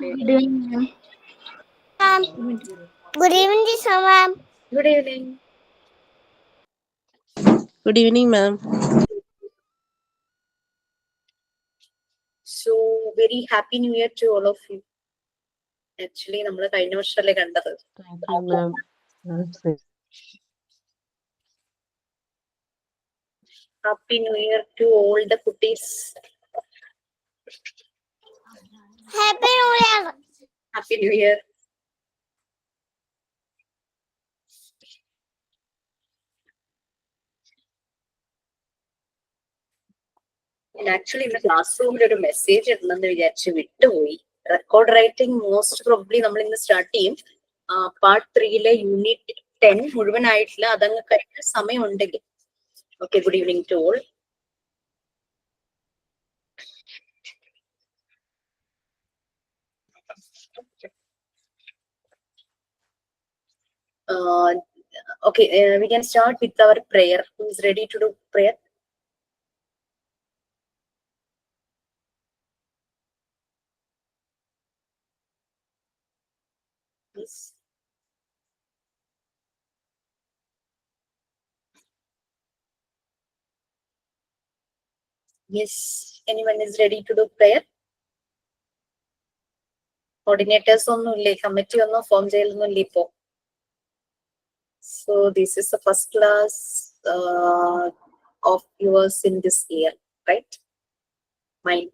Good evening, ma'am. Good evening, sir, ma'am. Good evening. Good evening, ma'am. So very happy new year to all of you. Actually, നമ്മൾ കഴിഞ്ഞ വർഷമല്ലേ കണ്ടത്. Thank you, ma'am. Happy new year to all the cuties. Happy New Year. Happy new year. Actually ഇന്ന് class റൂമിൽ ഒരു message ഇടണമെന്ന് വിചാരിച്ച് വിട്ടുപോയി. Record writing most probably നമ്മൾ ഇന്ന് സ്റ്റാർട്ട് ചെയ്യും. പാർട്ട് 3 യൂണിറ്റ് 10 മുഴുവനായിട്ടില്ല, അതങ്ങ് കഴിഞ്ഞ സമയമുണ്ടെങ്കിൽ. Okay, good evening to all. Okay, we can start with our prayer. Who is ready to do prayer? Please. Yes, anyone is ready to do prayer? Coordinators ഒന്നുമില്ലേ, committee ഒന്നും form ചെയ്യലൊന്നുമില്ല ഇപ്പോ. So this is the first class of yours in this year, right? Mine.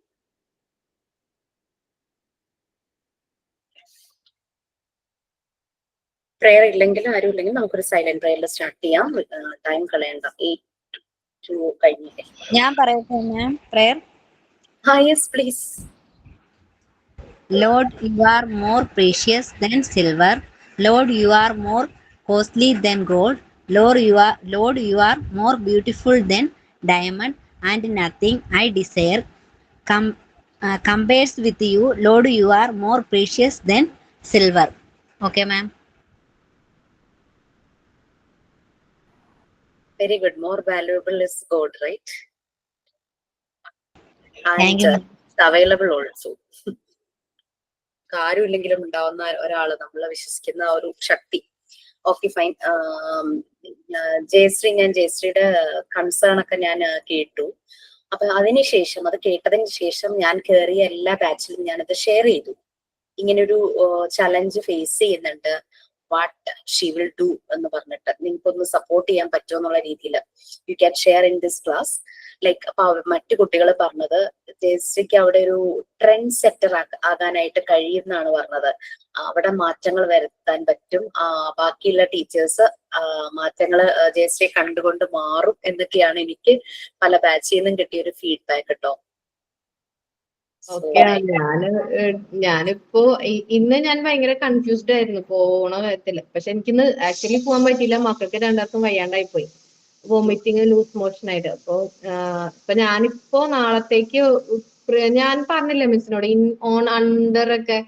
Prayer ഇല്ലെങ്കിൽ ആരും ഇല്ലെങ്കിൽ നമുക്കൊരു silent പ്രയറിൽ start ചെയ്യാം. Time കളയണ്ട. 8 to കഴിഞ്ഞില്ലേ. ഞാൻ പറയട്ടെ മാം prayer. Yes, please. Lord, you are more precious than silver. Lord, you are more costly than gold. Lord, you are more beautiful than diamond, and nothing I desire compares with you. Lord, you are more precious than silver. Okay, ma'am. Very good. More valuable is gold, right? Thank And you, ma'am. it's available also. ആരും ഇല്ലെങ്കിലും ഉണ്ടാവുന്ന ഒരാള്, നമ്മളെ വിശ്വസിക്കുന്ന ഒരു ശക്തി. Okay, fine. Jayashree, ഞാൻ ജയശ്രീയുടെ concern ഒക്കെ ഞാൻ കേട്ടു. അപ്പൊ അതിനുശേഷം, അത് കേട്ടതിന് ശേഷം ഞാൻ കയറിയ എല്ലാ ബാച്ചിലും ഞാനത് ഷെയർ ചെയ്തു. ഇങ്ങനൊരു ചലഞ്ച് ഫേസ് ചെയ്യുന്നുണ്ട്, വാട്ട് ഷീ വിൽ ഡു എന്ന് പറഞ്ഞിട്ട് നിങ്ങൾക്കൊന്ന് സപ്പോർട്ട് ചെയ്യാൻ പറ്റുമോ എന്നുള്ള രീതിയിൽ you can share in this class. Like അപ്പൊ മറ്റു കുട്ടികൾ പറഞ്ഞത് ജയശ്രീക്ക് അവിടെ ഒരു ട്രെൻഡ് സെറ്റർ ആകാനായിട്ട് കഴിയുമെന്നാണ് പറഞ്ഞത്. അവിടെ മാറ്റങ്ങൾ വരുത്താൻ പറ്റും, ബാക്കിയുള്ള ടീച്ചേഴ്സ് മാറ്റങ്ങൾ ജയശ്രീ കണ്ടുകൊണ്ട് മാറും എന്നൊക്കെയാണ് എനിക്ക് പല ബാച്ചിൽ നിന്നും കിട്ടിയ ഒരു ഫീഡ്ബാക്ക് കേട്ടോ. ഓക്കെ, ഞാനിപ്പോ ഇന്ന് ഞാൻ ഭയങ്കര കൺഫ്യൂസ്ഡ് ആയിരുന്നു പോണ കാര്യത്തില്. പക്ഷെ എനിക്കിന്ന് ആക്ച്വലി പോകാൻ പറ്റിയില്ല, മക്കൾക്ക് രണ്ടാർക്കും വയ്യാണ്ടായി പോയി, വോമിറ്റിങ്, ലൂസ് മോഷൻ ആയിട്ട്. അപ്പൊ ഞാനിപ്പോ നാളത്തേക്ക് ഞാൻ പറഞ്ഞില്ല മിസ്സിനോട് ഓൺ അണ്ടർ ഒക്കെ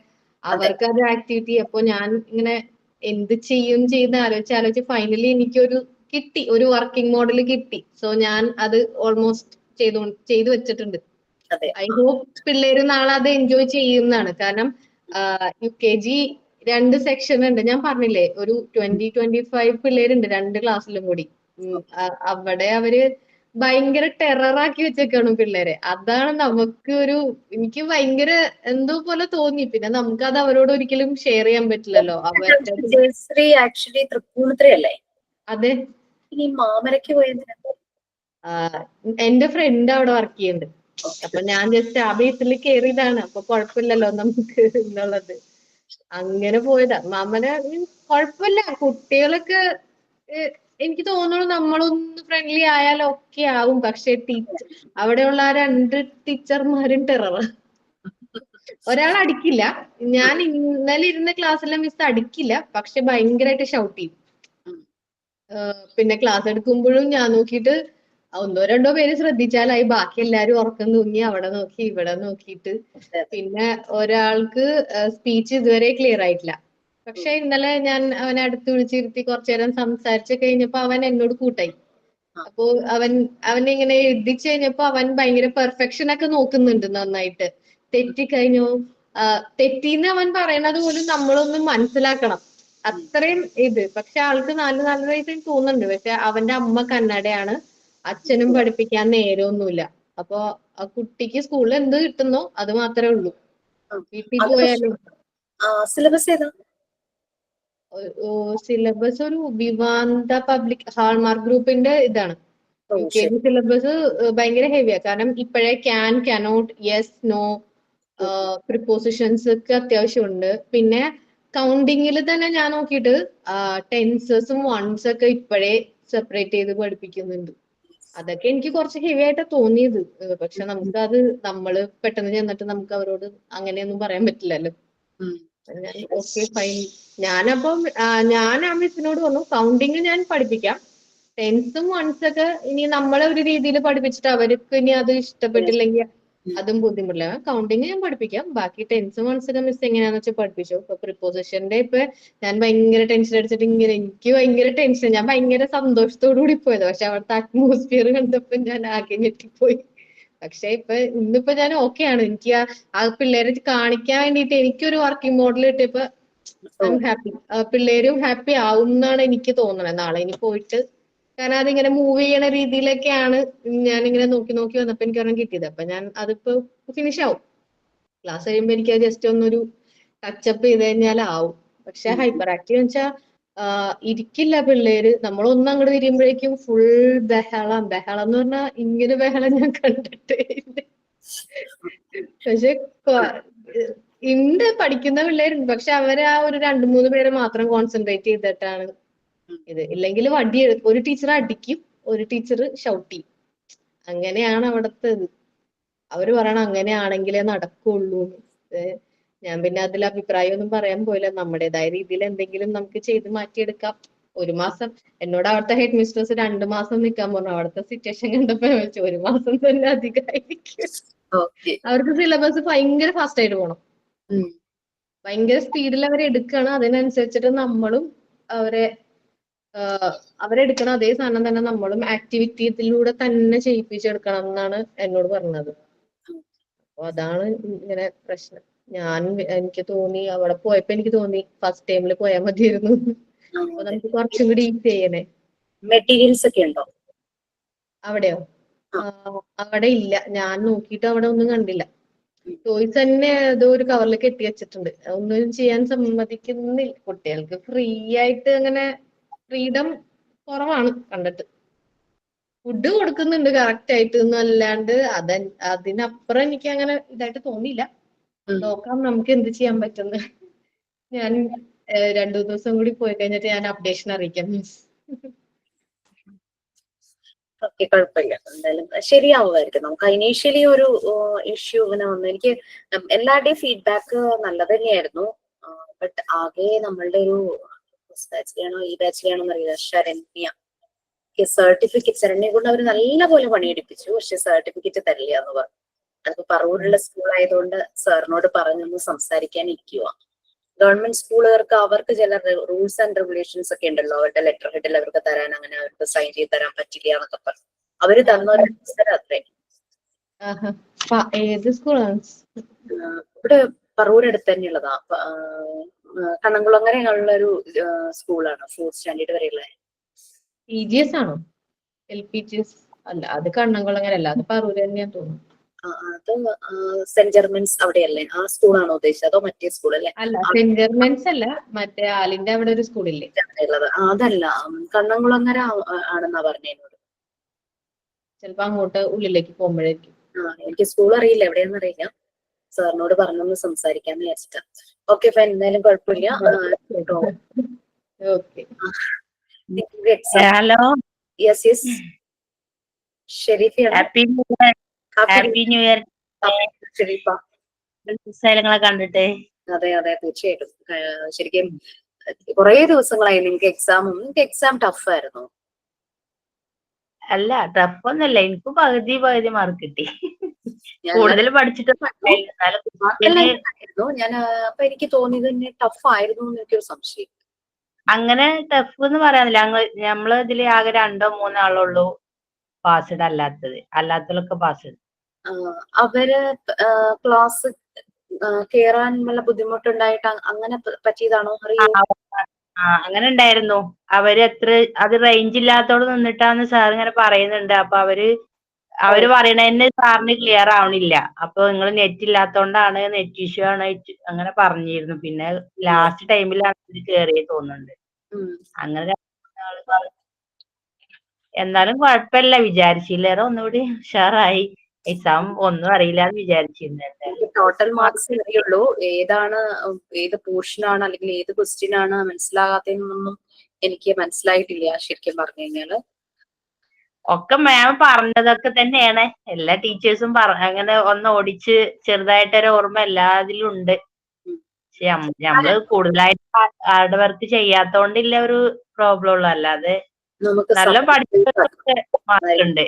അവർക്ക് അത് ആക്ടിവിറ്റി. അപ്പൊ ഞാൻ ഇങ്ങനെ എന്ത് ചെയ്യുന്ന ആലോചിച്ച് ഫൈനലി എനിക്കൊരു കിട്ടി, ഒരു വർക്കിംഗ് മോഡൽ കിട്ടി. സോ ഞാൻ അത് ഓൾമോസ്റ്റ് ചെയ്തു വെച്ചിട്ടുണ്ട്. ഐ ഹോപ്പ് പിള്ളേര് നാളെ അത് എൻജോയ് ചെയ്യുന്നതാണ്. കാരണം UKG 2 സെക്ഷൻ ഉണ്ട്. ഞാൻ പറഞ്ഞില്ലേ, ഒരു 20-25 പിള്ളേരുണ്ട് 2 ക്ലാസ്സിലും കൂടി. അവിടെ അവര് ഭയങ്കര ടെററാക്കി വെച്ചേക്കാണ് പിള്ളേരെ. അതാണ് നമുക്ക് എനിക്ക് ഭയങ്കര എന്തോ പോലെ തോന്നി. പിന്നെ നമുക്ക് അത് അവരോട് ഒരിക്കലും ഷെയർ ചെയ്യാൻ പറ്റില്ലല്ലോ. ജയശ്രീ ആക്ച്വലി തൃപ്പൂണിത്തുറയല്ലേ? അതെ. ഈ മാമരയ്ക്ക് പോയത് എന്റെ ഫ്രണ്ട് അവിടെ വർക്ക് ചെയ്യുന്നുണ്ട്. അപ്പൊ ഞാൻ ജസ്റ്റ് ആ ബേസിൽ കയറിയതാണ്. അപ്പൊ കുഴപ്പമില്ലല്ലോ നമുക്ക് എന്നുള്ളത്, അങ്ങനെ പോയതാ. മാമനെ കുഴപ്പമില്ല, കുട്ടികളൊക്കെ എനിക്ക് തോന്നുന്നു നമ്മളൊന്ന് ഫ്രണ്ട്ലി ആയാൽ ഒക്കെ ആവും. പക്ഷെ അവിടെയുള്ള ആ 2 ടീച്ചർമാരും ടെറർ. ഒരാൾ അടിക്കില്ല, ഞാൻ ഇന്നലെ ഇരുന്ന ക്ലാസ്സിലെ മിസ് അടിക്കില്ല, പക്ഷെ ഭയങ്കരമായിട്ട് ഷൗട്ട് ചെയ്യും. പിന്നെ ക്ലാസ് എടുക്കുമ്പോഴും ഞാൻ നോക്കിയിട്ട് 1-2 പേര് ശ്രദ്ധിച്ചാലായി, ബാക്കി എല്ലാരും ഉറക്കം തൂങ്ങി അവിടെ നോക്കി ഇവിടെ നോക്കിയിട്ട്. പിന്നെ ഒരാൾക്ക് സ്പീച്ച് ഇതുവരെ ക്ലിയർ ആയിട്ടില്ല. പക്ഷെ ഇന്നലെ ഞാൻ അവനെ അടുത്ത് വിളിച്ചിരുത്തി കുറച്ചു നേരം സംസാരിച്ചു കഴിഞ്ഞപ്പോ അവൻ എന്നോട് കൂട്ടായി. അപ്പോ അവൻ ഇങ്ങനെ എഴുതിച്ചു കഴിഞ്ഞപ്പോ അവൻ ഭയങ്കര പെർഫെക്ഷൻ ഒക്കെ നോക്കുന്നുണ്ട് നന്നായിട്ട്. തെറ്റിക്കഴിഞ്ഞോ തെറ്റീന്ന് അവൻ പറയണത് പോലും നമ്മളൊന്ന് മനസ്സിലാക്കണം. അത്രയും ഇത്. പക്ഷെ ആൾക്ക് നല്ലതായിട്ട് തോന്നുന്നുണ്ട്. പക്ഷെ അവന്റെ അമ്മ കന്നഡയാണ്, അച്ഛനും പഠിപ്പിക്കാൻ നേരമൊന്നുമില്ല. അപ്പൊ ആ കുട്ടിക്ക് സ്കൂളിൽ എന്ത് കിട്ടുന്നോ അത് മാത്രമേ ഉള്ളൂ. വീട്ടിൽ പോയാലും സിലബസ് ഏതാ? സിലബസ് ഒരു വിവാന്ത പബ്ലിക് ഹാൾമാർക്ക് ഗ്രൂപ്പിന്റെ ഇതാണ്. UKG സിലബസ് ഭയങ്കര ഹെവിയാ. കാരണം ഇപ്പോഴേ can, cannot, yes, no, prepositions ഒക്കെ അത്യാവശ്യമുണ്ട്. പിന്നെ കൗണ്ടിങ്ങിൽ തന്നെ ഞാൻ നോക്കിയിട്ട് ടെൻസസും വൺസ് ഒക്കെ ഇപ്പോഴേ സെപ്പറേറ്റ് ചെയ്ത് പഠിപ്പിക്കുന്നുണ്ട്. അതൊക്കെ എനിക്ക് കുറച്ച് ഹെവി ആയിട്ട് തോന്നിയത്. പക്ഷെ നമുക്കത് നമ്മള് പെട്ടെന്ന് ചെന്നിട്ട് നമുക്ക് അവരോട് അങ്ങനെയൊന്നും പറയാൻ പറ്റില്ലല്ലോ. ഞാൻ ഓക്കെ ഫൈൻ. ഞാനപ്പം ഞാൻ ആ മിസ്സിനോട് പറഞ്ഞു കൗണ്ടിങ് ഞാൻ പഠിപ്പിക്കാം, ടെൻസും വൺസ് ഒക്കെ ഇനി നമ്മളെ ഒരു രീതിയിൽ പഠിപ്പിച്ചിട്ട് അവർക്ക് ഇനി അത് ഇഷ്ടപ്പെട്ടില്ലെങ്കിൽ അതും ബുദ്ധിമുട്ടില്ല. കൗണ്ടിങ് ഞാൻ പഠിപ്പിക്കാം, ബാക്കി ടെൻസും വൺസ് ഒക്കെ മിസ് എങ്ങനെയാന്ന് വെച്ചാൽ പഠിപ്പിച്ചു. ഇപ്പൊ പ്രിപ്പോസിഷന്റെ ഇപ്പൊ ഞാൻ ഭയങ്കര ടെൻഷൻ അടിച്ചിട്ട് എനിക്ക് ഭയങ്കര ടെൻഷൻ, ഞാൻ ഭയങ്കര സന്തോഷത്തോടു കൂടി പോയത്. പക്ഷെ അവിടുത്തെ അറ്റ്മോസ്ഫിയർ കണ്ടപ്പോ ഞാൻ ആകെ ഞെട്ടിപ്പോയി. പക്ഷെ ഇന്നിപ്പോ ഞാൻ ഓക്കെയാണ്. എനിക്ക് ആ പിള്ളേരെ കാണിക്കാൻ വേണ്ടിയിട്ട് എനിക്കൊരു വർക്കിംഗ് മോഡൽ കിട്ടിയപ്പോ ഐ എം ഹാപ്പി. പിള്ളേരും ഹാപ്പി ആവും എന്നാണ് എനിക്ക് തോന്നുന്നത് നാളെ ഇനി പോയിട്ട്. കാരണം അതിങ്ങനെ മൂവ് ചെയ്യണ രീതിയിലൊക്കെയാണ് ഞാനിങ്ങനെ നോക്കി വന്നപ്പോ എനിക്ക് ഒരെണ്ണം കിട്ടിയത്. അപ്പൊ ഞാൻ അതിപ്പോ ഫിനിഷ് ആവും. ക്ലാസ് കഴിയുമ്പോ എനിക്ക് ജസ്റ്റ് ഒന്നൊരു ടച്ചപ്പ് ചെയ്ത് കഴിഞ്ഞാലാവും. പക്ഷെ ഹൈപ്പർ ആക്റ്റീവ് എന്ന് വെച്ചാൽ ഇരിക്കില്ല പിള്ളേര്. നമ്മളൊന്നും അങ്ങോട്ട് തിരിയുമ്പോഴേക്കും ഫുൾ ബഹളം എന്ന് പറഞ്ഞാൽ ഇങ്ങനെ ബഹളം ഞാൻ കണ്ടിട്ടേ ഇല്ല. പക്ഷെ പഠിക്കുന്ന പിള്ളേരുണ്ട്. പക്ഷെ അവര് ആ ഒരു 2-3 പേരെ മാത്രം കോൺസെൻട്രേറ്റ് ചെയ്തിട്ടാണ് ഇത്. ഇല്ലെങ്കിൽ വടി ഒരു ടീച്ചർ അടിക്കും, ഒരു ടീച്ചർ ഷൗട്ട് ചെയ്യും. അങ്ങനെയാണ് അവിടുത്തെ ഇത്. അവര് പറയണം അങ്ങനെയാണെങ്കിലേ നടക്കുള്ളൂ. ഞാൻ പിന്നെ അതിൽ അഭിപ്രായം ഒന്നും പറയാൻ പോയില്ല. നമ്മുടേതായ രീതിയിൽ എന്തെങ്കിലും നമുക്ക് ചെയ്ത് മാറ്റിയെടുക്കാം. 1 മാസം എന്നോട് അവിടുത്തെ ഹെഡ് മിസ്ട്രസ് 2 മാസം നിൽക്കാൻ പറഞ്ഞു. അവിടുത്തെ സിറ്റുവേഷൻ കണ്ടപ്പോ വെച്ചു 1 മാസം തന്നെ അധികമായിരിക്കും. അവർക്ക് സിലബസ് ഭയങ്കര ഫാസ്റ്റ് ആയിട്ട് പോകണം, ഭയങ്കര സ്പീഡിൽ അവർ എടുക്കണം. അതിനനുസരിച്ചിട്ട് നമ്മളും അവരെടുക്കണം അതേ സാധനം തന്നെ നമ്മളും ആക്ടിവിറ്റിയിലൂടെ തന്നെ ചെയ്യിപ്പിച്ചെടുക്കണം എന്നാണ് എന്നോട് പറഞ്ഞത്. അപ്പൊ അതാണ് ഇങ്ങനെ പ്രശ്നം. എനിക്ക് തോന്നി അവിടെ പോയപ്പോ എനിക്ക് തോന്നി ഫസ്റ്റ് ടൈമിൽ പോയാൽ മതിയായിരുന്നു. അപ്പൊ നമുക്ക് കുറച്ചും കൂടി ഈസി ചെയ്യണേ. മെറ്റീരിയൽസ് ഒക്കെ ഉണ്ടോ അവിടെയോ? അവിടെ ഇല്ല. ഞാൻ നോക്കിയിട്ട് അവിടെ ഒന്നും കണ്ടില്ല. ടോയ്സ് തന്നെ ഏതോ ഒരു കവറിൽ കെട്ടി വെച്ചിട്ടുണ്ട്. ഒന്നും ചെയ്യാൻ സമ്മതിക്കുന്നില്ല. കുട്ടികൾക്ക് ഫ്രീ ആയിട്ട് അങ്ങനെ ഫ്രീഡം കുറവാണ് കണ്ടിട്ട്. ഫുഡ് കൊടുക്കുന്നുണ്ട് കറക്റ്റ് ആയിട്ട് എന്നല്ലാണ്ട് അതിനപ്പുറം എനിക്ക് അങ്ങനെ ഇതായിട്ട് തോന്നിയില്ല. നോക്കാം നമുക്ക് എന്ത് ചെയ്യാൻ പറ്റുന്ന. ഞാൻ 2 ദിവസം കൂടി പോയി കഴിഞ്ഞിട്ട് ഞാൻ അപ്ഡേഷൻ അറിയിക്കാം മിസ്. ഓക്കെ, കുഴപ്പമില്ല. എന്തായാലും ശരിയാവുമായിരിക്കും. നമുക്ക് ഇനീഷ്യലി ഒരു ഇഷ്യൂ ഇങ്ങനെ വന്നു. എനിക്ക് എല്ലാവരുടെയും ഫീഡ്ബാക്ക് നല്ലത് തന്നെയായിരുന്നു. ബട്ട് ആകെ നമ്മളുടെ ഒരു ബാച്ചിലാണോ ഈ ബാച്ചിലാണോ എന്നറിയില്ല, ശരണ്യ സർട്ടിഫിക്കറ്റ് ശരണ്യെ കൊണ്ട് അവർ നല്ലപോലെ പണിയെടുപ്പിച്ചു. പക്ഷെ സർട്ടിഫിക്കറ്റ് തരില്ല എന്ന് പറഞ്ഞു. അതിപ്പോ പറവൂരുള്ള സ്കൂൾ ആയതുകൊണ്ട് സാറിനോട് പറഞ്ഞൊന്ന് സംസാരിക്കാൻ ഇരിക്കുക. ഗവൺമെന്റ് സ്കൂളുകാർക്ക് അവർക്ക് ചില റൂൾസ് ആൻഡ് റെഗുലേഷൻസ് ഒക്കെ ഉണ്ടല്ലോ, അവരുടെ ലെറ്റർ ഹെഡിൽ അവർക്ക് തരാൻ, അങ്ങനെ അവർക്ക് സൈൻ ചെയ്ത് തരാൻ പറ്റില്ല എന്നൊക്കെ പറഞ്ഞു. അവര് തന്ന ഒരു അവസരം അത്രേ. ഏത് സ്കൂളാണ്? ഇവിടെ പറവൂരടുത്ത് തന്നെയുള്ളതാ. കണ്ണംകുളങ്ങരയുള്ള ഒരു സ്കൂളാണ്, 4th സ്റ്റാൻഡേർഡ് വരെയുള്ള. PGS ആണോ? LPGS അല്ല, അത് കണ്ണംകുളങ്ങര അല്ല, അത് പറവൂര് തന്നെയാന്ന് തോന്നുന്നു. അത് സെന്റ് ജെർമൻസ് അവിടെയല്ലേ? ആ സ്കൂളാണോ ഉദ്ദേശിച്ചത് അതോ മറ്റേ സ്കൂൾ അല്ലേ? അല്ല, സെന്റ് ജെർമൻസ് അല്ല, മറ്റേ ആലിന്റെ അവിടെ ഒരു സ്കൂളില്ലേ ഉള്ളത്? അതല്ല, കണ്ണംകുളങ്ങര ആണെന്നാ പറഞ്ഞതിനോട്. ചിലപ്പോ അങ്ങോട്ട് ഉള്ളിലേക്ക് പോകുമ്പോഴേക്കും. എനിക്ക് സ്കൂൾ അറിയില്ല, എവിടെയാന്ന് അറിയില്ല. സാറിനോട് പറഞ്ഞൊന്ന് സംസാരിക്കാന്ന് വിചാരിച്ചിട്ടാ. ഓക്കെ ഫൈൻ, എന്തായാലും കുഴപ്പമില്ല. ഹലോ, യെസ് യെസ്, ഷെരീഫയാണ്. Happy new year. Happy new year Sherifa. സ്ഥലങ്ങളെ കണ്ടിട്ട്. അതെ അതെ, തീർച്ചയായിട്ടും. ശരിക്കും കുറെ ദിവസങ്ങളായി. നിങ്ങൾക്ക് എക്സാം ടഫ് ആയിരുന്നു? അല്ല, ടഫൊന്നുമില്ല. എനിക്ക് പകുതി മാർക്ക് കിട്ടി. കൂടുതൽ പഠിച്ചിട്ട് ഞാൻ അപ്പൊ എനിക്ക് തോന്നിയത് തന്നെ ടഫ് ആയിരുന്നു എന്ന് എനിക്കൊരു സംശയം. അങ്ങനെ ടഫ് എന്ന് പറയാനില്ല. നമ്മള് ഇതില് ആകെ 2-3 ആളുള്ളൂ പാസ്ഡ് അല്ലാത്തത്. അല്ലാത്തതൊക്കെ പാസ്ഡ്. അവര് ക്ലാസ് കേറാൻ വല്ല ബുദ്ധിമുട്ടുണ്ടായിട്ട് അങ്ങനെ പറ്റിയതാണോ അറിയോ? അങ്ങനെ ഉണ്ടായിരുന്നു. അത് റേഞ്ച് ഇല്ലാത്തോട് നിന്നിട്ടാന്ന് സാർ ഇങ്ങനെ പറയുന്നുണ്ട്. അപ്പൊ അവര് പറയണതിന് സാറിന് ക്ലിയർ ആവണില്ല. അപ്പൊ നിങ്ങൾ നെറ്റ് ഇല്ലാത്തോണ്ടാണ്, നെറ്റ് ഇഷ്യൂ ആണ് അങ്ങനെ പറഞ്ഞിരുന്നു. പിന്നെ ലാസ്റ്റ് ടൈമിലാണ് ഇത് കേറിയത് തോന്നുന്നുണ്ട്. അങ്ങനെ എന്നാലും കുഴപ്പമില്ല, വിചാരിച്ചില്ലേറെ ഒന്നുകൂടി ഉഷാറായി. എക്സാം ഒന്നും അറിയില്ല എന്ന് വിചാരിച്ചിരുന്നു. ടോട്ടൽ മാർക്സ് അറിയുള്ളൂ. ഏത് പോർഷനാണ് അല്ലെങ്കിൽ ഏത് ക്വസ്റ്റ്യൻ ആണ് മനസ്സിലാകാത്തതെന്നൊന്നും എനിക്ക് മനസ്സിലായിട്ടില്ല ശരിക്കും പറഞ്ഞു കഴിഞ്ഞാല്. ഒക്കെ മാം പറഞ്ഞതൊക്കെ തന്നെയാണ്. എല്ലാ ടീച്ചേഴ്സും അങ്ങനെ ഒന്ന് ഓടിച്ച് ചെറുതായിട്ടൊരു ഓർമ്മ എല്ലാതിലും ഉണ്ട്. പക്ഷെ നമ്മള് കൂടുതലായിട്ട് ഹാർഡ് വർക്ക് ചെയ്യാത്തോണ്ടില്ല ഒരു പ്രോബ്ലം ഉള്ളു. അല്ലാതെ നല്ല പഠിച്ചവർക്ക് മാർക്കുണ്ട്.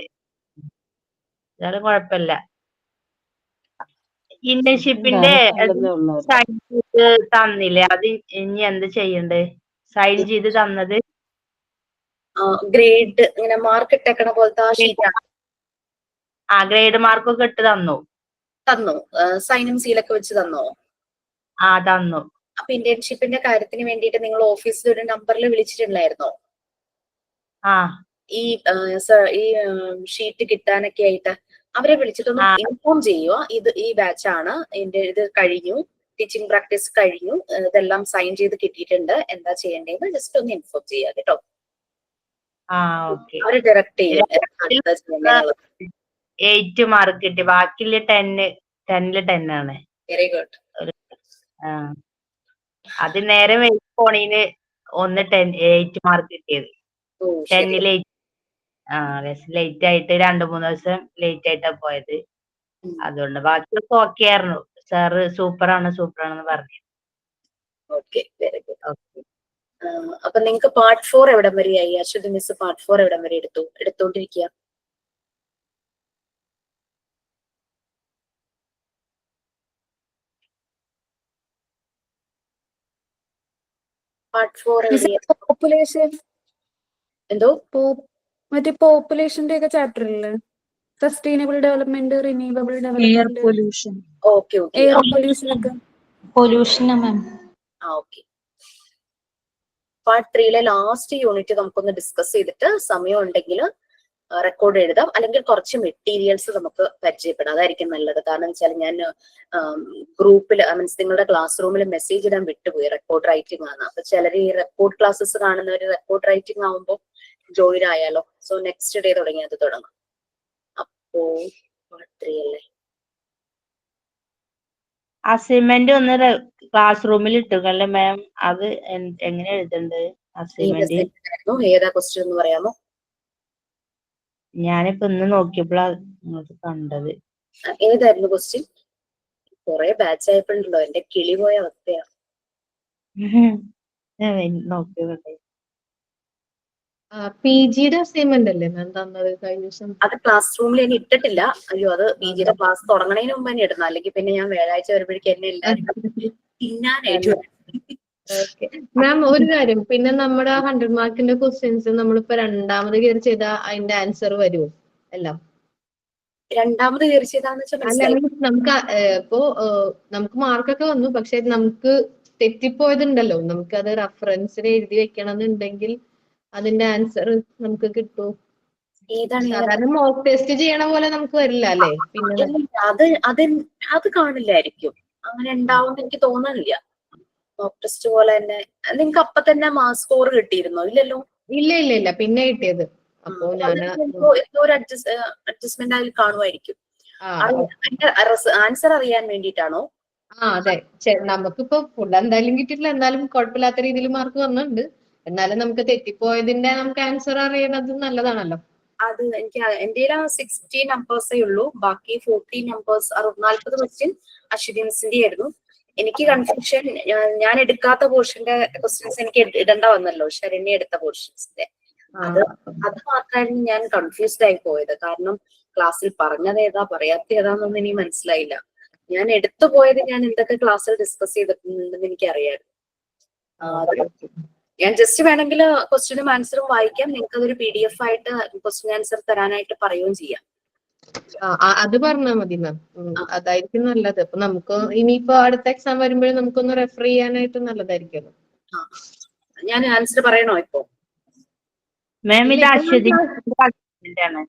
എന്നാലും കുഴപ്പമില്ല. ഇന്റേൺഷിപ്പിന്റെ സൈൻ ചെയ്ത് തന്നില്ലേ? അത് ഇനി എന്ത് ചെയ്യണ്ടേ? സൈൻ ചെയ്ത് തന്നത് ഗ്രേഡ് ഇങ്ങനെ മാർക്ക് ഇട്ടേക്കണ പോലത്തെ ആ ഷീറ്റാണ്. ഗ്രേഡ് മാർക്കൊക്കെ ഇട്ട് തന്നു. സൈനും സീലൊക്കെ വെച്ച് തന്നോ? തന്നു. അപ്പൊ ഇന്റേൺഷിപ്പിന്റെ കാര്യത്തിന് വേണ്ടിയിട്ട് നിങ്ങൾ ഓഫീസിൽ ഒരു നമ്പറിൽ വിളിച്ചിട്ടുണ്ടായിരുന്നോ? ഈ ഷീറ്റ് കിട്ടാനൊക്കെ ആയിട്ട് അവരെ വിളിച്ചിട്ടൊന്ന് ഇൻഫോം ചെയ്യുക. ഈ ബാച്ച് ആണ്, ഇത് കഴിഞ്ഞു, ടീച്ചിങ് പ്രാക്ടീസ് കഴിഞ്ഞു, ഇതെല്ലാം സൈൻ ചെയ്ത് കിട്ടിയിട്ടുണ്ട്, എന്താ ചെയ്യേണ്ടതെന്ന് ജസ്റ്റ് ഒന്ന് ഇൻഫോം ചെയ്യുക കേട്ടോ. അവര് ഡയറക്റ്റ് ചെയ്യും. 8 മാർക്ക് കിട്ടി, ബാക്കിയുള്ള 10ല് 10 ആണ്. Very good. അത് നേരെ പോണീന് 8 മാർക്ക് കിട്ടിയത്. 10ല് 8. ലേറ്റ് ആയിട്ട് 2-3 ദിവസം ലേറ്റ് ആയിട്ടാ പോയത്. അതുകൊണ്ട് ബാക്കിയൊക്കെ ഓക്കെ ആയിരുന്നു. സാറ് സൂപ്പറാണെന്ന് പറഞ്ഞു. Okay, very good. അപ്പൊ നിങ്ങക്ക് പാർട്ട് 4 എവിടം വരെയായി? അശ്വതി മിസ് പാർട്ട് 4 എവിടം വരെ എടുത്തോണ്ടിരിക്കുക? പാർട്ട് 4 പോപ്പുലേഷൻ എന്തോ മറ്റേ പോപ്പുലേഷന്റെ ഒക്കെ ചാപ്റ്റർ അല്ലേ? Sustainable development, renewable development, pollution. Air pollution ഒക്കെ. ഓക്കെ. പാർട്ട് 3ലെ ലാസ്റ്റ് യൂണിറ്റ് നമുക്കൊന്ന് ഡിസ്കസ് ചെയ്തിട്ട് സമയം ഉണ്ടെങ്കിൽ റെക്കോർഡ് എഴുതാം, അല്ലെങ്കിൽ കുറച്ച് മെറ്റീരിയൽസ് നമുക്ക് പരിചയപ്പെടാം. അതായിരിക്കും നല്ലത്. കാരണം വെച്ചാൽ ഞാൻ ഗ്രൂപ്പിൽ മീൻസ് നിങ്ങളുടെ ക്ലാസ് റൂമിൽ മെസ്സേജ് ഇടാൻ വിട്ടുപോയി, റെക്കോർഡ് റൈറ്റിംഗ് ആണ്. അപ്പൊ ചിലർ ഈ റെക്കോർഡ് ക്ലാസ്സസ് കാണുന്നവർ റെക്കോർഡ് റൈറ്റിംഗ് ആവുമ്പോൾ ജോയിൻ ആയാലോ. സോ നെക്സ്റ്റ് ഡേ തുടങ്ങി അത് തുടങ്ങാം. അപ്പോ പാർട്ട് 3 അല്ലേ? അസൈൻമെന്റ് ഒന്ന് ക്ലാസ് റൂമിൽ ഇട്ടുകല്ലേ മാം? അത് എങ്ങനെ എഴുതണ്ടത് അസൈൻമെന്റ്? ഏതാ ക്വസ്റ്റ്യൻ എന്ന് പറയാമോ? ഞാനിപ്പോ ഇന്ന് നോക്കിയപ്പോഴാണ് കണ്ടത്. ഏതായിരുന്നു ക്വസ്റ്റ്യൻ? കുറെ ബാച്ച് ആയപ്പോഴുണ്ടല്ലോ എന്റെ കിളി പോയ അവസ്ഥയാ. നോക്കിയോട്ടെ. പിജിയുടെ അസൈൻമെന്റ് അല്ലേ മാം തന്നത് കഴിഞ്ഞ ദിവസം? അത് ക്ലാസ് റൂമിൽ ഇനി ഇട്ടിട്ടില്ല. അയ്യോ, അത് പിജിയുടെ ക്ലാസ് തുടങ്ങണതിന് മുമ്പ് തന്നെ ഇടണം, അല്ലെങ്കിൽ പിന്നെ ഞാൻ വ്യാഴാഴ്ച വരുമ്പോഴേക്കും എന്നെ എല്ലാവരും തിന്നാനായിട്ട്. മാം ഒരു കാര്യം, പിന്നെ നമ്മുടെ 100 മാർക്കിന്റെ ക്വസ്റ്റ്യൻസ് നമ്മളിപ്പോ രണ്ടാമത് കയറി ചെയ്താൽ അതിന്റെ ആൻസർ വരുമോ എല്ലാം? രണ്ടാമത് കയറി ചെയ്താന്ന് വെച്ചാൽ നമുക്ക് ഇപ്പോ നമുക്ക് മാർക്കൊക്കെ വന്നു, പക്ഷെ നമുക്ക് തെറ്റിപ്പോയതുണ്ടല്ലോ, നമുക്ക് അത് റെഫറൻസിന് എഴുതി വെക്കണം എന്നുണ്ടെങ്കിൽ അതിന്റെ ആൻസർ നമുക്ക് കിട്ടുമോ? സാധാരണ മോക്ക് ടെസ്റ്റ് ചെയ്യണ പോലെ നമുക്ക് വരില്ല അല്ലേ? പിന്നെ അത് കാണില്ലായിരിക്കും, അങ്ങനെ ഉണ്ടാവുമെന്ന് എനിക്ക് തോന്നുന്നില്ല. മോക്ക് ടെസ്റ്റ് പോലെ തന്നെ നിങ്ങൾക്ക് അപ്പൊ തന്നെ മാർക്ക് സ്കോർ കിട്ടിയിരുന്നോ? ഇല്ലല്ലോ. ഇല്ല പിന്നെ കിട്ടിയത്. അപ്പോ ഞാൻ ഒരു അഡ്ജസ്റ്റ്മെന്റ് അതിൽ കാണുമായിരിക്കും. ആൻസർ അറിയാൻ വേണ്ടിയിട്ടാണോ? അതെ. നമുക്കിപ്പോ ഫുഡ് എന്തായാലും കിട്ടിയിട്ടില്ല, എന്നാലും കുഴപ്പമില്ലാത്ത രീതിയിൽ മാർക്ക് വന്നിട്ടുണ്ട്. എന്നാലും നമുക്ക് തെറ്റിപ്പോയതിന്റെ നമുക്ക് ആൻസർ അറിയണത് നല്ലതാണല്ലോ. അത് എനിക്ക് എന്റെ 60 നമ്പേഴ്സേ ഉള്ളൂ. ബാക്കി 40 നമ്പേഴ്സ് 40 ക്വസ്റ്റ്യൻ അശ്വതി മിസ്സിന്റെ ആയിരുന്നു. എനിക്ക് കൺഫ്യൂഷൻ, ഞാൻ എടുക്കാത്ത പോർഷന്റെ ക്വസ്റ്റ്യൻസ് എനിക്ക് ഇടേണ്ട വന്നല്ലോ, ശരണ്യ എടുത്ത പോർഷൻസിന്റെ. അത് മാത്രമായിരുന്നു ഞാൻ കൺഫ്യൂസ്ഡ് ആയി പോയത്. കാരണം ക്ലാസ്സിൽ പറഞ്ഞത് ഏതാ പറയാത്ത ഏതാന്നൊന്നും എനിക്ക് മനസ്സിലായില്ല. ഞാൻ എടുത്തു പോയത് ഞാൻ എന്തൊക്കെ ക്ലാസ്സിൽ ഡിസ്കസ് ചെയ്തിട്ടുണ്ടെന്ന് എനിക്കറിയായിരുന്നു. ഞാൻ ജസ്റ്റ് വേണമെങ്കിൽ ക്വസ്റ്റ്യനും ആൻസറും വായിക്കാം, നിങ്ങൾക്ക് അതൊരു PDF ആയിട്ട് ക്വസ്റ്റ്യൻ ആൻസർ തരാനായിട്ട് പറയുകയും ചെയ്യാം. അത് പറഞ്ഞാ മതി മാം. അതായിരിക്കും നല്ലത്. അപ്പൊ നമുക്ക് ഇനിയിപ്പോ അടുത്ത എക്സാം വരുമ്പോഴും നമുക്കൊന്ന് റെഫർ ചെയ്യാനായിട്ട് നല്ലതായിരിക്കുമല്ലോ. ഞാൻ ആൻസർ പറയണോ ഇപ്പൊ? മാം ഇത് ഇപ്പൊ അശ്വതി ആണ്.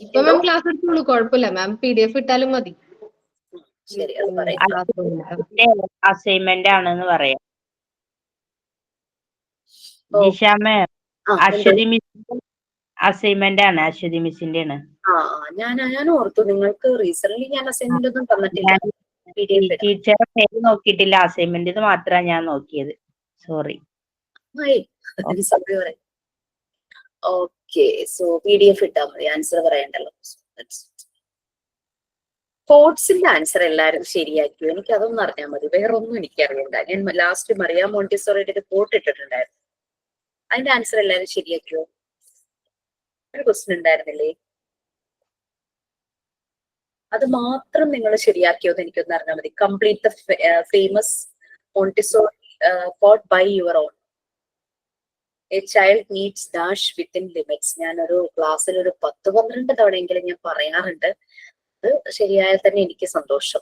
ഇപ്പൊ മാം ക്ലാസ് എടുത്തോളൂ, കുഴപ്പമില്ല മാം. PDF ഇട്ടാലും മതി. ശരി, അത് പറയാം. അസൈൻമെന്റ് ആണെന്ന് പറയാം. ജിഷ മാം, അശ്വതി മിസ് അസൈൻമെന്റ് ആണ്, അശ്വതി മിസ്സിന്റെ ആണ്. ഞാൻ ഓർത്തു നിങ്ങൾക്ക് റീസെന്റ് ഞാൻ അസൈൻമെന്റ് ഒന്നും തന്നിട്ടില്ല. ടീച്ചർ പേര് നോക്കിയിട്ടില്ല, അസൈൻമെന്റ് മാത്രമാണ് ഞാൻ നോക്കിയത്. സോറി. ഓക്കെ, സോ PDF ഇട്ടാ മതി, ആൻസർ പറയണ്ടല്ലോ. കോഡ്സിന്റെ ആൻസർ എല്ലാരും ശരിയാക്കിയോ? എനിക്ക് അതൊന്നും അറിഞ്ഞാൽ മതി, വേറെ ഒന്നും എനിക്കറിയണ്ട. ഞാൻ ലാസ്റ്റ് മറിയാ മോണ്ടിസോറിയുടെ കോട്ട് ഇട്ടിട്ടുണ്ടായിരുന്നു, അതിന്റെ ആൻസർ എല്ലാരും ശരിയാക്കിയോ? ഒരു ക്വസ്റ്റ്യൻ ഉണ്ടായിരുന്നില്ലേ, അത് മാത്രം നിങ്ങൾ ശരിയാക്കിയോന്ന് എനിക്കൊന്ന് അറിഞ്ഞാൽ മതി. Complete the famous Montessori quote by your own. A child needs dash within limits. ഞാനൊരു ക്ലാസ്സിൽ ഒരു 10-12 തവണയെങ്കിലും ഞാൻ പറയാറുണ്ട്. അത് ശരിയായാൽ തന്നെ എനിക്ക് സന്തോഷം.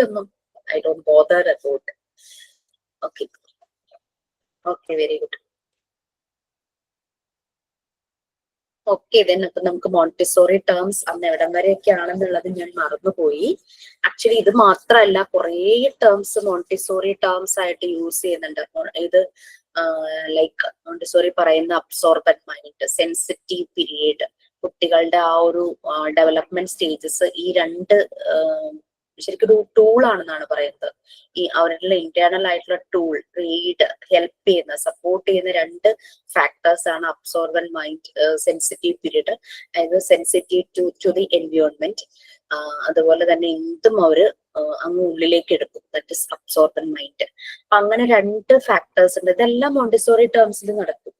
ഒന്നും I don't bother about. Okay okay, very good. Okay, then അപ്പൊ നമുക്ക് മോണ്ടിസോറി ടേംസ് അന്ന് എവിടം വരെയൊക്കെ ആണെന്നുള്ളത് ഞാൻ മറന്നുപോയി. ആക്ച്വലി ഇത് മാത്രമല്ല, കുറേ ടേംസ് മോണ്ടിസോറി ടേംസ് ആയിട്ട് യൂസ് ചെയ്യുന്നുണ്ട്. ഇത് ലൈക്ക് മോണ്ടിസോറി പറയുന്ന അബ്സോർബന്റ് മൈൻഡ്, സെൻസിറ്റീവ് പീരീഡ്, കുട്ടികളുടെ ആ ഒരു ഡെവലപ്മെന്റ് സ്റ്റേജസ്, ഈ രണ്ട് ശരിക്കും ഒരു ടൂൾ ആണെന്നാണ് പറയുന്നത്. ഈ അവരുടെ ഇന്റേണൽ ആയിട്ടുള്ള ടൂൾ, റീഡ്, ഹെൽപ്പ് ചെയ്യുന്ന, സപ്പോർട്ട് ചെയ്യുന്ന രണ്ട് ഫാക്ടേഴ്സ് ആണ് അബ്സോർബന്റ് മൈൻഡ്, സെൻസിറ്റീവ് പീരീഡ്. അതായത് സെൻസിറ്റീവ് ടു ദി എൻവയോൺമെന്റ്. അതുപോലെ തന്നെ എന്തും അവര് അങ്ങ് ഉള്ളിലേക്ക് എടുക്കും, ദാറ്റ് ഇസ് അബ്സോർബന്റ് മൈൻഡ്. അപ്പൊ അങ്ങനെ രണ്ട് ഫാക്ടേഴ്സ് ഉണ്ട്. ഇതെല്ലാം മോണ്ടിസോറി ടേംസിൽ നടക്കും.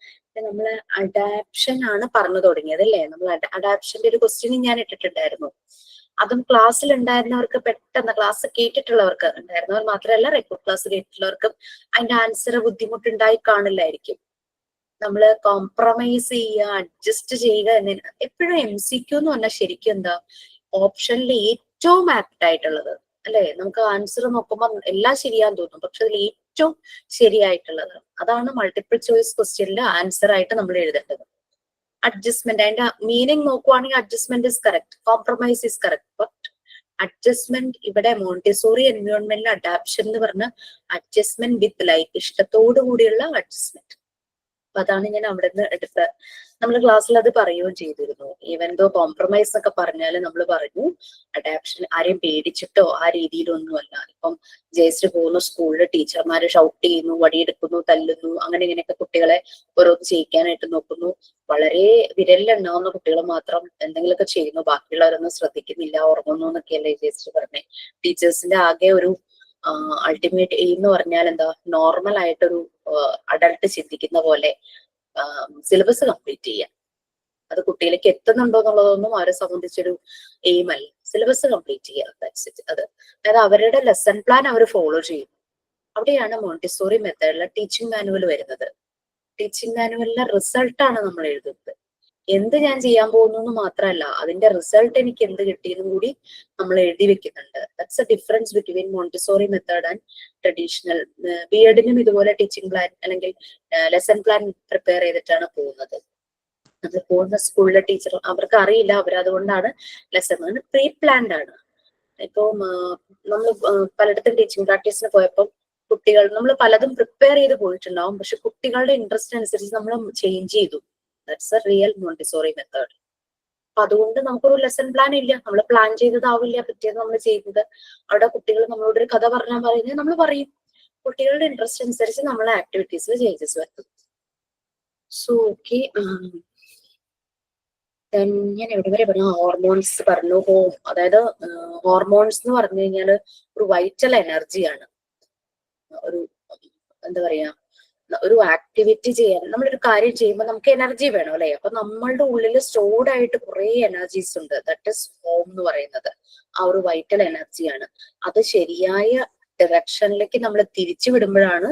നമ്മള് അഡാപ്ഷൻ ആണ് പറഞ്ഞു തുടങ്ങിയത് അല്ലേ? നമ്മൾ അഡാപ്ഷന്റെ ഒരു ക്വസ്റ്റ്യൻ ഞാൻ ഇട്ടിട്ടുണ്ടായിരുന്നു. അതും ക്ലാസ്സിൽ ഉണ്ടായിരുന്നവർക്ക് പെട്ടെന്ന്, ക്ലാസ് കേട്ടിട്ടുള്ളവർക്ക് ഉണ്ടായിരുന്നവർ മാത്രമല്ല, റെക്കോർഡ് ക്ലാസ് കേട്ടിട്ടുള്ളവർക്കും അതിന്റെ ആൻസർ ബുദ്ധിമുട്ടുണ്ടായി കാണില്ലായിരിക്കും. നമ്മള് കോംപ്രമൈസ് ചെയ്യുക, അഡ്ജസ്റ്റ് ചെയ്യുക എന്നതിന് എപ്പോഴും MCQ എന്ന് പറഞ്ഞാൽ ശരിക്കും എന്താ, ഓപ്ഷനിൽ ഏറ്റവും ആപ്റ്റ് ആയിട്ടുള്ളത് അല്ലെ? നമുക്ക് ആൻസർ നോക്കുമ്പോൾ എല്ലാം ശരിയാന്ന് തോന്നും, പക്ഷെ അതിൽ ഏറ്റവും ശരിയായിട്ടുള്ളത് അതാണ് മൾട്ടിപ്പിൾ ചോയ്സ് ക്വസ്റ്റ്യനിൽ ആൻസർ ആയിട്ട് നമ്മൾ എഴുതേണ്ടത്. അഡ്ജസ്റ്റ്മെന്റ്, അതിന്റെ മീനിങ് നോക്കുവാണെങ്കിൽ adjustment is correct, compromise is correct. But adjustment ഇവിടെ മോണ്ടിസോറി എൻവയോൺമെന്റിൽ അഡാപ്ഷൻ എന്ന് പറഞ്ഞ അഡ്ജസ്റ്റ്മെന്റ് വിത്ത് ലൈഫ്, ഇഷ്ടത്തോടു കൂടിയുള്ള അഡ്ജസ്റ്റ്മെന്റ്. അപ്പൊ അതാണ് ഞാൻ അവിടെ നിന്ന് എടുത്ത. നമ്മൾ ക്ലാസ്സിൽ അത് പറയുകയും ചെയ്തിരുന്നു. ഈവൻ ദോ കോംപ്രമൈസ് എന്നൊക്കെ പറഞ്ഞാല് നമ്മൾ പറഞ്ഞു അഡാപ്ഷൻ ആരെയും പേടിച്ചിട്ടോ ആ രീതിയിലൊന്നുമല്ല. ഇപ്പം ജയശ്രീ പോകുന്ന സ്കൂളിൽ ടീച്ചർമാര് ഷൗട്ട് ചെയ്യുന്നു, വടിയെടുക്കുന്നു, തല്ലുന്നു, അങ്ങനെ ഇങ്ങനെയൊക്കെ കുട്ടികളെ ഓരോന്ന് ചെയ്യിക്കാനായിട്ട് നോക്കുന്നു. വളരെ വിരലിലുണ്ടാവുന്ന കുട്ടികൾ മാത്രം എന്തെങ്കിലുമൊക്കെ ചെയ്യുന്നു, ബാക്കിയുള്ളവരൊന്നും ശ്രദ്ധിക്കുന്നില്ല, ഉറങ്ങുന്നു എന്നൊക്കെയല്ലേ ജയശ്രീ പറഞ്ഞേ. ടീച്ചേഴ്സിന്റെ ആകെ ഒരു അൾട്ടിമേറ്റ് എയിം എന്ന് പറഞ്ഞാൽ എന്താ, നോർമൽ ആയിട്ടൊരു അഡൾട്ട് ചിന്തിക്കുന്ന പോലെ സിലബസ് കംപ്ലീറ്റ് ചെയ്യാം. അത് കുട്ടിയിലേക്ക് എത്തുന്നുണ്ടോ എന്നുള്ളതൊന്നും അവരെ സംബന്ധിച്ചൊരു എയിം അല്ല. സിലബസ് കംപ്ലീറ്റ് ചെയ്യുക, അത് അതായത് അവരുടെ ലെസൺ പ്ലാൻ അവർ ഫോളോ ചെയ്യും. അവിടെയാണ് മോണ്ടിസോറി മെത്തേഡിലെ ടീച്ചിങ് മാനുവൽ വരുന്നത്. ടീച്ചിങ് മാനുവലിലെ റിസൾട്ടാണ് നമ്മൾ എഴുതുന്നത്. എന്ത് ഞാൻ ചെയ്യാൻ പോകുന്നു എന്ന് മാത്രമല്ല, അതിന്റെ റിസൾട്ട് എനിക്ക് എന്ത് കിട്ടിയെന്നും കൂടി നമ്മൾ എഴുതി വെക്കുന്നുണ്ട്. That's a difference between Montessori method and traditional. BEdനും ഇതുപോലെ ടീച്ചിങ് പ്ലാൻ അല്ലെങ്കിൽ ലെസൺ പ്ലാൻ പ്രിപ്പയർ ചെയ്തിട്ടാണ് പോകുന്നത്. അത് പോകുന്ന സ്കൂളിലെ ടീച്ചർ അവർക്ക് അറിയില്ല, അവരതുകൊണ്ടാണ് ലെസൺ പ്രീ പ്ലാൻഡ് ആണ്. ഇപ്പൊ നമ്മൾ പലയിടത്തും ടീച്ചിങ് പ്രാക്ടീസിന് പോയപ്പോൾ കുട്ടികൾ നമ്മൾ പലതും പ്രിപ്പയർ ചെയ്ത് പോയിട്ടുണ്ടാവും, പക്ഷെ കുട്ടികളുടെ ഇൻട്രസ്റ്റ് അനുസരിച്ച് നമ്മൾ ചേഞ്ച് ചെയ്തു. That's A real Montessori method. അപ്പൊ അതുകൊണ്ട് നമുക്കൊരു ലെസൺ പ്ലാൻ ഇല്ല, നമ്മൾ പ്ലാൻ ചെയ്തതാവില്ല പിറ്റേന്ന് നമ്മൾ ചെയ്യുന്നത്. അവിടെ കുട്ടികൾ നമ്മളോട് ഒരു കഥ പറഞ്ഞാൽ പറയുന്നത് നമ്മൾ പറയും. കുട്ടികളുടെ ഇൻട്രസ്റ്റ് അനുസരിച്ച് നമ്മളെ ആക്ടിവിറ്റീസിൽ ചേഞ്ചസ് വരുത്തും. സോ ഓക്കെ, ഞാൻ എവിടെ വരെ പറഞ്ഞു? ഹോർമോൺസ് പറഞ്ഞു. അതായത് ഹോർമോൺസ് എന്ന് പറഞ്ഞു കഴിഞ്ഞാൽ ഒരു വൈറ്റൽ എനർജിയാണ്. ഒരു എന്താ പറയാ, ഒരു ആക്ടിവിറ്റി ചെയ്യാൻ, നമ്മളൊരു കാര്യം ചെയ്യുമ്പോൾ നമുക്ക് എനർജി വേണം അല്ലെ? അപ്പൊ നമ്മളുടെ ഉള്ളിൽ സ്റ്റോർഡ് ആയിട്ട് കുറെ എനർജീസ് ഉണ്ട്. ദാറ്റ് ഇസ് ഹോം എന്ന് പറയുന്നത് ആ ഒരു വൈറ്റൽ എനർജിയാണ്. അത് ശരിയായ ഡയറക്ഷനിലേക്ക് നമ്മൾ തിരിച്ചു വിടുമ്പോഴാണ്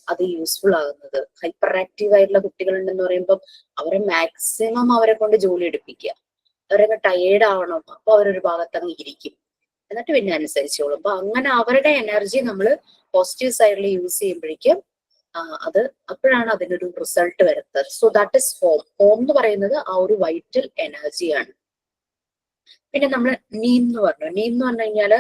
അത് യൂസ്ഫുൾ ആകുന്നത്. ഹൈപ്പർ ആക്റ്റീവ് ആയിട്ടുള്ള കുട്ടികളുണ്ടെന്ന് പറയുമ്പോൾ അവരെ മാക്സിമം അവരെ കൊണ്ട് ജോലി എടുപ്പിക്കുക. അവരങ്ങ് ടയേർഡ് ആവണം, അപ്പൊ അവരൊരു ഭാഗത്തങ്ങ് ഇരിക്കും, എന്നിട്ട് പിന്നെ അനുസരിച്ചോളും. അപ്പൊ അങ്ങനെ അവരുടെ എനർജി നമ്മൾ പോസിറ്റീവ് സൈഡിൽ യൂസ് ചെയ്യുമ്പോഴേക്കും അത് അപ്പോഴാണ് അതിനൊരു റിസൾട്ട് വരുന്നത്. So that is home. Home എന്ന് പറയുന്നത് ആ ഒരു വൈറ്റൽ എനർജിയാണ്. പിന്നെ നമ്മൾ നീം എന്ന് പറഞ്ഞു. നീം എന്ന് പറഞ്ഞു കഴിഞ്ഞാല്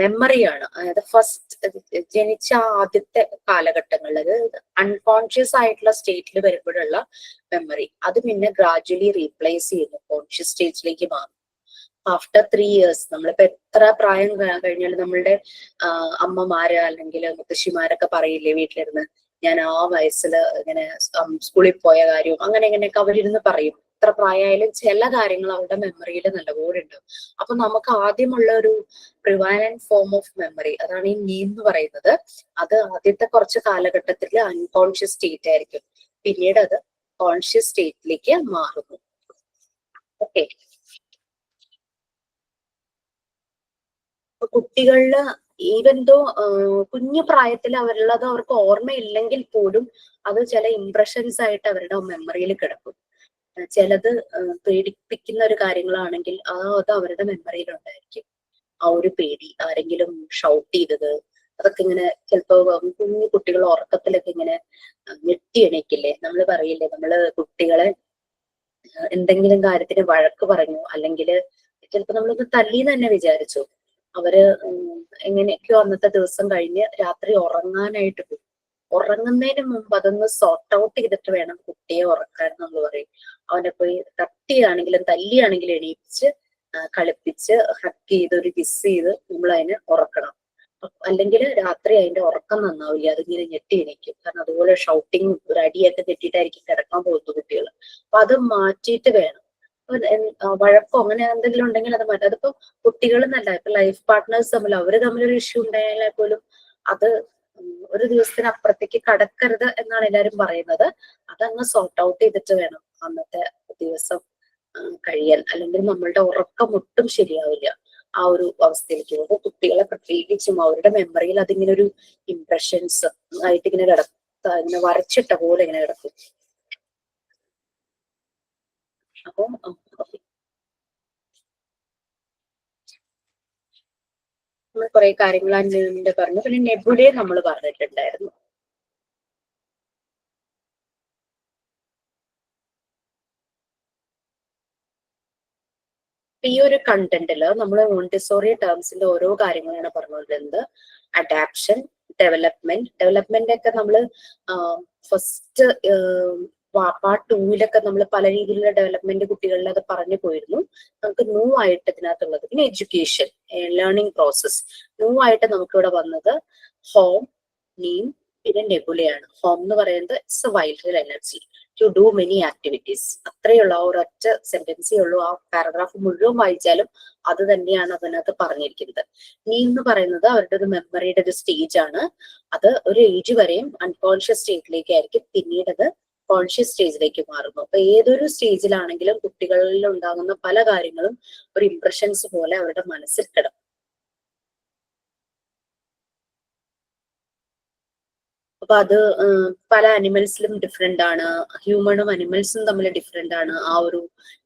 മെമ്മറിയാണ്. അതായത് ഫസ്റ്റ് ജനിച്ച ആദ്യത്തെ കാലഘട്ടങ്ങളിൽ, അതായത് അൺകോൺഷ്യസ് ആയിട്ടുള്ള സ്റ്റേറ്റിൽ വരുമ്പോഴുള്ള മെമ്മറി, അത് പിന്നെ ഗ്രാജുവലി റീപ്ലേസ് ചെയ്യുന്നു, കോൺഷ്യസ് സ്റ്റേറ്റിലേക്ക് മാറും. ആഫ്റ്റർ 3 years, നമ്മളിപ്പോ എത്ര പ്രായം കഴിഞ്ഞാലും നമ്മളുടെ അമ്മമാര് അല്ലെങ്കിൽ മുത്തശ്ശിമാരൊക്കെ പറയില്ലേ വീട്ടിലിരുന്ന്, ഞാൻ ആ വയസ്സിൽ ഇങ്ങനെ സ്കൂളിൽ പോയ കാര്യവും അങ്ങനെ ഇങ്ങനെയൊക്കെ അവരിരുന്ന് പറയും. എത്ര പ്രായമായാലും ചില കാര്യങ്ങൾ അവരുടെ മെമ്മറിയിൽ നല്ലപോലെ ഉണ്ടാവും. അപ്പൊ നമുക്ക് ആദ്യമുള്ള ഒരു പ്രിവാലന്റ് ഫോം ഓഫ് മെമ്മറി, അതാണ് ഈ നീം എന്ന് പറയുന്നത്. അത് ആദ്യത്തെ കുറച്ച് കാലഘട്ടത്തിൽ അൺകോൺഷ്യസ് സ്റ്റേറ്റ് ആയിരിക്കും, പിന്നീട് അത് കോൺഷ്യസ് സ്റ്റേറ്റിലേക്ക് മാറുന്നു. ഓക്കെ. കുട്ടികളില് ഈവൻ ദോ കുഞ്ഞു പ്രായത്തിൽ അവരുള്ളത് അവർക്ക് ഓർമ്മയില്ലെങ്കിൽ പോലും അത് ചില ഇംപ്രഷൻസ് ആയിട്ട് അവരുടെ മെമ്മറിയിൽ കിടക്കും. ചിലത് പേടിപ്പിക്കുന്ന ഒരു കാര്യങ്ങളാണെങ്കിൽ അത് അവരുടെ മെമ്മറിയിൽ ഉണ്ടായിരിക്കും. ആ ഒരു പേടി, ആരെങ്കിലും ഷൗട്ട് ചെയ്തത്, അതൊക്കെ ഇങ്ങനെ ചിലപ്പോ കുഞ്ഞു കുട്ടികൾ ഉറക്കത്തിലൊക്കെ ഇങ്ങനെ ഞെട്ടി എണീക്കില്ലേ. നമ്മൾ പറയില്ലേ, നമ്മള് കുട്ടികളെ എന്തെങ്കിലും കാര്യത്തിന് വഴക്ക് പറഞ്ഞു, അല്ലെങ്കിൽ ചിലപ്പോ നമ്മളൊന്ന് തല്ലിന്ന് തന്നെ വിചാരിച്ചു, അവര് എങ്ങനെയൊക്കെയോ അന്നത്തെ ദിവസം കഴിഞ്ഞ് രാത്രി ഉറങ്ങാനായിട്ട് പോകും. ഉറങ്ങുന്നതിന് മുമ്പ് അതൊന്ന് സോർട്ട് ഔട്ട് ചെയ്തിട്ട് വേണം കുട്ടിയെ ഉറക്കാൻ നമ്മൾ പറയും. അവനെ പോയി തട്ടിയാണെങ്കിലും തല്ലിയാണെങ്കിലും എണീപ്പിച്ച് കളിപ്പിച്ച് ഹഗ് ചെയ്ത് ഒരു കിസ് ചെയ്ത് നമ്മൾ അതിനെ ഉറക്കണം. അല്ലെങ്കിൽ രാത്രി അതിന്റെ ഉറക്കം നന്നാവില്ല, അതിങ്ങനെ ഞെട്ടി എണീക്കും. കാരണം അതുപോലെ ഷൗട്ടിങ് ഒരു അടിയൊക്കെ തെറ്റിയിട്ടായിരിക്കും കിടക്കാൻ പോകുന്നത് കുട്ടികൾ. അപ്പൊ അത് മാറ്റിയിട്ട് വേണം. വഴക്കോ അങ്ങനെ എന്തെങ്കിലും ഉണ്ടെങ്കിൽ അത് മാറ്റാം. അതിപ്പോ കുട്ടികളെന്നല്ല, ഇപ്പൊ ലൈഫ് പാർട്ട്നേഴ്സ് തമ്മിൽ അവര് തമ്മിലൊരു ഇഷ്യൂ ഉണ്ടായാൽ പോലും അത് ഒരു ദിവസത്തിന് അപ്പുറത്തേക്ക് കടക്കരുത് എന്നാണ് എല്ലാവരും പറയുന്നത്. അതങ്ങ് സോർട്ട് ഔട്ട് ചെയ്തിട്ട് വേണം അന്നത്തെ ദിവസം കഴിയാൻ, അല്ലെങ്കിൽ നമ്മളുടെ ഉറക്കം ഒട്ടും ശരിയാവില്ല. ആ ഒരു അവസ്ഥയിലേക്ക് പോകുമ്പോൾ കുട്ടികളെ പ്രത്യേകിച്ചും അവരുടെ മെമ്മറിയിൽ അതിങ്ങനെ ഒരു ഇംപ്രഷൻസ് ആയിട്ട് ഇങ്ങനെ ഇങ്ങനെ വരച്ചിട്ട പോലെ ഇങ്ങനെ കിടക്കും. അപ്പൊ നമ്മൾ കുറെ കാര്യങ്ങൾ അതിന്റെ പറഞ്ഞു. പിന്നെ നെബുലയെ നമ്മൾ പറഞ്ഞിട്ടുണ്ടായിരുന്നു. ഈ ഒരു കണ്ടന്റില് നമ്മൾ മോണ്ടിസോറി ടേംസിന്റെ ഓരോ കാര്യങ്ങളാണ് പറഞ്ഞുകൊണ്ടിരുന്നത്. അഡാപ്ഷൻ, ഡെവലപ്മെന്റ് ഒക്കെ നമ്മൾ ഫസ്റ്റ് പാർട്ട് 2-ലൊക്കെ നമ്മൾ പല രീതിയിലുള്ള ഡെവലപ്മെന്റ് കുട്ടികളിൽ അത് പറഞ്ഞു പോയിരുന്നു. നമുക്ക് ന്യൂ ആയിട്ട് ഇതിനകത്തുള്ളത് പിന്നെ എഡ്യൂക്കേഷൻ, ലേണിംഗ് പ്രോസസ്. ന്യൂ ആയിട്ട് നമുക്കിവിടെ വന്നത് ഹോം, നീം, പിന്നെ നെബുലയാണ്. ഹോം എന്ന് പറയുന്നത് it's a vital energy to do many activities. അത്രയുള്ള ആ ഒരൊറ്റ സെന്റൻസേ ഉള്ളൂ. ആ പാരഗ്രാഫ് മുഴുവൻ വായിച്ചാലും അത് തന്നെയാണ് അതിനകത്ത് പറഞ്ഞിരിക്കുന്നത്. നീം എന്ന് പറയുന്നത് അവരുടെ ഒരു മെമ്മറിയുടെ ഒരു സ്റ്റേജ് ആണ്. അത് ഒരു ഏജ് വരെയും അൺകോൺഷ്യസ് സ്റ്റേറ്റിലേക്ക് ആയിരിക്കും, പിന്നീട് അത് കോൺഷ്യസ് സ്റ്റേജിലേക്ക് മാറുന്നു. അപ്പൊ ഏതൊരു സ്റ്റേജിലാണെങ്കിലും കുട്ടികളിൽ ഉണ്ടാകുന്ന പല കാര്യങ്ങളും ഒരു ഇംപ്രഷൻസ് പോലെ അവരുടെ മനസ്സിൽ കിടക്കും. അപ്പൊ അത് പല അനിമൽസിലും ഡിഫറെന്റ് ആണ്, ഹ്യൂമണും അനിമൽസും തമ്മിൽ ഡിഫറെന്റ് ആണ് ആ ഒരു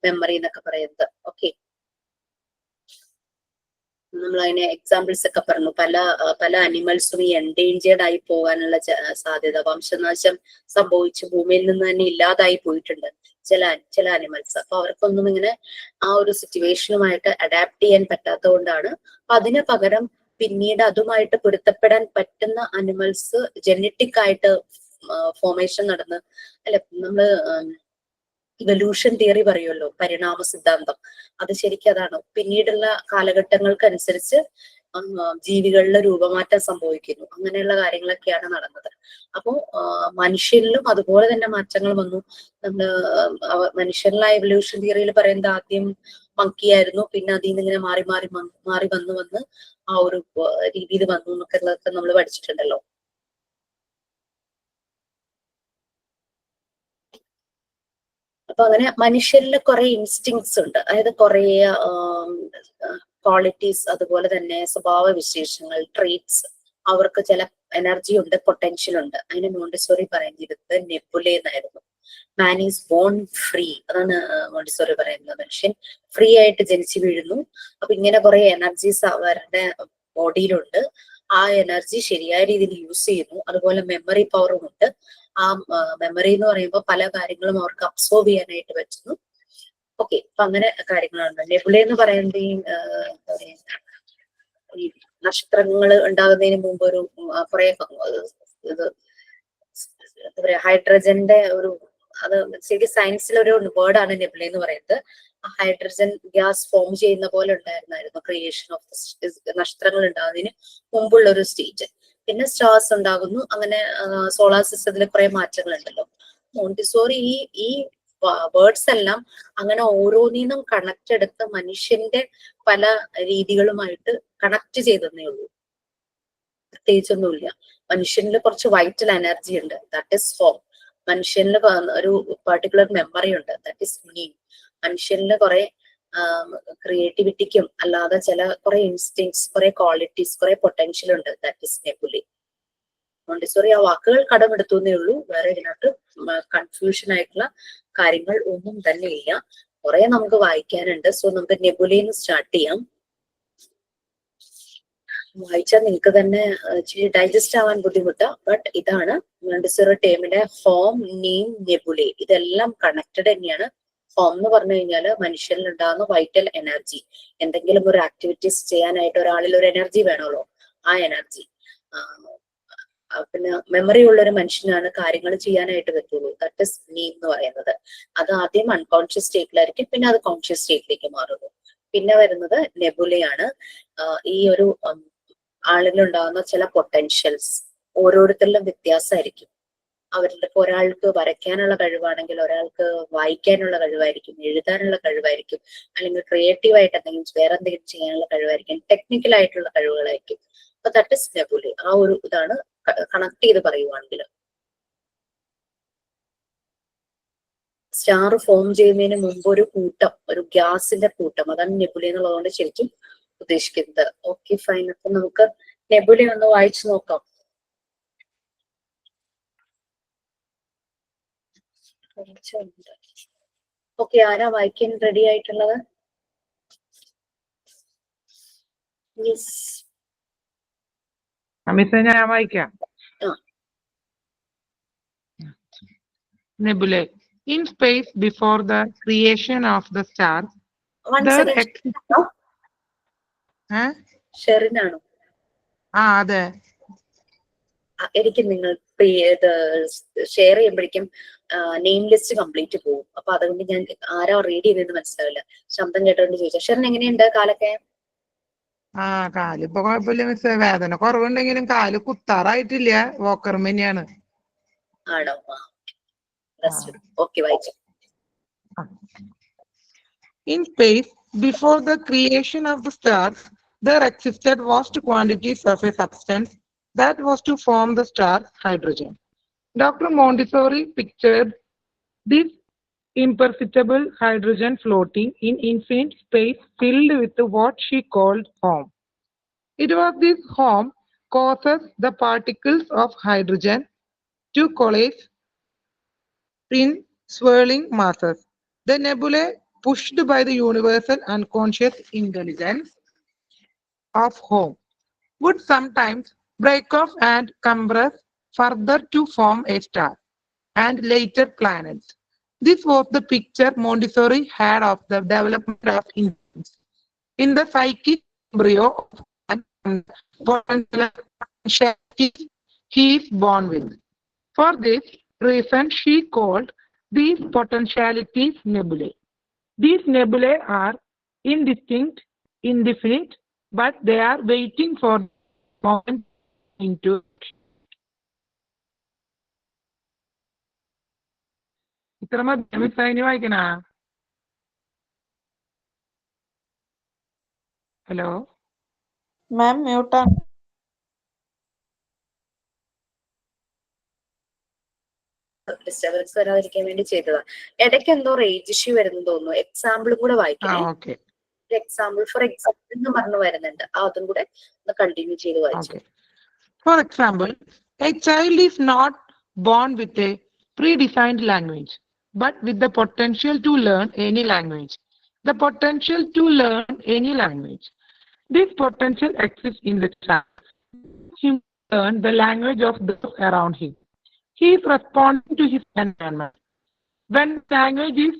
മെമ്മറി എന്നൊക്കെ പറയുന്നത്. ഓക്കെ, നമ്മൾ അതിന് എക്സാമ്പിൾസ് ഒക്കെ പറഞ്ഞു. പല അനിമൽസും ഈ എൻഡേഞ്ചേർഡ് ആയി പോകാനുള്ള സാധ്യത, വംശനാശം സംഭവിച്ച് ഭൂമിയിൽ നിന്ന് തന്നെ ഇല്ലാതായി പോയിട്ടുണ്ട് ചില അനിമൽസ്. അപ്പൊ അവർക്കൊന്നും ഇങ്ങനെ ആ ഒരു സിറ്റുവേഷനുമായിട്ട് അഡാപ്റ്റ് ചെയ്യാൻ പറ്റാത്തത് കൊണ്ടാണ്. അപ്പൊ അതിന് പകരം പിന്നീട് അതുമായിട്ട് പൊരുത്തപ്പെടാൻ പറ്റുന്ന അനിമൽസ് ജനറ്റിക് ആയിട്ട് ഫോർമേഷൻ നടന്ന്, അല്ലെ നമ്മള് ഇവല്യൂഷൻ തിയറി പറയുമല്ലോ, പരിണാമ സിദ്ധാന്തം, അത് ശരിക്കും അതാണ്. പിന്നീടുള്ള കാലഘട്ടങ്ങൾക്കനുസരിച്ച് ജീവികളിലെ രൂപമാറ്റം സംഭവിക്കുന്നു, അങ്ങനെയുള്ള കാര്യങ്ങളൊക്കെയാണ് നടന്നത്. അപ്പോ മനുഷ്യരിലും അതുപോലെ തന്നെ മാറ്റങ്ങൾ വന്നു. നമ്മള് മനുഷ്യരിലെ എവല്യൂഷൻ തിയറിയിൽ പറയുന്നത് ആദ്യം മങ്കി ആയിരുന്നു, പിന്നെ അതിൽ നിന്ന് ഇങ്ങനെ മാറി വന്ന് ആ ഒരു രീതിയിൽ വന്നു എന്നൊക്കെ ഉള്ളതൊക്കെ നമ്മൾ പഠിച്ചിട്ടുണ്ടല്ലോ. അപ്പൊ അങ്ങനെ മനുഷ്യരിൽ കുറെ ഇൻസ്റ്റിങ്സ് ഉണ്ട്, അതായത് കുറെ ക്വാളിറ്റീസ്, അതുപോലെ തന്നെ സ്വഭാവ വിശേഷങ്ങൾ, ട്രീറ്റ്സ്. അവർക്ക് ചില എനർജി ഉണ്ട്, പൊട്ടൻഷ്യൽ ഉണ്ട്. അതിന് മോണ്ടിസോറി പറയുന്നത് നെബുല എന്നായിരുന്നു. Man is bone free. അതാണ് മോണ്ടിസോറി പറയുന്നത്. മനുഷ്യൻ ഫ്രീ ആയിട്ട് ജനിച്ചു വീഴുന്നു. അപ്പൊ ഇങ്ങനെ കുറെ എനർജീസ് അവരുടെ ബോഡിയിലുണ്ട്. ആ എനർജി ശരിയായ രീതിയിൽ യൂസ് ചെയ്യുന്നു. അതുപോലെ മെമ്മറി പവറും ഉണ്ട്. ആ മെമ്മറി എന്ന് പറയുമ്പോൾ പല കാര്യങ്ങളും അവർക്ക് അബ്സോർബ് ചെയ്യാനായിട്ട് പറ്റുന്നു. ഓക്കെ, അപ്പൊ അങ്ങനെ കാര്യങ്ങളുണ്ട്. നെബുല എന്ന് പറയുന്നത് എന്താ പറയാ, ഈ നക്ഷത്രങ്ങൾ ഉണ്ടാകുന്നതിന് മുമ്പ് ഒരു കുറെ ഇത് എന്താ പറയാ ഹൈഡ്രജന്റെ ഒരു, അത് ശരിക്കും സയൻസിൽ ഒരു വേർഡാണ് നെബുല എന്ന് പറയുന്നത്. ഹൈഡ്രജൻ ഗ്യാസ് ഫോം ചെയ്യുന്ന പോലെ ഉണ്ടായിരുന്നു ക്രിയേഷൻ ഓഫ് നക്ഷത്രങ്ങൾ ഉണ്ടാകുന്നതിന് മുമ്പുള്ള ഒരു സ്റ്റേജ്. പിന്നെ സ്റ്റാർസ് ഉണ്ടാകുന്നു. അങ്ങനെ സോളാർ സിസ്റ്റത്തിൽ കുറെ മാറ്റങ്ങൾ ഉണ്ടല്ലോ. മോണ്ടിസോറി ഈ വേർഡ്സ് എല്ലാം അങ്ങനെ ഓരോന്നിനും കണക്ട് എടുത്ത് മനുഷ്യന്റെ പല രീതികളുമായിട്ട് കണക്ട് ചെയ്തതേ ഉള്ളൂ. പ്രത്യേകിച്ചൊന്നുമില്ല. മനുഷ്യനിൽ കുറച്ച് വൈറ്റൽ എനർജി ഉണ്ട്, ദാറ്റ് ഇസ് ഫോം. മനുഷ്യനിൽ ഒരു പർട്ടിക്കുലർ മെമ്മറി ഉണ്ട്, ദാറ്റ് ഇസ് മീൻ. മനുഷ്യനിൽ കുറെ ക്രിയേറ്റിവിറ്റിക്കും അല്ലാതെ ചില കുറെ ഇൻസ്റ്റിങ്സ്, കുറെ ക്വാളിറ്റീസ്, കുറെ പൊട്ടൻഷ്യൽ ഉണ്ട്, ദാറ്റ് ഇസ് നെബുല. മോണ്ടിസോറി ആ വാക്കുകൾ കടമെടുത്തുന്നേ ഉള്ളൂ. വേറെ ഇതിനകത്ത് കൺഫ്യൂഷൻ ആയിട്ടുള്ള കാര്യങ്ങൾ ഒന്നും തന്നെ ഇല്ല. കുറെ നമുക്ക് വായിക്കാനുണ്ട്. സോ നമുക്ക് നെബുലയിൽ സ്റ്റാർട്ട് ചെയ്യാം. വായിച്ചാൽ നിങ്ങൾക്ക് തന്നെ ഇച്ചിരി ഡൈജസ്റ്റ് ആവാൻ ബുദ്ധിമുട്ടാ. ബട്ട് ഇതാണ് മോണ്ടിസോറി ടേമിന്റെ ഹോം, നെയിം, നെബുലെ ഇതെല്ലാം കണക്റ്റഡ് തന്നെയാണ്. ഹോം എന്ന് പറഞ്ഞു കഴിഞ്ഞാൽ മനുഷ്യനിൽ ഉണ്ടാകുന്ന വൈറ്റൽ എനർജി. എന്തെങ്കിലും ഒരു ആക്ടിവിറ്റീസ് ചെയ്യാനായിട്ട് ഒരാളിൽ ഒരു എനർജി വേണമല്ലോ, ആ എനർജി. പിന്നെ മെമ്മറി ഉള്ള ഒരു മനുഷ്യനാണ് കാര്യങ്ങൾ ചെയ്യാനായിട്ട് പറ്റുള്ളൂ, ദാറ്റ് ഇസ് നെയിം എന്ന് പറയുന്നത്. അത് ആദ്യം അൺകോൺഷ്യസ് സ്റ്റേറ്റിലായിരിക്കും, പിന്നെ അത് കോൺഷ്യസ് സ്റ്റേറ്റിലേക്ക് മാറുന്നു. പിന്നെ വരുന്നത് നെബുലയാണ്. ഈ ഒരു ആളിലുണ്ടാകുന്ന ചില പൊട്ടൻഷ്യൽസ് ഓരോരുത്തരിലും വ്യത്യാസമായിരിക്കും. അവരുടെ ഒരാൾക്ക് വരയ്ക്കാനുള്ള കഴിവാണെങ്കിൽ ഒരാൾക്ക് വായിക്കാനുള്ള കഴിവായിരിക്കും, എഴുതാനുള്ള കഴിവായിരിക്കും, അല്ലെങ്കിൽ ക്രിയേറ്റീവായിട്ട് എന്തെങ്കിലും വേറെ എന്തെങ്കിലും ചെയ്യാനുള്ള കഴിവായിരിക്കും, ടെക്നിക്കൽ ആയിട്ടുള്ള കഴിവുകളായിരിക്കും. അപ്പൊ ദാറ്റ് ഇസ് നെബുല. ആ ഒരു ഇതാണ് കണക്ട് ചെയ്ത് പറയുവാണെങ്കിൽ. സ്റ്റാർ ഫോം ചെയ്യുന്നതിന് മുമ്പ് ഒരു കൂട്ടം, ഒരു ഗ്യാസിന്റെ കൂട്ടം, അതാണ് നെബുല എന്നുള്ളതുകൊണ്ട് ശരിക്കും ഉദ്ദേശിക്കുന്നത്. Okay, fine. അപ്പൊ നമുക്ക് നെബുല ഒന്ന് വായിച്ചു നോക്കാം. ഓക്കെ, ആരാ വായിക്കാൻ റെഡി ആയിട്ടുള്ളത്? ഞാൻ വായിക്കാം. Nebulae. In space, before the creation of the stars, ഷെറിനാണോ? അതെ. എനിക്ക് നിങ്ങൾ ഷെയർ ചെയ്യുമ്പോഴേക്കും നെയിം ലിസ്റ്റ് കംപ്ലീറ്റ് പോകും. അപ്പൊ അതുകൊണ്ട് ഞാൻ ആരാ റീഡ് ചെയ്തതെന്ന് മനസ്സിലാവില്ല. ശബ്ദം കേട്ടോണ്ട് ചോദിച്ചാൽ ഷെറിൻ എങ്ങനെയുണ്ട് കാലൊക്കെ? കാലിപ്പോ കുഴപ്പമില്ല മിസ്. വേദന കുറവുണ്ടെങ്കിലും കാല് കുത്താറായിട്ടില്ല. വോക്കറും തന്നെയാണ്. ആണോ? ഓക്കെ, വായിച്ചു. In space, before the creation of the stars, there existed vast quantities of a substance that was to form the star, hydrogen. Dr. Montessori pictured this imperceptible hydrogen floating in infinite space filled with what she called home. It was this home causes the particles of hydrogen to collide in swirling masses. The nebulae, pushed by the universal unconscious intelligence of home, would sometimes break off and compress further to form a star and later planets. This was the picture Montessori had of the development of intelligence in the psychic embryo and potential he is born with. For this reason, she called these potentialities nebulae. These nebulae are indistinct, indefinite, but they are waiting for the moment into ഇത്ര മതി വായിക്കണ. Hello ma'am മ്യൂട്ടാണ്. Disturbance വരാതിരിക്കാൻ വേണ്ടി ചെയ്തതാ. ഇടയ്ക്ക് എന്തോ range issue വരുന്നു തോന്നുന്നു. എക്സാമ്പിളും കൂടെ വായിക്കണേ. എക്സാമ്പിൾ ഫോർ എക്സാമ്പിൾ എന്ന് പറഞ്ഞു വരുന്നുണ്ട്. അതും കൂടെ കണ്ടിന്യൂ ചെയ്ത് വായിച്ചു. For example, a child is not born with a predefined language, but with the potential to learn any language. The potential to learn any language. This potential exists in the child. Him learn the language of those around him. He is responding to his environment. When language is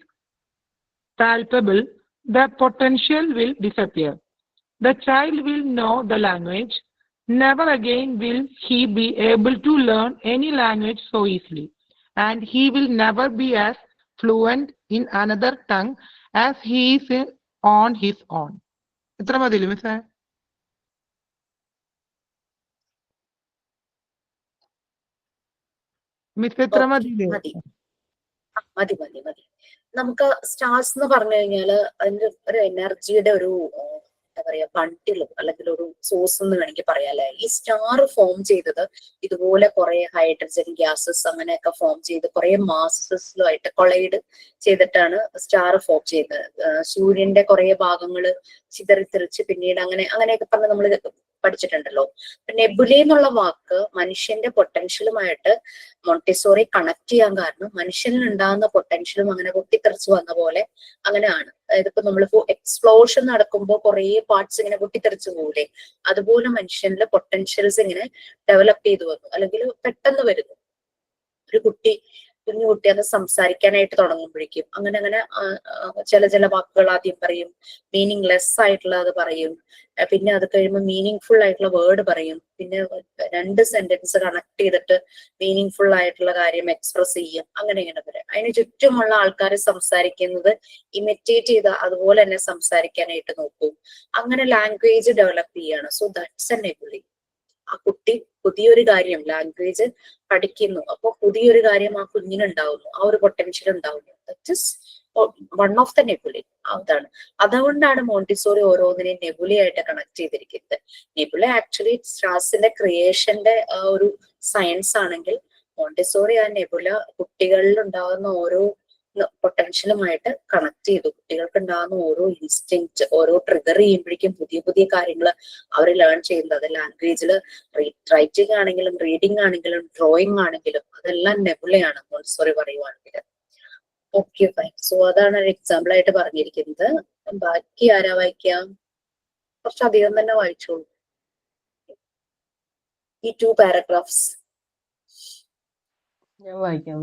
palpable, the potential will disappear. The child will know the language. Never again will he be able to learn any language so easily. And he will never be as fluent in another tongue as he is on his own. എത്ര മതിയില്ലേ മിസ്സേ? Miss എത്ര Okay, മതിയില്ലേ? മതി മതി മതി മതി. നമുക്ക് stars എന്ന് പറഞ്ഞു കഴിഞ്ഞാല് അതിന്റെ ഒരു എനർജിയുടെ ഒരു എന്താ പറയാ ബണ്ടിലും അല്ലെങ്കിൽ ഒരു സോഴ്സ് എന്ന് വേണമെങ്കിൽ പറയാല്ലേ. ഈ സ്റ്റാർ ഫോം ചെയ്തത് ഇതുപോലെ കുറെ ഹൈഡ്രജൻ ഗ്യാസസ് അങ്ങനെയൊക്കെ ഫോം ചെയ്ത് കുറെ മാസസിലുമായിട്ട് കൊളൈഡ് ചെയ്തിട്ടാണ് സ്റ്റാർ ഫോം ചെയ്തത്. സൂര്യന്റെ കുറെ ഭാഗങ്ങള് ചിതറിത്തെറിച്ച് പിന്നീട് അങ്ങനെയൊക്കെ പറഞ്ഞ് നമ്മൾ പഠിച്ചിട്ടുണ്ടല്ലോ. നെബുല എന്നുള്ള വാക്ക് മനുഷ്യന്റെ പൊട്ടൻഷ്യലുമായിട്ട് മോണ്ടിസോറി കണക്ട് ചെയ്യാൻ കാരണം മനുഷ്യനിൽ ഉണ്ടാകുന്ന പൊട്ടൻഷ്യലും അങ്ങനെ പൊട്ടിത്തെറിച്ച് വന്ന പോലെ അങ്ങനെയാണ്. അതായത് ഇപ്പൊ നമ്മളിപ്പോ എക്സ്പ്ലോഷൻ നടക്കുമ്പോൾ കുറെ പാർട്സ് ഇങ്ങനെ പൊട്ടിത്തെറിച്ച് പോകൂലേ, അതുപോലെ മനുഷ്യനിലെ പൊട്ടൻഷ്യൽസ് ഇങ്ങനെ ഡെവലപ്പ് ചെയ്തു വന്നു, അല്ലെങ്കിൽ പെട്ടെന്ന് വരുന്നു. ഒരു കുഞ്ഞു കുട്ടി അത് സംസാരിക്കാനായിട്ട് തുടങ്ങുമ്പോഴേക്കും അങ്ങനെ ചില വാക്കുകൾ ആദ്യം പറയും, മീനിങ് ലെസ് ആയിട്ടുള്ള അത് പറയും, പിന്നെ അത് കഴിയുമ്പോൾ മീനിങ് ഫുൾ ആയിട്ടുള്ള വേർഡ് പറയും, പിന്നെ 2 സെന്റൻസ് കണക്ട് ചെയ്തിട്ട് മീനിങ് ഫുൾ ആയിട്ടുള്ള കാര്യം എക്സ്പ്രസ് ചെയ്യും, അങ്ങനെ പറയാം. അതിന് ചുറ്റുമുള്ള ആൾക്കാർ സംസാരിക്കുന്നത് ഇമിറ്റേറ്റ് ചെയ്ത് അതുപോലെ തന്നെ സംസാരിക്കാനായിട്ട് നോക്കും. അങ്ങനെ ലാംഗ്വേജ് ഡെവലപ്പ് ചെയ്യാണ്. So that's A nebula. ആ കുട്ടി പുതിയൊരു കാര്യം ലാംഗ്വേജ് പഠിക്കുന്നു, അപ്പൊ പുതിയൊരു കാര്യം ആ കുഞ്ഞിനുണ്ടാവുന്നു, ആ ഒരു പൊട്ടൻഷ്യൽ ഉണ്ടാവുന്നു. That is one of the nebula. അതാണ്. അതുകൊണ്ടാണ് മോണ്ടിസോറി ഓരോന്നിനെയും നെബുലയായിട്ട് കണക്ട് ചെയ്തിരിക്കുന്നത്. നെബുല ആക്ച്വലി സ്റ്റാർസിന്റെ ക്രിയേഷന്റെ ഒരു സയൻസ് ആണെങ്കിൽ മോണ്ടിസോറി ആ നെബുല കുട്ടികളിൽ ഉണ്ടാകുന്ന ഓരോ പൊട്ടൻഷ്യലുമായിട്ട് കണക്ട് ചെയ്തു. കുട്ടികൾക്ക് ഉണ്ടാകുന്ന ഓരോ ഇൻസ്റ്റിങ്ക്റ്റ് ഓരോ ട്രിഗർ ചെയ്യുമ്പോഴേക്കും പുതിയ കാര്യങ്ങൾ അവർ ലേൺ ചെയ്യുന്നത്. അത് ലാംഗ്വേജിൽ റൈറ്റിംഗ് ആണെങ്കിലും റീഡിംഗ് ആണെങ്കിലും ഡ്രോയിങ് ആണെങ്കിലും അതെല്ലാം നെബുലയാണ് മോണ്ടിസോറി പറയുവാണെങ്കിൽ. Okay fine. സോ അതാണ് ഒരു എക്സാമ്പിൾ ആയിട്ട് പറഞ്ഞിരിക്കുന്നത്. ബാക്കി ആരാ വായിക്കാം? കുറച്ചധികം തന്നെ വായിച്ചോളൂ ഈ 2 പാരഗ്രാഫ്സ്. ഞാൻ വായിക്കാം.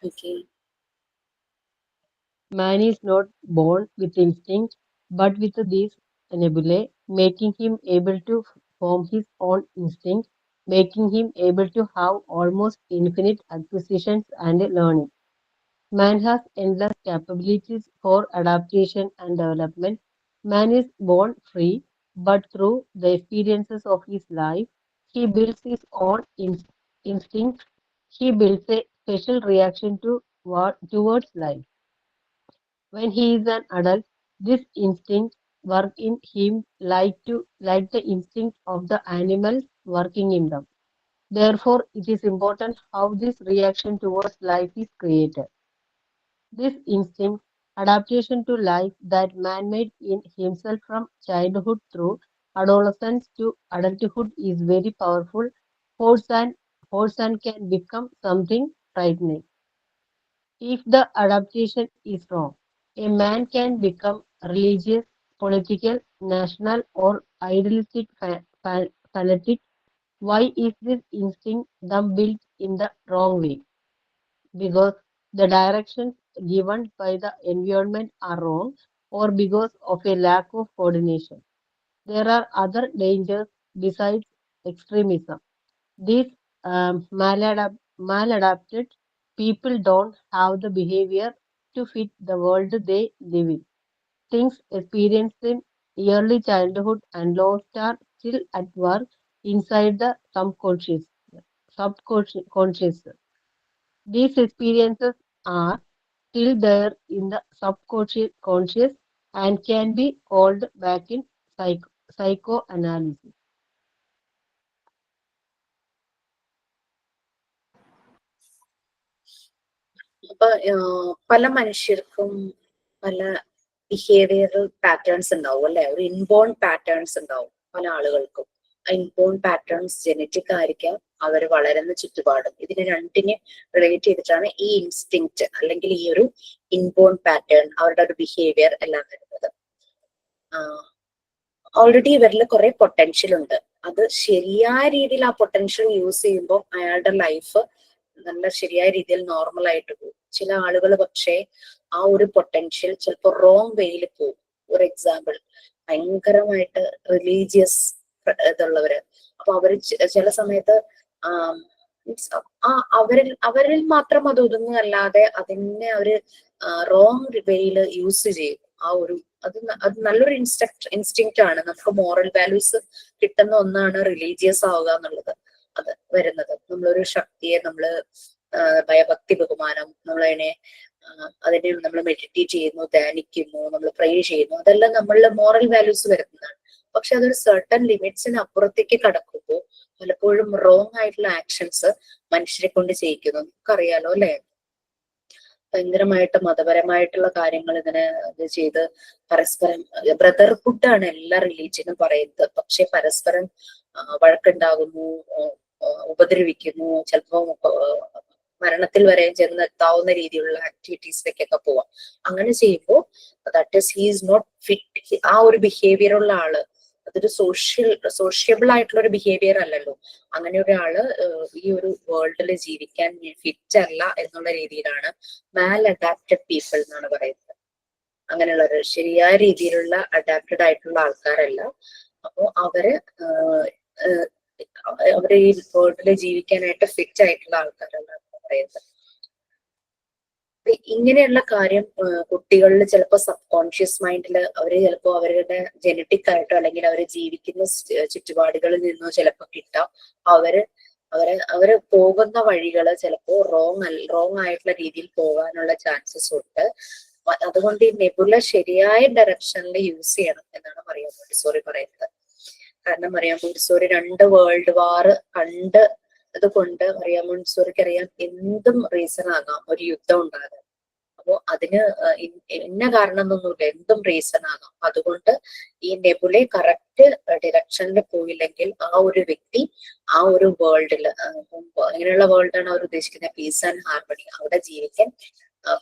Okay. Man is not born with instinct, but with these nebulae, making him able to form his own instinct, making him able to have almost infinite acquisitions and learning. Man has endless capabilities for adaptation and development. Man is born free, but through the experiences of his life, he builds his own instincts. He builds a special reaction towards life. When he is an adult, this instinct work in him like the instinct of the animals working in them. Therefore, it is important how this reaction towards life is created. This instinct, adaptation to life that man made in himself from childhood through adolescence to adulthood is very powerful force and can become something frightening. If the adaptation is wrong, a man can become religious, political, national, or idealistic fanatic. Why is this instinct then built in the wrong way? Because the directions given by the environment are wrong, or because of a lack of coordination. There are other dangers besides extremism. These maladapted people don't have the behavior to fit the world they live in. Things experienced in early childhood and lost are still at work inside the subconscious. These experiences are still there in the subconscious and can be called back in psychoanalysis. അപ്പൊ പല മനുഷ്യർക്കും പല behavioural patterns ഉണ്ടാവും അല്ലെ, ഒരു inborn patterns ഉണ്ടാവും പല ആളുകൾക്കും. ഇൻബോൺ പാറ്റേൺസ് ജനറ്റിക് ആയിരിക്കാം, അവർ വളരുന്ന ചുറ്റുപാടും. ഇതിന് രണ്ടിനെ റിലേറ്റ് ചെയ്തിട്ടാണ് ഈ ഇൻസ്റ്റിങ്ക്റ്റ് അല്ലെങ്കിൽ ഈ ഒരു ഇൻബോൺ പാറ്റേൺ, അവരുടെ ഒരു ബിഹേവിയർ എല്ലാം വരുന്നത്. ഓൾറെഡി ഇവരിൽ കുറെ പൊട്ടൻഷ്യൽ ഉണ്ട്. അത് ശരിയായ രീതിയിൽ ആ പൊട്ടൻഷ്യൽ യൂസ് ചെയ്യുമ്പോൾ അയാളുടെ ലൈഫ് നല്ല ശരിയായ രീതിയിൽ നോർമൽ ആയിട്ട് പോകും. ചില ആളുകൾ പക്ഷേ ആ ഒരു പൊട്ടൻഷ്യൽ ചിലപ്പോൾ റോങ് വേയിൽ പോകും. ഫോർ എക്സാമ്പിൾ, ഭയങ്കരമായിട്ട് റിലീജിയസ് ഇതുള്ളവര്, അപ്പൊ അവര് ചില സമയത്ത് അവരിൽ മാത്രം അത് ഒതുങ്ങുകയല്ലാതെ അതിനെ അവര് റോങ് വേയിൽ യൂസ് ചെയ്യും. ആ ഒരു അത് നല്ലൊരു ഇൻസ്റ്റിങ്ക്റ്റ് ആണ്. നമുക്ക് മോറൽ വാല്യൂസ് കിട്ടുന്ന ഒന്നാണ് റിലീജിയസ് ആവുക എന്നുള്ളത്. അത് വരുന്നത് നമ്മളൊരു ശക്തിയെ നമ്മള് ഭയഭക്തി ബഹുമാനം, നമ്മളതിനെ നമ്മൾ മെഡിറ്റേറ്റ് ചെയ്യുന്നു, ധ്യാനിക്കുന്നു, നമ്മൾ പ്രേ ചെയ്യുന്നു, അതെല്ലാം നമ്മളുടെ മോറൽ വാല്യൂസ് വരുന്നതാണ്. പക്ഷെ അതൊരു സർട്ടൺ ലിമിറ്റ്സിന് അപ്പുറത്തേക്ക് കടക്കുമ്പോൾ പലപ്പോഴും റോങ് ആയിട്ടുള്ള ആക്ഷൻസ് മനുഷ്യരെ കൊണ്ട് ചെയ്യിക്കുന്നു. നമുക്കറിയാലോ അല്ലെ, ഭയങ്കരമായിട്ട് മതപരമായിട്ടുള്ള കാര്യങ്ങൾ ഇതിനെ ഇത് ചെയ്ത് പരസ്പരം ബ്രദർഹുഡ് ആണ് എല്ലാ റിലീജിയനും പറയുന്നത്. പക്ഷെ പരസ്പരം വഴക്കുണ്ടാകുന്നു, ഉപദ്രവിക്കുന്നു, ചിലപ്പോ മരണത്തിൽ വരെ ചെന്നെത്താവുന്ന രീതിയിലുള്ള ആക്ടിവിറ്റീസിലേക്കൊക്കെ പോവാം. അങ്ങനെ ചെയ്യുമ്പോൾ that is he is not fit. ആ ഒരു ബിഹേവിയർ ഉള്ള ആള് അതൊരു സോഷ്യബിൾ ആയിട്ടുള്ള ഒരു ബിഹേവിയർ അല്ലല്ലോ. അങ്ങനെ ഒരാള് ഈ ഒരു വേൾഡിൽ ജീവിക്കാൻ ഫിറ്റ് അല്ല എന്നുള്ള രീതിയിലാണ് മാൽ അഡാപ്റ്റഡ് പീപ്പിൾ എന്നാണ് പറയുന്നത്. അങ്ങനെയുള്ളവർ ശരിയായ രീതിയിലുള്ള അഡാപ്റ്റഡ് ആയിട്ടുള്ള ആൾക്കാരല്ല. അപ്പോ അവര് ഈ വേൾഡിൽ ജീവിക്കാനായിട്ട് ഫിറ്റ് ആയിട്ടുള്ള ആൾക്കാരല്ല പറയുന്നത്. ഇങ്ങനെയുള്ള കാര്യം കുട്ടികളിൽ ചിലപ്പോൾ സബ് കോൺഷ്യസ് മൈൻഡിൽ അവര് ചിലപ്പോൾ അവരുടെ ജനറ്റിക് ആയിട്ടോ അല്ലെങ്കിൽ അവർ ജീവിക്കുന്ന ചുറ്റുപാടുകളിൽ നിന്നോ ചിലപ്പോൾ കിട്ടാം. അവര് പോകുന്ന വഴികള് ചിലപ്പോ റോങ് ആയിട്ടുള്ള രീതിയിൽ പോകാനുള്ള ചാൻസസ് ഉണ്ട്. അതുകൊണ്ട് ഈ നെബുല ശരിയായ ഡയറക്ഷനിൽ യൂസ് ചെയ്യണം എന്നാണ് മറിയം മോണ്ടിസോറി പറയുന്നത്. കാരണം മറിയം മോണ്ടിസോറി 2 വേൾഡ് വാർ കണ്ട് അതുകൊണ്ട് മറിയം മോണ്ടിസോറിക്ക് അറിയാം എന്തും റീസൺ ആകാം ഒരു യുദ്ധം ഉണ്ടാകാൻ. അപ്പോ അതിന് ഇന്ന കാരണം എന്നൊന്നുമില്ല, എന്തും റീസൺ ആകാം. അതുകൊണ്ട് ഈ നെബുലെ കറക്റ്റ് ഡിറക്ഷനിൽ പോയില്ലെങ്കിൽ ആ ഒരു വ്യക്തി ആ ഒരു വേൾഡിൽ, ഇങ്ങനെയുള്ള വേൾഡാണ് അവർ ഉദ്ദേശിക്കുന്നത്, പീസ് ആൻഡ് ഹാർമണി, അവിടെ ജീവിക്കാൻ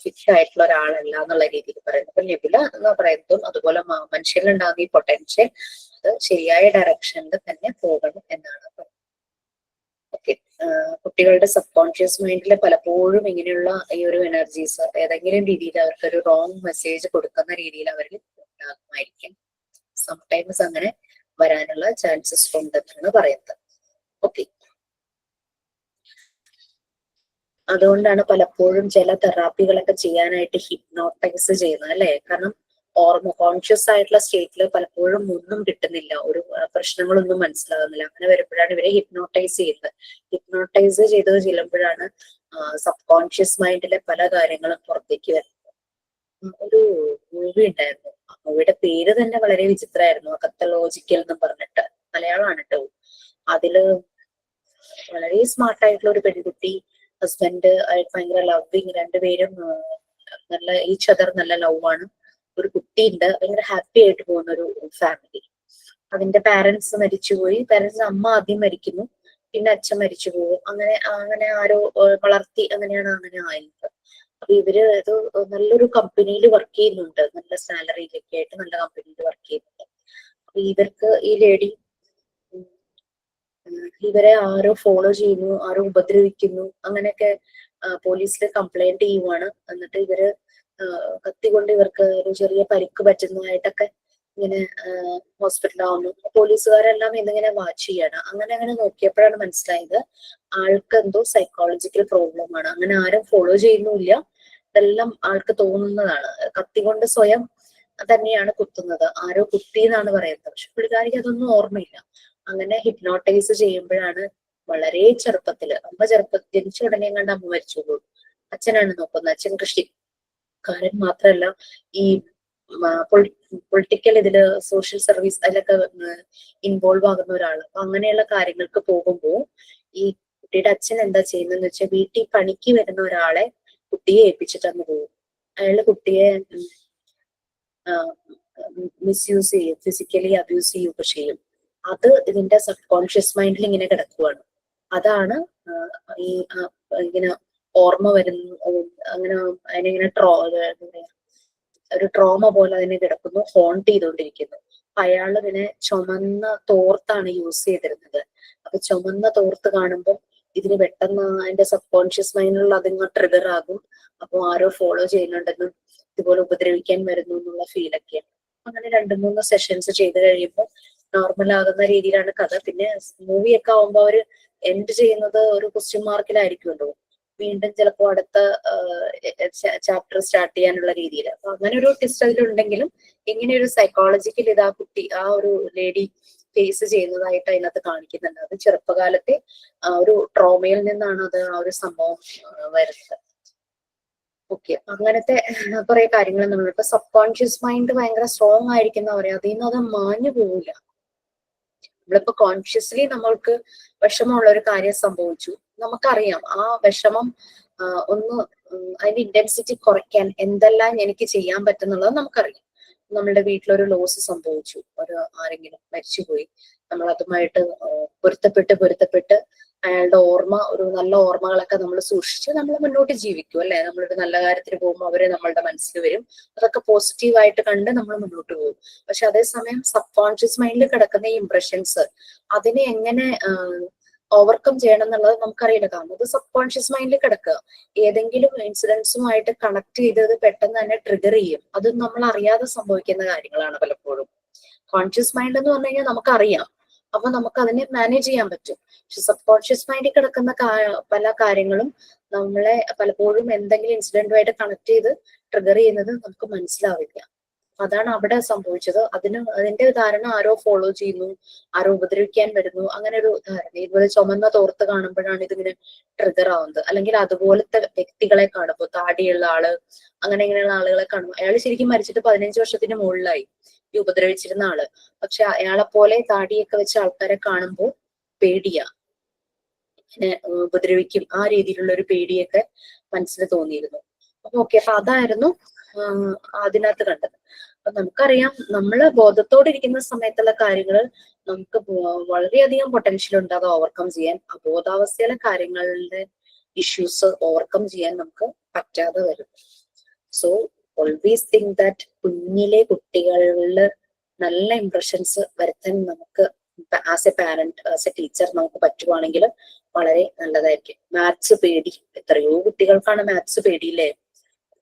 ഫിറ്റ് ആയിട്ടുള്ള ഒരാളല്ല എന്നുള്ള രീതിയിൽ പറയുന്നത്. അപ്പൊ നെബുല എന്ന് പറയുന്നതും അതുപോലെ മനുഷ്യരിലുണ്ടാകുന്ന ഈ പൊട്ടൻഷ്യൽ അത് ശരിയായ ഡയറക്ഷനിൽ തന്നെ പോകണം എന്നാണ് പറയുന്നത്. ഓക്കെ, കുട്ടികളുടെ സബ് കോൺഷ്യസ് മൈൻഡിൽ പലപ്പോഴും ഇങ്ങനെയുള്ള ഈ ഒരു എനർജീസ് ഏതെങ്കിലും രീതിയിൽ അവർക്കൊരു റോങ് മെസ്സേജ് കൊടുക്കുന്ന രീതിയിൽ അവരിൽ ഉണ്ടാകുമായിരിക്കും. സംടൈംസ് അങ്ങനെ വരാനുള്ള ചാൻസസ് ഉണ്ടെന്നാണ് പറയുന്നത്. ഓക്കെ, അതുകൊണ്ടാണ് പലപ്പോഴും ചില തെറാപ്പികളൊക്കെ ചെയ്യാനായിട്ട് ഹിപ്നോട്ടൈസ് ചെയ്യുന്നത് അല്ലെ. കാരണം കോൺഷ്യസ് ആയിട്ടുള്ള സ്റ്റേറ്റിൽ പലപ്പോഴും ഒന്നും കിട്ടുന്നില്ല, ഒരു പ്രശ്നങ്ങളൊന്നും മനസ്സിലാകുന്നില്ല. അങ്ങനെ വരുമ്പോഴാണ് ഇവരെ ഹിപ്നോട്ടൈസ് ചെയ്യുന്നത്. ഹിപ്നോട്ടൈസ് ചെയ്ത് ചെല്ലുമ്പോഴാണ് സബ് കോൺഷ്യസ് മൈൻഡിലെ പല കാര്യങ്ങളും പുറത്തേക്ക് വരുന്നത്. ഒരു മൂവി ഉണ്ടായിരുന്നു, ആ മൂവിയുടെ പേര് തന്നെ വളരെ വിചിത്രമായിരുന്നു, കത്തലോജിക്കൽ എന്ന് പറഞ്ഞിട്ട്, മലയാളമാണ് കേട്ടോ. അതില് വളരെ സ്മാർട്ടായിട്ടുള്ള ഒരു പെൺകുട്ടി ഹസ്ബൻഡ് ആയിട്ട് ഭയങ്കര ലവിങ്, രണ്ടുപേരും നല്ല ഈച്ച് അതർ നല്ല ലവ് ആണ്. ഒരു കുട്ടിയുണ്ട്, ഭയങ്കര ഹാപ്പി ആയിട്ട് പോകുന്ന ഒരു ഫാമിലി. അതിന്റെ പാരന്റ്സ് മരിച്ചുപോയി. പാരന്റ്സ് അമ്മ ആദ്യം മരിക്കുന്നു, പിന്നെ അച്ഛൻ മരിച്ചു പോകും. അങ്ങനെ ആരോ വളർത്തി അങ്ങനെ ആയത്. അപ്പൊ ഇവര് ഇത് നല്ലൊരു കമ്പനിയിൽ വർക്ക് ചെയ്യുന്നുണ്ട്, നല്ല സാലറിയിലൊക്കെ ആയിട്ട് നല്ല കമ്പനിയിൽ വർക്ക് ചെയ്യുന്നുണ്ട്. അപ്പൊ ഇവർക്ക് ഈ ലേഡി ഇവരെ ആരോ ഫോളോ ചെയ്യുന്നു, ആരോ ഉപദ്രവിക്കുന്നു, അങ്ങനെയൊക്കെ പോലീസിൽ കംപ്ലൈന്റ് ചെയ്യുവാണ്. എന്നിട്ട് ഇവര് കത്തിക്കൊണ്ട് ഇവർക്ക് ഒരു ചെറിയ പരിക്ക് പറ്റുന്നതായിട്ടൊക്കെ ഇങ്ങനെ ഹോസ്പിറ്റലാവുന്നു. പോലീസുകാരെല്ലാം ഇതിങ്ങനെ വാച്ച് ചെയ്യാണ്. അങ്ങനെ നോക്കിയപ്പോഴാണ് മനസ്സിലായത് ആൾക്ക് എന്തോ സൈക്കോളജിക്കൽ പ്രോബ്ലം ആണ്. അങ്ങനെ ആരും ഫോളോ ചെയ്യുന്നുമില്ല, ഇതെല്ലാം ആൾക്ക് തോന്നുന്നതാണ്. കത്തികൊണ്ട് സ്വയം തന്നെയാണ് കുത്തുന്നത്, ആരോ കുത്തി എന്നാണ് പറയുന്നത്. പക്ഷെ പുള്ളിക്കാരിക്ക് അതൊന്നും ഓർമ്മയില്ല. അങ്ങനെ ഹിപ്നോട്ടൈസ് ചെയ്യുമ്പോഴാണ് വളരെ ചെറുപ്പത്തില്, ജനിച്ച ഉടനെ കണ്ട് അമ്മ മരിച്ചോളൂ. അച്ഛനാണ് നോക്കുന്നത്. അച്ഛൻ കൃഷിക്കാരൻ മാത്രല്ല ഈ പൊളിറ്റിക്കൽ ഇതില് സോഷ്യൽ സർവീസ് അതിലൊക്കെ ഇൻവോൾവ് ആകുന്ന ഒരാള്. അപ്പൊ അങ്ങനെയുള്ള കാര്യങ്ങൾക്ക് പോകുമ്പോൾ ഈ കുട്ടിയുടെ അച്ഛൻ എന്താ ചെയ്യുന്നതെന്ന് വെച്ചാൽ വീട്ടിൽ പണിക്ക് വരുന്ന ഒരാളെ കുട്ടിയെ ഏൽപ്പിച്ചിട്ടങ്ങ് പോകും. അയാള് കുട്ടിയെ മിസ്യൂസ് ചെയ്യും, ഫിസിക്കലി അബ്യൂസ് ചെയ്യുകയൊക്കെ ചെയ്യും. അത് ഇതിന്റെ സബ് കോൺഷ്യസ് മൈൻഡിൽ ഇങ്ങനെ കിടക്കുവാണ്. അതാണ് ഈ ഇങ്ങനെ ഓർമ്മ വരുന്നു, അങ്ങനെ അതിനിങ്ങനെ ഒരു ട്രോമ പോലെ അതിനെ കിടക്കുന്നു, ഹോണ്ട് ചെയ്തുകൊണ്ടിരിക്കുന്നു. അയാൾ ഇതിനെ ചുമന്ന തോർത്താണ് യൂസ് ചെയ്തിരുന്നത്. അപ്പൊ ചുമന്ന തോർത്ത് കാണുമ്പോൾ ഇതിന് പെട്ടെന്ന് അതിന്റെ സബ് കോൺഷ്യസ് മൈൻഡിലുള്ള അതിങ്ങ് ട്രിഗർ ആകും. അപ്പൊ ആരോ ഫോളോ ചെയ്യുന്നുണ്ടെന്നും ഇതുപോലെ ഉപദ്രവിക്കാൻ വരുന്നു എന്നുള്ള ഫീലൊക്കെയാണ്. അങ്ങനെ 2-3 സെഷൻസ് ചെയ്ത് കഴിയുമ്പോൾ നോർമൽ ആകുന്ന രീതിയിലാണ് കഥ. പിന്നെ മൂവിയൊക്കെ ആവുമ്പോ അവര് എൻഡ് ചെയ്യുന്നത് ഒരു ക്വസ്റ്റ്യൻ മാർക്കിലായിരിക്കുമല്ലോ, വീണ്ടും ചിലപ്പോൾ അടുത്ത ചാപ്റ്റർ സ്റ്റാർട്ട് ചെയ്യാനുള്ള രീതിയിൽ. അപ്പൊ അങ്ങനെ ഒരു ട്വിസ്റ്റ് അതിലുണ്ടെങ്കിലും ഇങ്ങനെ ഒരു സൈക്കോളജിക്കൽ ഇത് ആ കുട്ടി, ആ ഒരു ലേഡി ഫേസ് ചെയ്യുന്നതായിട്ട് അതിനകത്ത് കാണിക്കുന്നുണ്ട്. അത് ചെറുപ്പകാലത്തെ ഒരു ട്രോമയിൽ നിന്നാണ് അത് ആ ഒരു സംഭവം വരുന്നത്. ഓക്കെ, അങ്ങനത്തെ കുറെ കാര്യങ്ങൾ നമ്മളിപ്പോ സബ് കോൺഷ്യസ് മൈൻഡ് ഭയങ്കര സ്ട്രോങ് ആയിരിക്കുന്നവരെ അതിൽ നിന്ന് അത് മാഞ്ഞു പോവില്ല. നമ്മളിപ്പോ കോൺഷ്യസ്ലി നമ്മൾക്ക് വിഷമമുള്ള ഒരു കാര്യം സംഭവിച്ചു, നമുക്കറിയാം ആ വിഷമം ഒന്ന് അതിന്റെ ഇന്റൻസിറ്റി കുറയ്ക്കാൻ എന്തെല്ലാം എനിക്ക് ചെയ്യാൻ പറ്റുന്നുള്ളത് നമുക്കറിയാം. നമ്മളുടെ വീട്ടിലൊരു ലോസ് സംഭവിച്ചു, ആരെങ്കിലും മരിച്ചുപോയി, നമ്മൾ അതുമായിട്ട് പൊരുത്തപ്പെട്ട് അയാളുടെ ഓർമ്മ, ഒരു നല്ല ഓർമ്മകളൊക്കെ നമ്മൾ സൂക്ഷിച്ച് നമ്മൾ മുന്നോട്ട് ജീവിക്കും അല്ലെ. നമ്മളൊരു നല്ല കാര്യത്തിന് പോകുമ്പോൾ അവരെ നമ്മളുടെ മനസ്സിൽ വരും, അതൊക്കെ പോസിറ്റീവായിട്ട് കണ്ട് നമ്മൾ മുന്നോട്ട് പോകും. പക്ഷെ അതേസമയം സബ് കോൺഷ്യസ് മൈൻഡിൽ കിടക്കുന്ന ഈ ഇംപ്രഷൻസ് അതിനെ എങ്ങനെ ഓവർകം ചെയ്യണം എന്നുള്ളത് നമുക്കറിയില്ല. കാരണം അത് സബ് കോൺഷ്യസ് മൈൻഡിൽ കിടക്കുക, ഏതെങ്കിലും ഇൻസിഡൻസുമായിട്ട് കണക്ട് ചെയ്തത് പെട്ടെന്ന് തന്നെ ട്രിഗർ ചെയ്യും. അത് നമ്മൾ അറിയാതെ സംഭവിക്കുന്ന കാര്യങ്ങളാണ് പലപ്പോഴും. കോൺഷ്യസ് മൈൻഡ് എന്ന് പറഞ്ഞു കഴിഞ്ഞാൽ നമുക്കറിയാം, അപ്പൊ നമുക്ക് അതിനെ മാനേജ് ചെയ്യാൻ പറ്റും. പക്ഷെ സബ് കോൺഷ്യസ് മൈൻഡിൽ കിടക്കുന്ന പല കാര്യങ്ങളും നമ്മളെ പലപ്പോഴും എന്തെങ്കിലും ഇൻസിഡന്റുമായിട്ട് കണക്ട് ചെയ്ത് ട്രിഗർ ചെയ്യുന്നത് നമുക്ക് മനസ്സിലാവില്ല. അതാണ് അവിടെ സംഭവിച്ചത്. അതിന്റെ ധാരണ ആരോ ഫോളോ ചെയ്യുന്നു, ആരോ ഉപദ്രവിക്കാൻ വരുന്നു, അങ്ങനെ ഒരു ധാരണ. ഇതുപോലെ ചുമന്ന തോർത്ത് കാണുമ്പോഴാണ് ഇതിങ്ങനെ ട്രിഗർ ആവുന്നത്. അല്ലെങ്കിൽ അതുപോലത്തെ വ്യക്തികളെ കാണുമ്പോൾ, താടിയുള്ള ആള്, അങ്ങനെ ഇങ്ങനെയുള്ള ആളുകളെ കാണുമ്പോൾ, അയാൾ ശരിക്കും മരിച്ചിട്ട് 15 വർഷത്തിന് മുകളിലായി ഈ ഉപദ്രവിച്ചിരുന്ന ആള്. പക്ഷെ അയാളെ പോലെ താടിയൊക്കെ വെച്ച ആൾക്കാരെ കാണുമ്പോൾ പേടിയാ, ഇങ്ങനെ ഉപദ്രവിക്കും, ആ രീതിയിലുള്ള ഒരു പേടിയൊക്കെ മനസ്സിൽ തോന്നിയിരുന്നു. അപ്പൊ ഓക്കെ, അപ്പൊ അതായിരുന്നു അതിനകത്ത് കണ്ടത്. അപ്പൊ നമുക്കറിയാം, നമ്മള് ബോധത്തോടെ ഇരിക്കുന്ന സമയത്തുള്ള കാര്യങ്ങൾ നമുക്ക് വളരെയധികം പൊട്ടൻഷ്യൽ ഉണ്ട് അത് ഓവർകം ചെയ്യാൻ. അബോധാവസ്ഥയിലെ കാര്യങ്ങളുടെ ഇഷ്യൂസ് ഓവർകം ചെയ്യാൻ നമുക്ക് പറ്റാതെ വരും. സോ ഓൾവേസ് തിങ്ക് ദാറ്റ് കുഞ്ഞിലെ കുട്ടികളില് നല്ല ഇംപ്രഷൻസ് വരുത്താൻ നമുക്ക് as A parent, as A teacher നമുക്ക് പറ്റുവാണെങ്കിൽ വളരെ നല്ലതായിരിക്കും. മാത്സ് പേടി, എത്രയോ കുട്ടികൾക്കാണ് മാത്സ് പേടിയില്ലേ.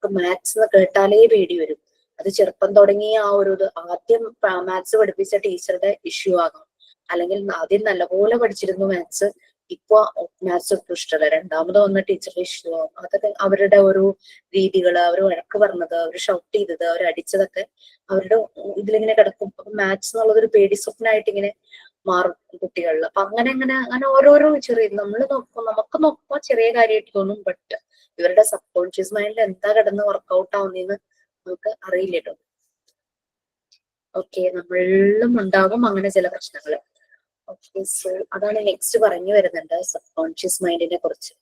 മാത്സ് എന്ന് കേട്ടാലേ പേടി വരും. അത് ചെറുപ്പം തുടങ്ങിയ ആ ഒരു ആദ്യം മാത്സ് പഠിപ്പിച്ച ടീച്ചറുടെ ഇഷ്യൂ ആകാം, അല്ലെങ്കിൽ ആദ്യം നല്ലപോലെ പഠിച്ചിരുന്നു മാത്സ്, ഇപ്പൊ മാത്സ് ഒട്ടും ഇഷ്ടമല്ല, രണ്ടാമത് വന്ന ടീച്ചറുടെ ഇഷ്യൂ ആവും. അതൊക്കെ അവരുടെ ഒരു രീതികള്, അവർ വഴക്ക് പറഞ്ഞത്, അവർ ഷൗട്ട് ചെയ്തത്, അവർ അടിച്ചതൊക്കെ അവരുടെ ഇതിലിങ്ങനെ കിടക്കും. അപ്പൊ മാത്സ് എന്നുള്ളത് ഒരു പേടി സ്വപ്നമായിട്ട് ഇങ്ങനെ മാറും കുട്ടികളിൽ. അപ്പൊ അങ്ങനെ ഓരോരോ ചെറിയ നമുക്ക് നോക്കുമ്പോ ചെറിയ കാര്യമായിട്ട് തോന്നും. ബട്ട് ഇവരുടെ സബ് കോൺഷ്യസ് മൈൻഡിൽ എന്താ കിടന്ന് വർക്ക്ഔട്ട് ആവുന്നതെന്ന് നമുക്ക് അറിയില്ല കേട്ടോ. ഓക്കെ, നമ്മളിലും ഉണ്ടാകും അങ്ങനെ ചില പ്രശ്നങ്ങൾ. ഓക്കെ, സോ അതാണ് നെക്സ്റ്റ് പറഞ്ഞു വരുന്നുണ്ട് സബ് കോൺഷ്യസ് മൈൻഡിനെ കുറിച്ച്.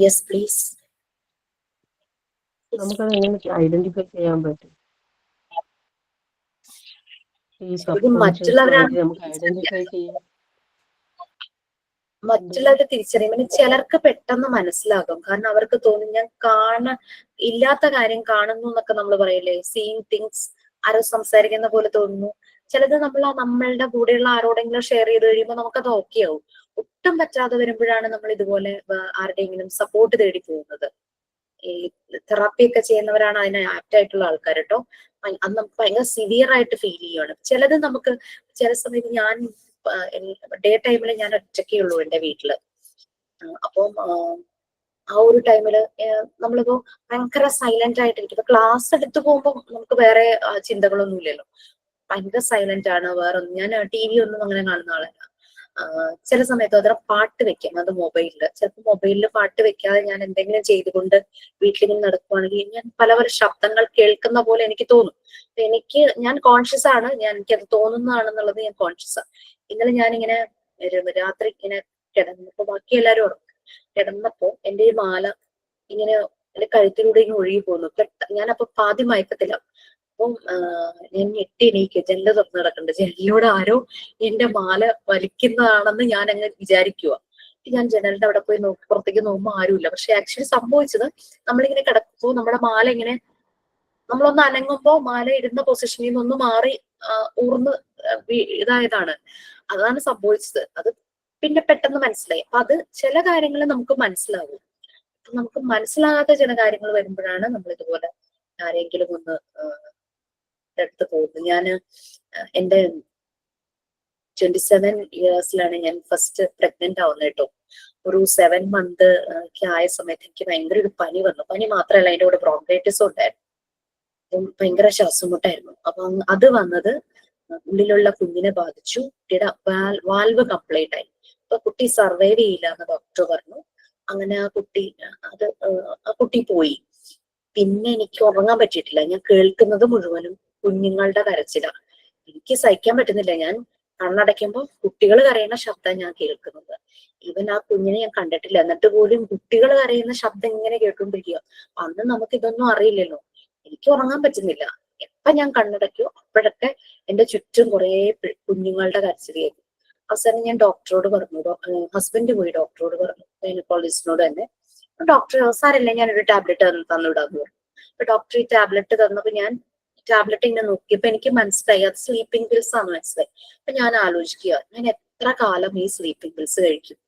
Yes please. നമുക്കത് എങ്ങനെ ഐഡന്റിഫൈ ചെയ്യാൻ പറ്റും? ഈ സബ് കോൺഷ്യസ് മൈൻഡ് നമുക്ക് ഐഡന്റിഫൈ ചെയ്യാൻ മറ്റുള്ളവരെ തിരിച്ചറിയുമ്പോൾ ചിലർക്ക് പെട്ടെന്ന് മനസ്സിലാകും. കാരണം അവർക്ക് തോന്നും ഞാൻ ഇല്ലാത്ത കാര്യം കാണുന്നു എന്നൊക്കെ നമ്മൾ പറയില്ലേ, സീയിങ് തിങ്സ്, ആരോ സംസാരിക്കുന്ന പോലെ തോന്നുന്നു. ചിലത് നമ്മളുടെ കൂടെയുള്ള ആരോടെങ്കിലും ഷെയർ ചെയ്ത് കഴിയുമ്പോൾ നമുക്കത് ഓക്കെ ആവും. ഒട്ടും പറ്റാതെ വരുമ്പോഴാണ് നമ്മൾ ഇതുപോലെ ആരുടെയെങ്കിലും സപ്പോർട്ട് തേടി പോകുന്നത്. ഈ തെറാപ്പി ഒക്കെ ചെയ്യുന്നവരാണ് അതിന് ആപ്റ്റ് ആയിട്ടുള്ള ആൾക്കാർ കേട്ടോ. അത് നമുക്ക് ഭയങ്കര സിവിയർ ആയിട്ട് ഫീൽ ചെയ്യുകയാണ്. ചിലത് നമുക്ക് ചില സമയത്ത് ഞാൻ ഡേ ടൈമിൽ ഞാൻ ഒറ്റയ്ക്കേ ഉള്ളൂ എന്റെ വീട്ടില്. അപ്പം ആ ഒരു ടൈമില് നമ്മളിപ്പോ ഭയങ്കര സൈലന്റ് ആയിട്ടിരിക്കും. ഇപ്പൊ ക്ലാസ് എടുത്തു പോകുമ്പോ നമുക്ക് വേറെ ചിന്തകളൊന്നും ഇല്ലല്ലോ, ഭയങ്കര സൈലന്റ് ആണ്. ഞാൻ TV ഒന്നും അങ്ങനെ കാണുന്ന ആളല്ല. ചില സമയത്ത് അതിന് പാട്ട് വെക്കാം, അത് മൊബൈലില്. ചിലപ്പോൾ മൊബൈലില് പാട്ട് വെക്കാതെ ഞാൻ എന്തെങ്കിലും ചെയ്തുകൊണ്ട് വീട്ടിലിങ്ങനെ നടക്കുവാണെങ്കിൽ ഞാൻ പല പല ശബ്ദങ്ങൾ കേൾക്കുന്ന പോലെ എനിക്ക് തോന്നും. ഞാൻ കോൺഷ്യസ് ആണ്, എനിക്കത് തോന്നുന്നതാണെന്നുള്ളത് ഞാൻ കോൺഷ്യസ് ആണ്. ഇന്നലെ ഞാനിങ്ങനെ രാത്രി ഇങ്ങനെ കിടന്നപ്പോ ബാക്കി എല്ലാവരും ഉറങ്ങും. കിടന്നപ്പോ എന്റെ ഈ മാല ഇങ്ങനെ എന്റെ കഴുത്തിലൂടെ ഇങ്ങനെ ഒഴുകി പോകുന്നു. ഞാനപ്പോ പാതി മയക്കത്തില്ല. അപ്പം ഞാൻ ഞെട്ടി എണീക്കുക, ജനല് തുറന്ന് കിടക്കുന്നുണ്ട്. ജനലിലൂടെ ആരോ എന്റെ മാല വലിക്കുന്നതാണെന്ന് ഞാൻ അങ്ങ് വിചാരിക്കുക. ഞാൻ ജനലിന്റെ അവിടെ പോയി പുറത്തേക്ക് നോക്കുമ്പോൾ ആരുമില്ല. പക്ഷെ ആക്ച്വലി സംഭവിച്ചത്, നമ്മളിങ്ങനെ കിടക്കുമ്പോൾ നമ്മുടെ മാല ഇങ്ങനെ നമ്മളൊന്ന് അനങ്ങുമ്പോ മാല ഇടുന്ന പൊസിഷനിൽ നിന്ന് ഒന്ന് മാറി ഊർന്ന് ഇതായതാണ്. അതാണ് സംഭവിച്ചത്. അത് പിന്നെ പെട്ടെന്ന് മനസ്സിലായി. അപ്പൊ അത് ചില കാര്യങ്ങൾ നമുക്ക് മനസ്സിലാവും. നമുക്ക് മനസ്സിലാകാത്ത ചില കാര്യങ്ങൾ വരുമ്പോഴാണ് നമ്മൾ ഇതുപോലെ ആരെങ്കിലും ഒന്ന് എടുത്ത് പോകുന്നത്. ഞാന് എന്റെ 27 ഇയേഴ്സിലാണ് ഞാൻ ഫസ്റ്റ് പ്രഗ്നന്റ് ആവുന്നത് കേട്ടോ. ഒരു 7 മന്ത് ഒക്കെ ആയ സമയത്ത് എനിക്ക് ഭയങ്കര ഒരു പനി വന്നു. പനി മാത്രമല്ല, അതിന്റെ കൂടെ ബ്രോങ്കൈറ്റിസും ഉണ്ടായിരുന്നു. അപ്പം ഭയങ്കര ശ്വാസമുട്ടായിരുന്നു. അപ്പൊ അത് വന്നത് ഉള്ളിലുള്ള കുഞ്ഞിനെ ബാധിച്ചു. കുട്ടിയുടെ വാൽവ് കംപ്ലൈന്റ് ആയി. അപ്പൊ കുട്ടി സർവൈവ് ചെയ്യില്ല എന്ന് ഡോക്ടർ പറഞ്ഞു. അങ്ങനെ ആ കുട്ടി പോയി. പിന്നെ എനിക്ക് ഉറങ്ങാൻ പറ്റിയിട്ടില്ല. ഞാൻ കേൾക്കുന്നത് മുഴുവനും കുഞ്ഞുങ്ങളുടെ കരച്ചിലാണ്. എനിക്ക് സഹിക്കാൻ പറ്റുന്നില്ല. ഞാൻ കണ്ണടയ്ക്കുമ്പോൾ കുട്ടികൾ കരയുന്ന ശബ്ദം ഞാൻ കേൾക്കുന്നത്. ഈവൻ ആ കുഞ്ഞിനെ ഞാൻ കണ്ടിട്ടില്ല, എന്നിട്ട് പോലും കുട്ടികൾ കരയുന്ന ശബ്ദം ഇങ്ങനെ കേട്ടുകൊണ്ടിരിക്കുക. അന്ന് നമുക്ക് ഇതൊന്നും അറിയില്ലല്ലോ. എനിക്ക് ഉറങ്ങാൻ പറ്റുന്നില്ല. എപ്പൊ ഞാൻ കണ്ണടയ്ക്കോ അപ്പോഴൊക്കെ എന്റെ ചുറ്റും കുറെ കുഞ്ഞുങ്ങളുടെ കരച്ചിൽ കേൾക്കും. അവസാനം ഞാൻ ഡോക്ടറോട് പറഞ്ഞു, ഹസ്ബൻഡ് പോയി ഡോക്ടറോട് പറഞ്ഞു, ഗൈനക്കോളജിസ്റ്റിനോട് തന്നെ. ഡോക്ടർ സാരമില്ല, ഞാനൊരു ടാബ്ലറ്റ് തന്നിടാന്ന് പറഞ്ഞു. അപ്പൊ ഡോക്ടർ ഈ ടാബ്ലറ്റ് തന്നപ്പോ ഞാൻ ടാബ്ലറ്റ് ഇങ്ങനെ നോക്കിയപ്പോ എനിക്ക് മനസ്സിലായി അത് സ്ലീപ്പിംഗ് പിൽസ് ആണെന്ന് മനസ്സിലായി. അപ്പൊ ഞാൻ ആലോചിക്കുക, ഞാൻ എത്ര കാലം ഈ സ്ലീപ്പിംഗ് പിൽസ് കഴിക്കും?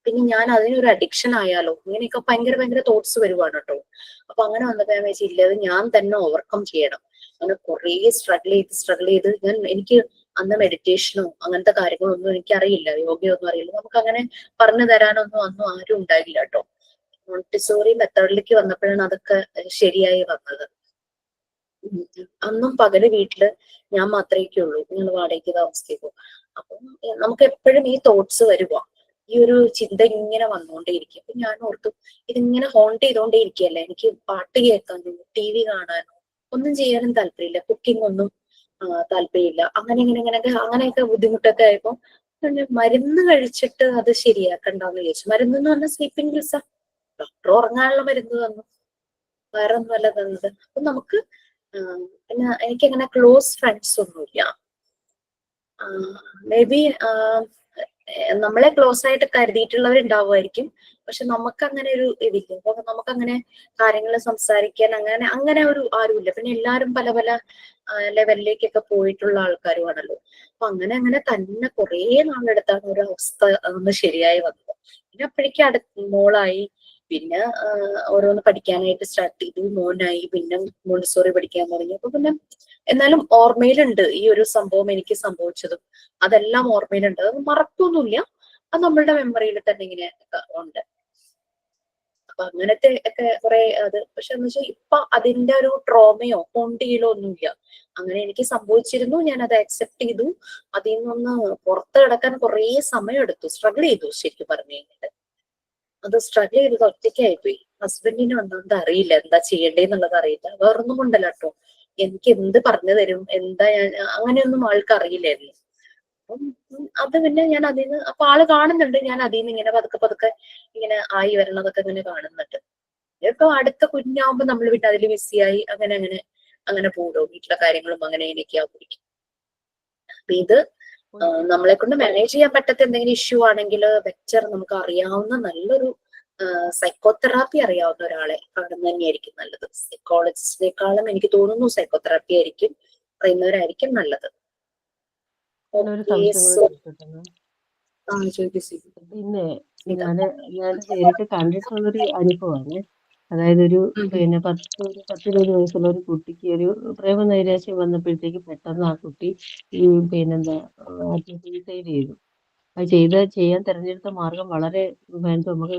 പിന്നെ ഞാൻ അതിനൊരു അഡിക്ഷൻ ആയാലോ? ഇങ്ങനെയൊക്കെ ഭയങ്കര തോട്ട്സ് വരുവാണ് കേട്ടോ. അപ്പൊ അങ്ങനെ വന്നപ്പോ ഞാൻ വെച്ചില്ല, അത് ഞാൻ തന്നെ ഓവർകം ചെയ്യണം. അങ്ങനെ കുറെ സ്ട്രഗിൾ ചെയ്ത് എനിക്ക് അന്ന് മെഡിറ്റേഷനോ അങ്ങനത്തെ കാര്യങ്ങളൊന്നും എനിക്ക് അറിയില്ല, യോഗയൊന്നും അറിയില്ല. നമുക്ക് അങ്ങനെ പറഞ്ഞു തരാനൊന്നും അന്നും ആരും ഉണ്ടായില്ല കേട്ടോ. മോണ്ടിസോറി മെത്തേഡിലേക്ക് വന്നപ്പോഴാണ് അതൊക്കെ ശരിയായി വന്നത്. അന്നും പകല് വീട്ടില് ഞാൻ മാത്രമേ ഉള്ളൂ, ഞങ്ങൾ വാടകയ്ക്ക് താമസിക്കുമ്പോൾ. അപ്പം നമുക്ക് എപ്പോഴും ഈ തോട്ട്സ് വരുക, ഈ ഒരു ചിന്ത ഇങ്ങനെ വന്നുകൊണ്ടേയിരിക്കും. അപ്പൊ ഞാൻ ഓർത്തു, ഇതിങ്ങനെ ഹോണ്ട് ചെയ്തോണ്ടേയിരിക്കുകയല്ലേ. എനിക്ക് പാട്ട് കേൾക്കാനോ TV കാണാനോ ഒന്നും ചെയ്യാനും താല്പര്യമില്ല. കുക്കിംഗ് ഒന്നും താല്പര്യമില്ല. അങ്ങനെയൊക്കെ ബുദ്ധിമുട്ടൊക്കെ ആയപ്പോ മരുന്ന് കഴിച്ചിട്ട് അത് ശരിയാക്കണ്ടെന്ന് വിചാരിച്ചു. മരുന്ന് എന്ന് പറഞ്ഞാൽ സ്ലീപ്പിംഗ് പിൽസാ. ഡോക്ടർ ഉറങ്ങാനുള്ള മരുന്ന് തന്നു, വേറെ ഒന്നുമല്ല തന്നത്. അപ്പൊ നമുക്ക് പിന്നെ എനിക്കങ്ങനെ ക്ലോസ് ഫ്രണ്ട്സ് ഒന്നുമില്ല. മേ ബി നമ്മളെ ക്ലോസ് ആയിട്ട് കരുതിയിട്ടുള്ളവരുണ്ടാവുമായിരിക്കും. പക്ഷെ നമുക്ക് അങ്ങനെ ഒരു ഇതില്ല. അപ്പൊ നമുക്ക് അങ്ങനെ കാര്യങ്ങൾ സംസാരിക്കാൻ അങ്ങനെ ഒരു ആരുമില്ല. പിന്നെ എല്ലാവരും പല പല ലെവലിലേക്കൊക്കെ പോയിട്ടുള്ള ആൾക്കാരുമാണല്ലോ. അപ്പൊ അങ്ങനെ തന്നെ കുറെ നാളെടുത്താണ് ഒരു അവസ്ഥ ഒന്ന് ശരിയായി വന്നത്. പിന്നെ അപ്പോഴേക്കും മോളായി, പിന്നെ ഓരോന്ന് പഠിക്കാനായിട്ട് സ്റ്റാർട്ട് ചെയ്തു, മോനായി, പിന്നെ മോണ്ടിസോറി പഠിക്കാൻ തുടങ്ങി. അപ്പൊ പിന്നെ എന്നാലും ഓർമ്മയിലുണ്ട് ഈ ഒരു സംഭവം എനിക്ക് സംഭവിച്ചതും. അതെല്ലാം ഓർമ്മയിലുണ്ട്. അത് മറക്കൊന്നുമില്ല. അത് നമ്മളുടെ മെമ്മറിയിൽ തന്നെ ഇങ്ങനെ ഉണ്ട്. അപ്പൊ അങ്ങനത്തെ ഒക്കെ കുറെ പക്ഷെ എന്ന് വെച്ചാൽ ഇപ്പൊ അതിന്റെ ഒരു ട്രോമയോ ഹോണ്ടിയിലോ ഒന്നുമില്ല. അങ്ങനെ എനിക്ക് സംഭവിച്ചിരുന്നു, ഞാൻ അത് അക്സെപ്റ്റ് ചെയ്തു. അതിൽ നിന്ന് പുറത്ത് കിടക്കാൻ കുറെ സമയം എടുത്തു, സ്ട്രഗിൾ ചെയ്തു. ശരിക്കും പറഞ്ഞു കഴിഞ്ഞിട്ട് അത് സ്ട്രഗിൾ ചെയ്തത് ഒറ്റയ്ക്കായിപ്പോയി. ഹസ്ബൻഡിന് ഒന്നും അറിയില്ല, എന്താ ചെയ്യേണ്ടതെന്നുള്ളത് അറിയില്ല. വേറൊന്നും കൊണ്ടല്ല കേട്ടോ, എനിക്ക് എന്ത് പറഞ്ഞു തരും, എന്താ ഞാൻ അങ്ങനെയൊന്നും ആൾക്ക് അറിയില്ലായിരുന്നു. അപ്പം അത് പിന്നെ ഞാൻ അതിന്ന് അപ്പൊ ആള് കാണുന്നുണ്ട്, ഞാൻ അതിൽ നിന്ന് ഇങ്ങനെ പതുക്കെ ഇങ്ങനെ ആയി വരണതൊക്കെ ഇങ്ങനെ കാണുന്നുണ്ട്. ഇപ്പൊ അടുത്ത കുഞ്ഞാവുമ്പോ നമ്മൾ പിന്നെ അതിൽ ബിസിയായി അങ്ങനെ പോകും. വീട്ടിലെ കാര്യങ്ങളും അങ്ങനെ എനിക്ക് ആയിരിക്കും. അപ്പൊ ഇത് നമ്മളെ കൊണ്ട് മാനേജ് ചെയ്യാൻ പറ്റാത്ത എന്തെങ്കിലും ഇഷ്യൂ ആണെങ്കിൽ ബെറ്റർ നമുക്ക് അറിയാവുന്ന നല്ലൊരു സൈക്കോതെറാപ്പി അറിയാവുന്ന ഒരാളെ കാണുന്നത് തന്നെയായിരിക്കും നല്ലത്. സൈക്കോളജിസ്റ്റിനേക്കാളും എനിക്ക് തോന്നുന്നു സൈക്കോതെറാപ്പി അറിയുന്നവരായിരിക്കും നല്ലത്. പിന്നെ ഞാൻ നേരിട്ട് കണ്ടിട്ടുള്ളൊരു അനുഭവമാണ്. അതായത് ഒരു പിന്നെ 10-20 വയസ്സുള്ള ഒരു കുട്ടിക്ക് ഒരു പ്രേമനൈരാശ്യം വന്നപ്പോഴത്തേക്ക് പെട്ടെന്ന് ആ കുട്ടി ഈ പിന്നെന്താ സൂയിസൈഡ് ചെയ്തു. അത് ചെയ്യാൻ തെരഞ്ഞെടുത്ത മാർഗം വളരെ നമുക്ക്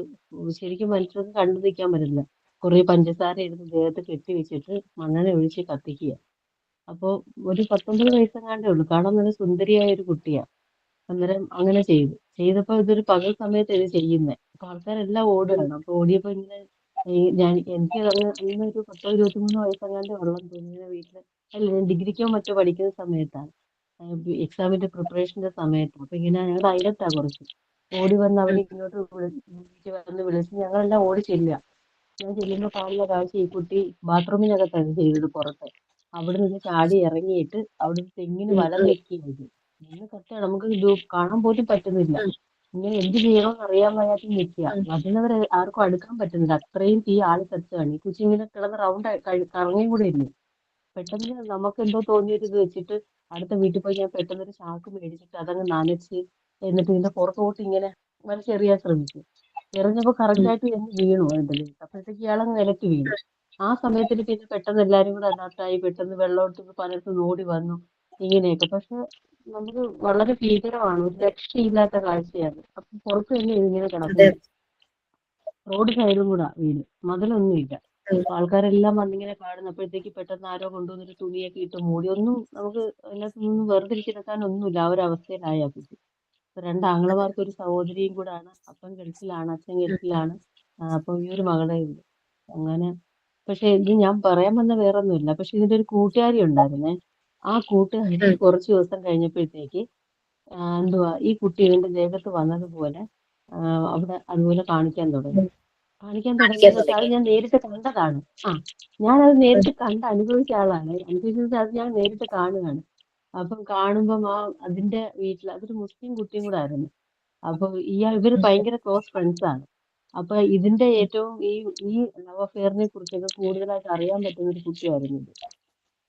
ശരിക്കും മനുഷ്യർക്ക് കണ്ടു നിൽക്കാൻ പറ്റില്ല. കുറെ പഞ്ചസാര എടുത്ത് ദേഹത്ത് കെട്ടിവെച്ചിട്ട് മണ്ണെണ്ണ ഒഴിച്ച് കത്തിക്കുക. അപ്പൊ ഒരു 19 വയസ്സെങ്ങാണ്ടേ ഉള്ളൂ, കാണാൻ നല്ല സുന്ദരിയായ ഒരു കുട്ടിയാ. അന്നേരം അങ്ങനെ ചെയ്തപ്പോ ഇതൊരു പകൽ സമയത്ത് ഇത് ചെയ്യുന്നത്. അപ്പൊ ആൾക്കാരെല്ലാം ഓടുകയാണ്. അപ്പൊ ഓടിയപ്പോ ഇങ്ങനെ എനിക്ക് അന്നൊരു 20-23 വയസ്സെങ്ങാണ്ടേ ഉള്ളെന്ന് തോന്നുന്നു. വീട്ടില് അല്ല, ഞാൻ ഡിഗ്രിക്കോ മറ്റോ പഠിക്കുന്ന സമയത്താണ്, എക്സാമിന്റെ പ്രിപ്പറേഷന്റെ സമയത്ത്. അപ്പൊ ഇങ്ങനെ ഞങ്ങളുടെ അയലത്താ കുറച്ച്. ഓടി വന്ന് അവൻ ഇങ്ങോട്ട് വന്ന് വിളിച്ച് ഞങ്ങളെല്ലാം ഓടി ചെല്ലുക. ഞാൻ ചെല്ലുമ്പോൾ കാണുന്ന കാഴ്ച ഈ കുട്ടി ബാത്റൂമിനകത്താണ് ചെയ്തത് പുറത്ത്. അവിടെ നിന്ന് ചാടി ഇറങ്ങിയിട്ട് അവിടെ തെങ്ങിന് വലം വെക്കുകയായിരുന്നു. ഇന്ന് സത്യം നമുക്ക് ഇത് കാണാൻ പോലും പറ്റുന്നില്ല. ഇങ്ങനെ എന്ത് ചെയ്യണമെന്ന് അറിയാൻ വയ്യാതെ നിൽക്കുക. മറ്റുള്ളവരെ ആർക്കും അടുക്കാൻ പറ്റുന്നില്ല. അത്രയും തീ ആളി കത്തുകയാണ്. ഈ കൊച്ചി ഇങ്ങനെ കിടന്ന് റൗണ്ട് കറങ്ങിയും കൂടെ ഇല്ലേ. പെട്ടെന്ന് നമുക്ക് എന്തോ തോന്നിയൊരു ഇത് വെച്ചിട്ട് അടുത്ത വീട്ടിൽ പോയി ഞാൻ പെട്ടെന്ന് ഒരു ചാക്ക് മേടിച്ചിട്ട് അതങ്ങ് നനച്ച് എന്നിട്ട് ഇതിന്റെ പുറത്തോട്ട് ഇങ്ങനെ വലിച്ചെറിയാൻ ശ്രമിച്ചു. എറിഞ്ഞപ്പോ കറക്റ്റായിട്ട് എന്ന് വീണു അതിന്റെ ലേക്ക്. അപ്പോഴത്തേക്ക് ഇയാളങ്ങ് നിലത്ത് വീണു. ആ സമയത്തിന് പിന്നെ പെട്ടെന്ന് എല്ലാരും കൂടെ അതിനകത്തായി. പെട്ടെന്ന് വെള്ളമെടുത്ത് പലർക്കും ഓടി വന്നു ഇങ്ങനെയൊക്കെ. പക്ഷെ നമുക്ക് വളരെ ഭീകരമാണ്. ഒരു രക്ഷയില്ലാത്ത കാഴ്ചയാണ്. അപ്പൊ പുറത്ത് തന്നെ ഇതിങ്ങനെ കിടക്കുന്നു. റോഡ് സൈഡും കൂടെ വീട്, മതിലൊന്നുമില്ല. അപ്പൊ ആൾക്കാരെല്ലാം വന്നിങ്ങനെ കാണുന്നപ്പോഴത്തേക്ക് പെട്ടെന്ന് ആരോ കൊണ്ടുവന്നൊരു തുണിയൊക്കെ ഇട്ട് മൂടി. ഒന്നും നമുക്ക് അതിനകത്തൊന്നും വേർതിരിച്ചെടുക്കാൻ ഒന്നുമില്ല. ആ ഒരു അവസ്ഥയിലായി ആ കുട്ടി. രണ്ട് ആങ്ങളമാർക്ക് ഒരു സഹോദരിയും കൂടാണ്. അപ്പൻ ഗൾഫിലാണ്, അച്ഛൻ ഗൾഫിലാണ്. അപ്പൊ ഈ ഒരു മകളെ ഉള്ളൂ. അങ്ങനെ പക്ഷെ ഇത് ഞാൻ പറയാൻ വന്ന വേറൊന്നുമില്ല. പക്ഷെ ഇതിന്റെ ഒരു കൂട്ടുകാരി ഉണ്ടായിരുന്നേ. ആ കൂട്ടുകാരി കുറച്ച് ദിവസം കഴിഞ്ഞപ്പോഴത്തേക്ക് എന്തുവാ ഈ കുട്ടി ഇതിന്റെ ദേഹത്ത് വന്നതുപോലെ അവിടെ അതുപോലെ കാണിക്കാൻ തുടങ്ങി. കാണിക്കാൻ വെച്ചാൽ അത് ഞാൻ നേരിട്ട് കണ്ടതാണ്. ഞാനത് നേരിട്ട് അനുഭവിച്ച ആളാണ്. അനുഭവിച്ചത് അത് ഞാൻ നേരിട്ട് കാണുകയാണ്. അപ്പം കാണുമ്പം അതിന്റെ വീട്ടിൽ അതൊരു മുസ്ലിം കുട്ടിയും കൂടെ ആയിരുന്നു. അപ്പൊ ഇവര് ഭയങ്കര ക്ലോസ് ഫ്രണ്ട്സ് ആണ്. അപ്പൊ ഇതിന്റെ ഏറ്റവും ഈ ലവ് അഫെയറിനെ കുറിച്ചൊക്കെ കൂടുതലായിട്ട് അറിയാൻ പറ്റുന്ന ഒരു കുട്ടിയായിരുന്നു ഇത്.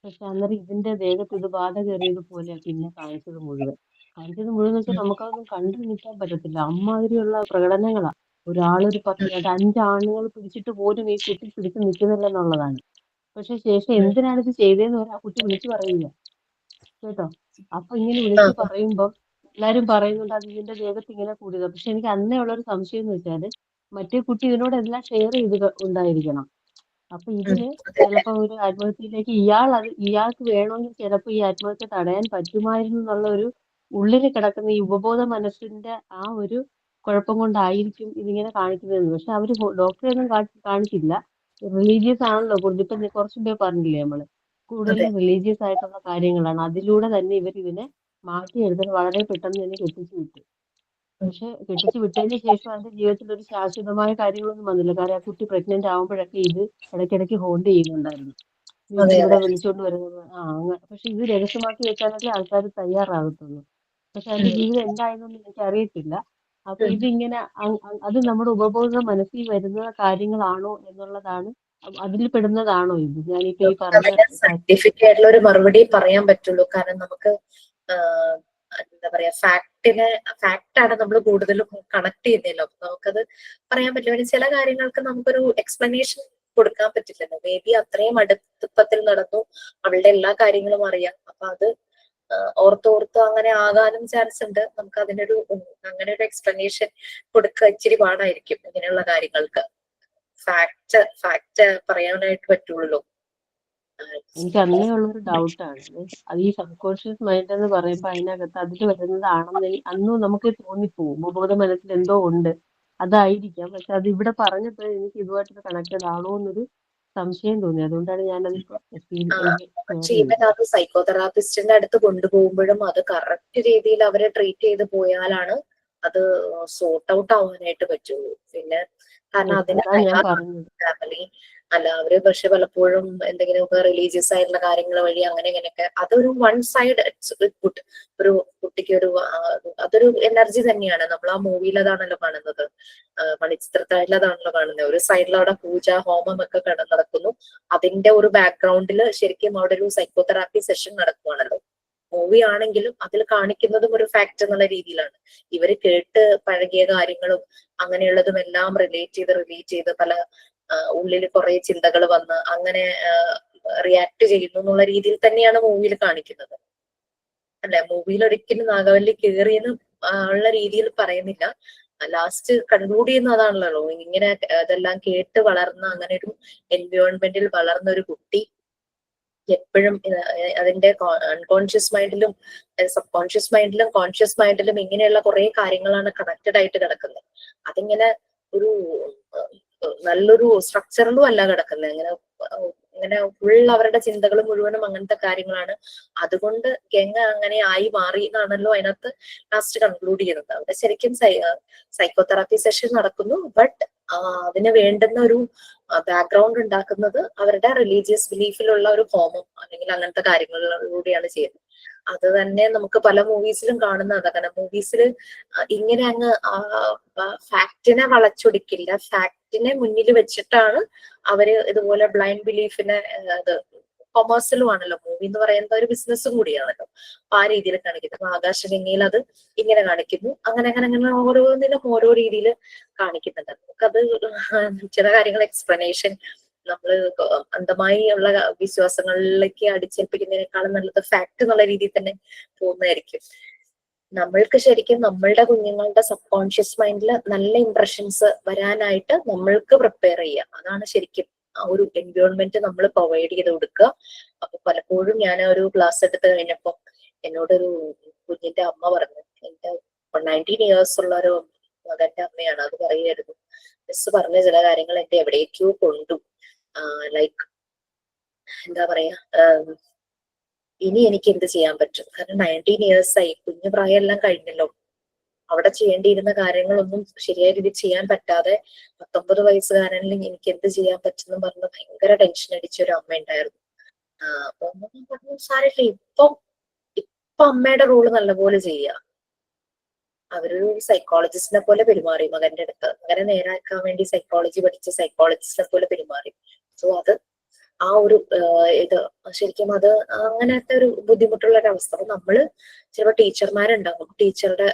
പക്ഷെ അന്നേരം ഇതിന്റെ ദേഹത്ത് ഇത് ബാധ കയറിയതുപോലെ പിന്നെ കാണിച്ചത് മുഴുവൻ വെച്ചാൽ നമുക്കതൊന്നും കണ്ടു നിൽക്കാൻ പറ്റത്തില്ല. അമ്മാതിരിയുള്ള പ്രകടനങ്ങളാ. ഒരാളൊരു 5 ആണുങ്ങൾ പിടിച്ചിട്ട് പോലും ഈ കുട്ടി പിടിച്ച് നിൽക്കുന്നില്ലെന്നുള്ളതാണ്. പക്ഷെ ശേഷം എന്തിനാണ് ഇത് ചെയ്തതെന്ന് വരെ ആ കുട്ടി വിളിച്ചു പറയില്ല കേട്ടോ. അപ്പൊ ഇങ്ങനെ വിളിച്ചു പറയുമ്പം എല്ലാരും പറയുന്നുണ്ട് അത് ഇതിന്റെ ദേഹത്ത് ഇങ്ങനെ കൂടിയത്. പക്ഷെ എനിക്ക് അന്നേ ഉള്ളൊരു സംശയം എന്ന് വെച്ചാല് മറ്റേ കുട്ടി ഇതിനോട് എല്ലാം ഷെയർ ചെയ്ത് ഉണ്ടായിരിക്കണം. അപ്പൊ ഇതിന് ചിലപ്പോ ഒരു ആത്മഹത്യയിലേക്ക് ഇയാൾക്ക് വേണമെങ്കിൽ ചിലപ്പോ ഈ ആത്മഹത്യ തടയാൻ പറ്റുമായിരുന്നു എന്നുള്ള ഒരു ഉള്ളില് കിടക്കുന്ന ഈ ഉപബോധ മനസ്സിന്റെ ആ ഒരു കുഴപ്പം കൊണ്ടായിരിക്കും ഇതിങ്ങനെ കാണിക്കുന്നതെന്ന്. പക്ഷെ അവര് ഡോക്ടറെ ഒന്നും കാണിച്ചില്ല. റിലീജിയസ് ആണല്ലോ കൂടുതൽ. ഇപ്പൊ കുറച്ചു മുമ്പേ പറഞ്ഞില്ലേ നമ്മള് കൂടുതലും റിലീജിയസ് ആയിട്ടുള്ള കാര്യങ്ങളാണ്. അതിലൂടെ തന്നെ ഇവർ ഇതിനെ മാറ്റിയെടുത്തിട്ട് വളരെ പെട്ടെന്ന് തന്നെ കെട്ടിച്ചു വിട്ടു. പക്ഷെ കെട്ടിച്ചു വിട്ടതിന് ശേഷം അതിന്റെ ജീവിതത്തിൽ ഒരു ശാശ്വതമായ കാര്യങ്ങളൊന്നും വന്നില്ല. കാരണം ആ കുട്ടി പ്രഗ്നന്റ് ആവുമ്പോഴൊക്കെ ഇത് ഇടയ്ക്കിടയ്ക്ക് ഹോൾഡ് ചെയ്യുന്നുണ്ടായിരുന്നു. വീട്ടിലൂടെ വിളിച്ചോണ്ട് വരുന്നത്. പക്ഷെ ഇത് രഹസ്യമാക്കി വെക്കാനൊക്കെ ആൾക്കാർ തയ്യാറാകത്തുള്ളൂ. പക്ഷെ അതിന്റെ ജീവിതം എന്തായെന്നൊന്നും എനിക്ക് അറിയത്തില്ല. അപ്പൊ ഇതിങ്ങനെ അത് നമ്മുടെ ഉപബോധ മനസ്സിൽ വരുന്ന കാര്യങ്ങളാണോ എന്നുള്ളതാണ്. അതിൽ പെടുന്നതാണോ ഇത് ഞാനിപ്പോ ഈ പറഞ്ഞ സയന്റിഫിക് ആയിട്ടുള്ള ഒരു മറുപടി പറയാൻ പറ്റുള്ളൂ. കാരണം നമുക്ക് എന്താ പറയാ ഫാക്റ്റാണ് നമ്മൾ കൂടുതലും കണക്ട് ചെയ്യുന്നല്ലോ. അപ്പൊ നമുക്കത് പറയാൻ പറ്റില്ല. ചില കാര്യങ്ങൾക്ക് നമുക്കൊരു എക്സ്പ്ലനേഷൻ കൊടുക്കാൻ പറ്റില്ലല്ലോ. മേ ബി അത്രയും അടുപ്പത്തിൽ നടന്നു, അവളുടെ എല്ലാ കാര്യങ്ങളും അറിയാം. അപ്പൊ അത് ഓർത്തോർത്ത് അങ്ങനെ ആകാനും ചാൻസ് ഉണ്ട്. നമുക്ക് അതിനൊരു അങ്ങനെ ഒരു എക്സ്പ്ലനേഷൻ കൊടുക്കുക ഇച്ചിരി പാടായിരിക്കും ഇങ്ങനെയുള്ള കാര്യങ്ങൾക്ക്. ഫാക്ട് പറയാനായിട്ട് പറ്റുള്ളൂ. എനിക്ക് അന്നേ ഉള്ളൊരു ഡൗട്ടാണ് അത് ഈ സബ് കോൺഷ്യസ് മൈൻഡ് എന്ന് പറയുമ്പോ അതിനകത്ത് അതിൽ വരുന്നതാണെന്ന് അന്നും നമുക്ക് തോന്നിപ്പോവും. ഉപബോധ മനസ്സിൽ എന്തോ ഉണ്ട്, അതായിരിക്കാം. പക്ഷെ അത് ഇവിടെ പറഞ്ഞപ്പോ എനിക്ക് ഇതുമായിട്ട് കണക്റ്റഡ് ആണോ എന്നൊരു സംശയം തോന്നി. അതുകൊണ്ടാണ് ഞാനത് പക്ഷെ ഇവൻ അത് സൈക്കോതെറാപ്പിസ്റ്റിന്റെ അടുത്ത് കൊണ്ടുപോകുമ്പോഴും അത് കറക്റ്റ് രീതിയിൽ അവരെ ട്രീറ്റ് ചെയ്ത് പോയാലാണ് അത് സോർട്ട് ഔട്ട് ആവാനായിട്ട് പറ്റുള്ളൂ. പിന്നെ കാരണം അതിന് ഫാമിലി അല്ല അവര് പക്ഷെ പലപ്പോഴും എന്തെങ്കിലുമൊക്കെ റിലീജിയസ് ആയിട്ടുള്ള കാര്യങ്ങൾ വഴി അങ്ങനെ ഇങ്ങനെയൊക്കെ അതൊരു വൺ സൈഡ് ഗുഡ്. ഒരു കുട്ടിക്ക് അതൊരു എനർജി തന്നെയാണ്. നമ്മൾ ആ മൂവിയിൽ അതാണല്ലോ കാണുന്നത്, മണിച്ചിത്രത്താഴിൽ അതാണല്ലോ കാണുന്നത്. ഒരു സൈഡിൽ അവിടെ പൂജ ഹോമം ഒക്കെ നടക്കുന്നു. അതിന്റെ ഒരു ബാക്ക്ഗ്രൗണ്ടിൽ ശരിക്കും അവിടെ ഒരു സൈക്കോതെറാപ്പി സെഷൻ നടക്കുവാണല്ലോ. മൂവി ആണെങ്കിലും അതിൽ കാണിക്കുന്നതും ഒരു ഫാക്ട് എന്നുള്ള രീതിയിലാണ്. ഇവര് കേട്ട് പഴകിയ കാര്യങ്ങളും അങ്ങനെയുള്ളതും എല്ലാം റിലേറ്റ് ചെയ്ത് പല ഉള്ളിൽ കുറെ ചിന്തകൾ വന്ന് അങ്ങനെ റിയാക്ട് ചെയ്യുന്നു എന്നുള്ള രീതിയിൽ തന്നെയാണ് മൂവിയിൽ കാണിക്കുന്നത്. അല്ലെ, മൂവിയിൽ ഒരിക്കലും നാഗവല്ലി കേറിയെന്ന് ഉള്ള രീതിയിൽ പറയുന്നില്ല. ലാസ്റ്റ് കൺക്ലൂഡ് ചെയ്യുന്ന അതാണല്ലോ. ഇങ്ങനെ അതെല്ലാം കേട്ട് വളർന്ന അങ്ങനെ ഒരു എൻവയോൺമെന്റിൽ വളർന്ന ഒരു കുട്ടി എപ്പോഴും അതിന്റെ അൺകോൺഷ്യസ് മൈൻഡിലും സബ് കോൺഷ്യസ് മൈൻഡിലും കോൺഷ്യസ് മൈൻഡിലും ഇങ്ങനെയുള്ള കുറെ കാര്യങ്ങളാണ് കണക്റ്റഡ് ആയിട്ട് കിടക്കുന്നത്. അതിങ്ങനെ ഒരു നല്ലൊരു സ്ട്രക്ചറിലും അല്ല കിടക്കുന്നത്. ഇങ്ങനെ ഇങ്ങനെ ഫുൾ അവരുടെ ചിന്തകൾ മുഴുവനും അങ്ങനത്തെ കാര്യങ്ങളാണ്. അതുകൊണ്ട് ഗംഗ അങ്ങനെ ആയി മാറി എന്നാണല്ലോ അതിനകത്ത് ലാസ്റ്റ് കൺക്ലൂഡ് ചെയ്യുന്നത്. അവിടെ ശരിക്കും സൈക്കോതെറാപ്പി സെഷൻ നടക്കുന്നു. ബട്ട് അതിന് വേണ്ടുന്ന ഒരു ബാക്ക്ഗ്രൗണ്ട് ഉണ്ടാക്കുന്നത് അവരുടെ റിലീജിയസ് ബിലീഫിലുള്ള ഒരു ഹോമം അല്ലെങ്കിൽ അങ്ങനത്തെ കാര്യങ്ങളിലൂടെയാണ് ചെയ്യുന്നത്. അത് തന്നെ നമുക്ക് പല മൂവീസിലും കാണുന്നത്. കാരണം മൂവീസിൽ ഇങ്ങനെ അങ്ങ് ഫാക്റ്റിനെ വളച്ചൊടിക്കില്ല. ഫാക്റ്റിനെ മുന്നിൽ വെച്ചിട്ടാണ് അവര് ഇതുപോലെ ബ്ലൈൻഡ് ബിലീഫിനെ കൊമേഴ്സ്യലും ആണല്ലോ മൂവി എന്ന് പറയുന്നത്, ഒരു ബിസിനസ്സും കൂടിയാണല്ലോ. അപ്പൊ ആ രീതിയിൽ കാണിക്കുന്നത്. ആകാശഗംഗയിൽ അത് ഇങ്ങനെ കാണിക്കുന്നു. അങ്ങനെ അങ്ങനെ അങ്ങനെ ഓരോന്നിനും ഓരോ രീതിയിൽ കാണിക്കുന്നുണ്ട്. നമുക്കത് ചില കാര്യങ്ങൾ എക്സ്പ്ലനേഷൻ നമ്മള് അന്ധമായി ഉള്ള വിശ്വാസങ്ങളിലേക്ക് അടിച്ചേൽപ്പിക്കുന്നതിനേക്കാളും നല്ലത് ഫാക്ട് എന്നുള്ള രീതിയിൽ തന്നെ പോകുന്നതായിരിക്കും. നമ്മൾക്ക് ശരിക്കും നമ്മളുടെ കുഞ്ഞുങ്ങളുടെ സബ് കോൺഷ്യസ് മൈൻഡിൽ നല്ല ഇംപ്രഷൻസ് വരാനായിട്ട് നമ്മൾക്ക് പ്രിപ്പയർ ചെയ്യുക. അതാണ് ശരിക്കും ആ ഒരു എൻവയോൺമെന്റ് നമ്മൾ പ്രൊവൈഡ് ചെയ്ത് കൊടുക്കുക. അപ്പൊ പലപ്പോഴും ഞാൻ ഒരു ക്ലാസ് എടുത്ത് കഴിഞ്ഞപ്പോ എന്നോടൊരു കുഞ്ഞിന്റെ അമ്മ പറഞ്ഞു, എന്റെ 19 years ഉള്ള ഒരു മകന്റെ അമ്മയാണ്, അത് പറയുമായിരുന്നു, മിസ് പറഞ്ഞ ചില കാര്യങ്ങൾ എന്റെ എവിടേക്കോ കൊണ്ടു. ലൈക്ക് എന്താ പറയാ, ഇനി എനിക്ക് എന്ത് ചെയ്യാൻ പറ്റും? കാരണം 19 years ആയി, കുഞ്ഞു പ്രായം എല്ലാം കഴിഞ്ഞല്ലോ. അവിടെ ചെയ്യേണ്ടിയിരുന്ന കാര്യങ്ങളൊന്നും ശരിയായ രീതിയിൽ ചെയ്യാൻ പറ്റാതെ 19 വയസ്സുകാരനിൽ എനിക്ക് എന്ത് ചെയ്യാൻ പറ്റുമെന്ന് പറഞ്ഞ് ഭയങ്കര ടെൻഷൻ അടിച്ച ഒരു അമ്മ ഉണ്ടായിരുന്നു. അപ്പൊ പറഞ്ഞു, സാരമില്ല, ഇപ്പൊ അമ്മയുടെ റോള് നല്ലപോലെ ചെയ്യുക. അവരൊരു സൈക്കോളജിസ്റ്റിനെ പോലെ പെരുമാറി മകന്റെ അടുത്ത്. മകനെ നേരാക്കാൻ വേണ്ടി സൈക്കോളജി പഠിച്ച സൈക്കോളജിസ്റ്റിനെ പോലെ പെരുമാറി. സോ അത് ആ ഒരു ഇത് ശരിക്കും അത് അങ്ങനത്തെ ഒരു ബുദ്ധിമുട്ടുള്ള ഒരു അവസ്ഥ. അപ്പൊ നമ്മള് ചിലപ്പോ ടീച്ചർമാരുണ്ടാകും, ടീച്ചറുടെ